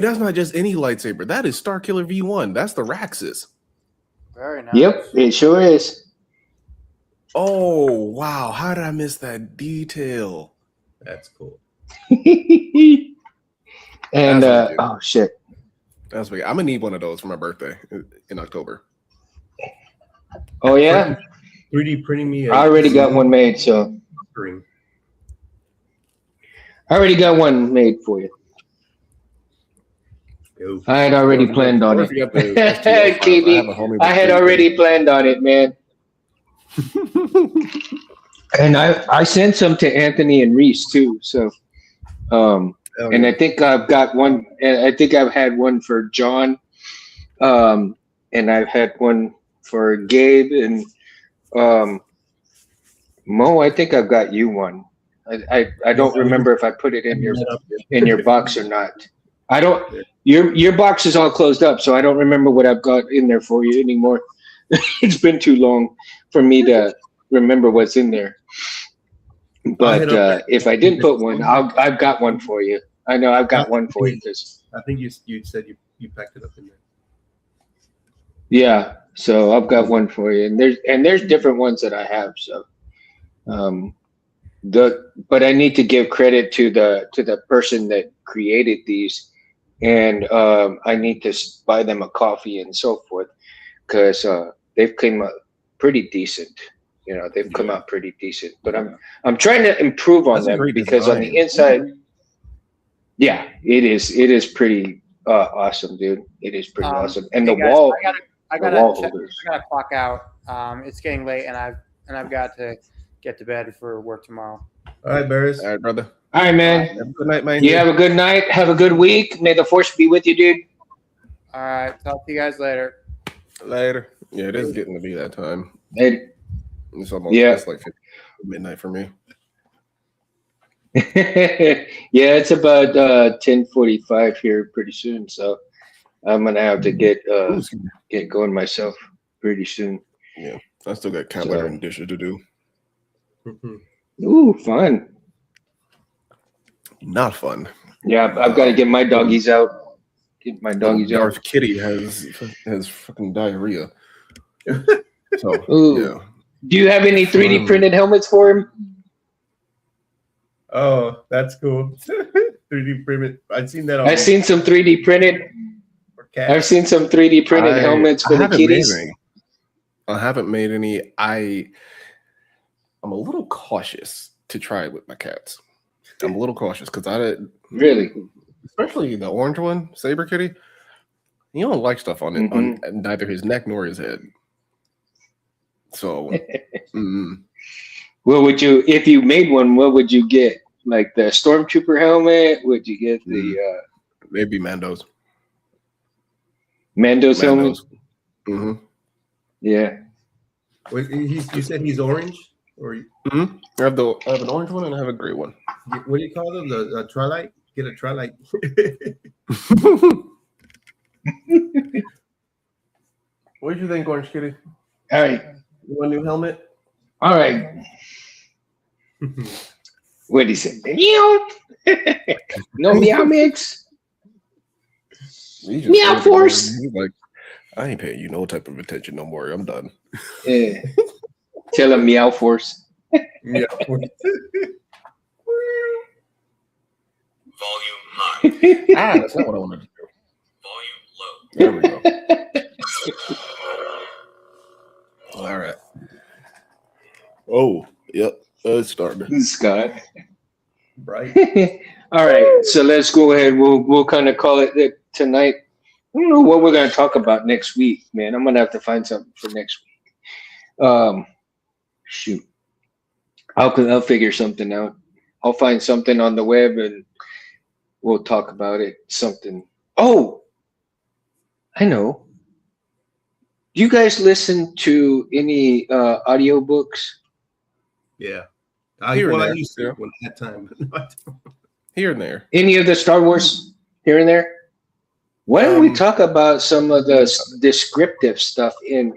That's not just any lightsaber. That is Starkiller V1. That's the Raxus. Very nice. Yep, it sure is. Oh wow! How did I miss that detail? That's cool. And That's oh shit. That's big. I'm gonna need one of those for my birthday in October. Oh yeah. 3D printing me. I already got one made, so Screen. I already got one made for you. Yo. I had already planned on it. KB, I had already planned on it, man. And I sent some to Anthony and Reese too. So, and I think I've got one. I think I've had one for John, and I've had one for Gabe and Mo. I think I've got you one. I don't remember if I put it in your box or not. I don't. Your box is all closed up, so I don't remember what I've got in there for you anymore. It's been too long for me to remember what's in there. But if I didn't put one, I've got one for you. I know I've got one for you because I think you said you packed it up in there. Yeah, so I've got one for you, and there's different ones that I have. So, but I need to give credit to the person that created these, and I need to buy them a coffee and so forth, because they've come out pretty decent. You know, they've come out pretty decent. But I'm trying to improve on them because on the inside, yeah, it is pretty awesome, dude. It is pretty awesome, and the guys, wall. I gotta clock out. It's getting late, and I've got to get to bed for work tomorrow. All right, Barris. All right, brother. All right, man. Have a good night, man. You have a good night. Have a good week. May the force be with you, dude. All right. Talk to you guys later. Later. Yeah, it is getting to be that time. Later. It's almost it's like midnight for me. Yeah, it's about 10:45 here pretty soon, so I'm gonna have to get going myself pretty soon. Yeah, I still got cat litter and dishes to do. Ooh, fun. Not fun. Yeah, I've got to get my doggies out. Get my doggies out. Darth Kitty has fucking diarrhea. So yeah. Do you have any 3D printed helmets for him? Oh, that's cool. 3D printed. I've seen that. I've seen some 3D printed. I've seen some 3D printed helmets for the kitties. I haven't made any. I'm a little cautious to try it with my cats. I'm a little cautious because really, especially the orange one, Saber Kitty. He don't like stuff on it on neither his neck nor his head. So, what would you, if you made one? What would you get? Like the Stormtrooper helmet? Would you get the maybe Mando's helmet? Yeah. Wait, you said he's orange, or I have an orange one and I have a gray one. What do you call them? The Trilight? Get a Trilight. What do you think, Orange Kitty? All right. You want a new helmet? All right. What did he say? Meow. No meow mix. Meow force. He's like, I ain't paying you no type of attention no more. I'm done. Yeah. Tell him meow force. Yeah. Volume high. That's not what I wanted to do. Volume low. There we go. All right. Oh, yep. It's starting. Scott. Right. All right, so let's go ahead. We'll kind of call it tonight. I don't know what we're gonna talk about next week, man. I'm gonna have to find something for next week. Shoot, I'll figure something out. I'll find something on the web and we'll talk about it. Something. Oh, I know. Do you guys listen to any audiobooks? Yeah. Here and I there, used to yeah. when I had time. Here and there. Any of the Star Wars here and there? Why don't we talk about some of the descriptive stuff in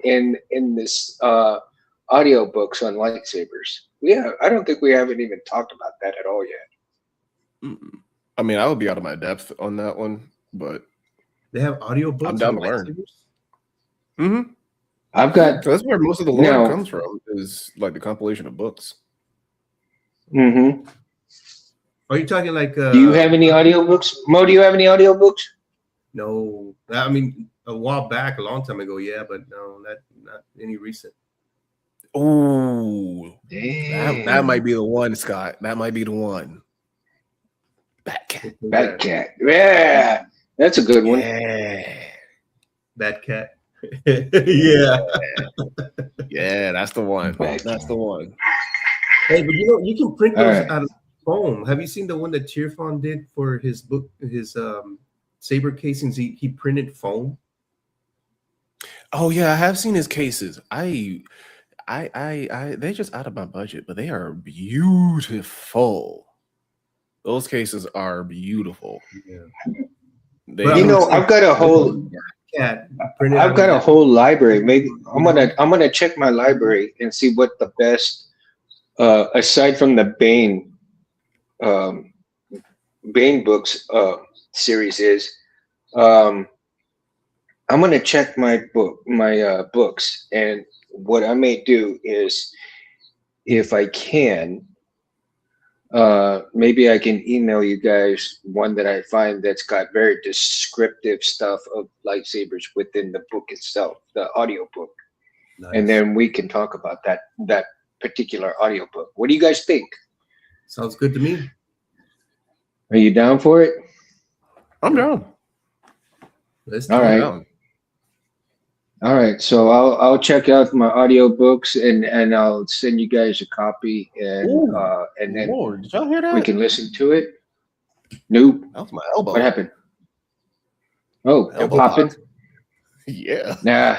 this audiobooks on lightsabers? Yeah, I don't think we haven't even talked about that at all yet. I mean, I would be out of my depth on that one, but They have audiobooks. I'm down on to learn. lightsabers? Mm-hmm. I've got. That's where most of the lore Now- comes from, is like the compilation of books. Mm-hmm. Are you talking like? Do you have any audiobooks? Mo, do you have any audiobooks? No, I mean a while back, a long time ago. Yeah, but no, not any recent. Oh, Damn. that might be the one, Scott. That might be the one. Batcat. Batcat. Yeah, that's a good one. Yeah. Batcat. Yeah. Yeah, that's the one. Batcat. That's the one. Hey, but you can print All those right. out of foam. Have you seen the one that Cheerfon did for his book, his saber casings? He printed foam. Oh yeah, I have seen his cases. I they're just out of my budget, but they are beautiful. Those cases are beautiful. Yeah. They, Well, You know, I've got a whole. Cat printed. I've got a whole library. Maybe I'm gonna check my library and see what the best, aside from the Bane books series is. I'm gonna check my books, and what I may do is, if I can, maybe I can email you guys one that I find that's got very descriptive stuff of lightsabers within the book itself, the audio book. Nice. And then we can talk about that particular audiobook. What do you guys think? Sounds good to me. Are you down for it? I'm down. Let's All do it. right. Down. All right. So I'll check out my audiobooks and I'll send you guys a copy and then Lord, did y'all hear that? we can listen to it. Nope. That was my elbow. What happened? Oh, Elbow popping? popped. Yeah. Nah.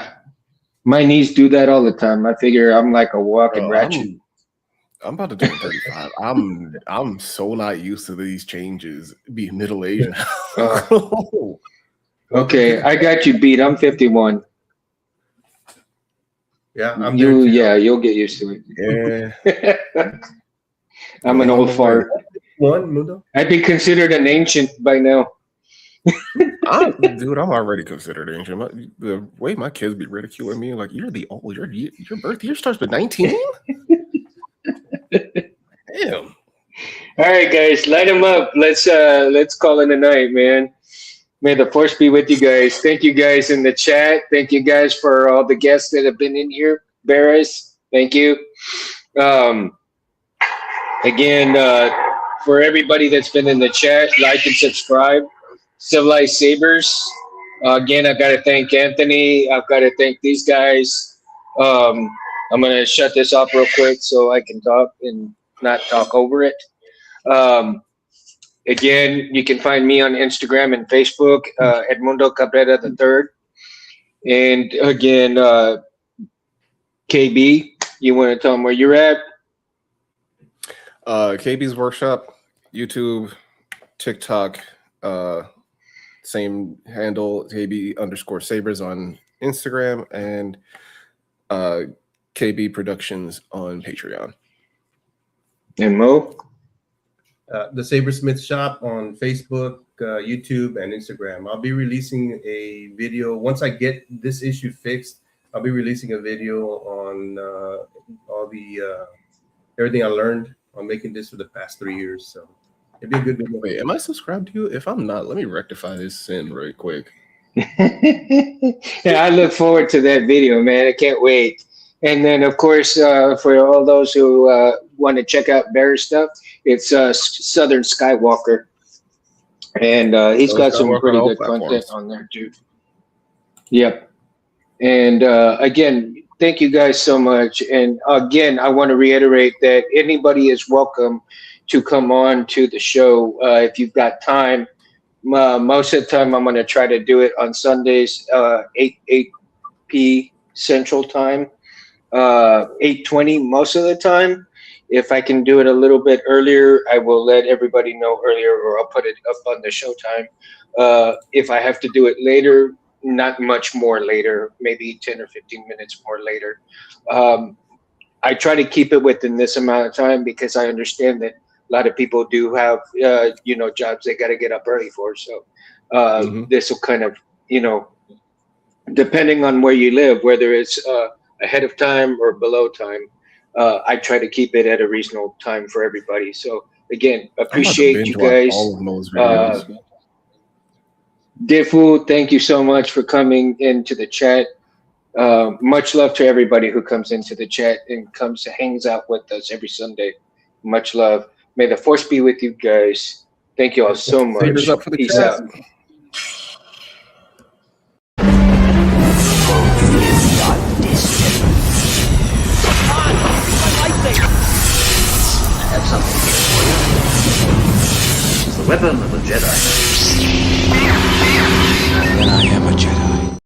My knees do that all the time. I figure I'm like a walking Bro, ratchet. I'm about to turn 35. I'm so not used to these changes. Being middle aged. Okay, I got you beat. I'm 51. Yeah, I'm there too. You'll get used to it. Yeah. I'm an old fart. One, Mundo. I'd be considered an ancient by now. Dude, I'm already considered ancient. The way my kids be ridiculing me, like, you're the old, your birth year starts with 19? Damn. All right, guys, light them up. Let's call it a night, man. May the force be with you guys. Thank you guys in the chat. Thank you guys for all the guests that have been in here. Barris, thank you. Again, for everybody that's been in the chat, like and subscribe. Civilized Sabers. Again, I've got to thank Anthony. I've got to thank these guys. I'm going to shut this off real quick so I can talk and not talk over it. Again, you can find me on Instagram and Facebook, Edmundo Cabrera III. And again, KB, you want to tell them where you're at? KB's Workshop, YouTube, TikTok, same handle, KB_Sabers on Instagram, and KB Productions on Patreon. And Mo? The Sabersmith Shop on Facebook, YouTube, and Instagram. I'll be releasing a video once I get this issue fixed. I'll be releasing a video on all the everything I learned on making this for the past 3 years. So it'd be a good video. Wait, am I subscribed to you? If I'm not, let me rectify this sin right quick. Yeah, I look forward to that video, man. I can't wait. And then, of course, for all those who want to check out Bear's stuff, it's Southern Skywalker. And he's Southern got some Skywalker pretty on all good content platforms. on there, too. Yep. And again, thank you guys so much. And again, I want to reiterate that anybody is welcome to come on to the show if you've got time. Most of the time, I'm going to try to do it on Sundays, 8 p. Central Time, 8:20 most of the time. If I can do it a little bit earlier, I will let everybody know earlier, or I'll put it up on the show time. If I have to do it later, not much more later, maybe 10 or 15 minutes more later. I try to keep it within this amount of time because I understand that a lot of people do have, jobs they got to get up early for. So this will kind of, depending on where you live, whether it's ahead of time or below time, I try to keep it at a reasonable time for everybody. So again, appreciate you guys. All of Noah's videos. Difu, thank you so much for coming into the chat. Much love to everybody who comes into the chat and hangs out with us every Sunday. Much love. May the force be with you guys. Thank you all so much. Sabers up for the Peace chat. out. I have something here for you. It's the weapon of a Jedi. Then I am a Jedi.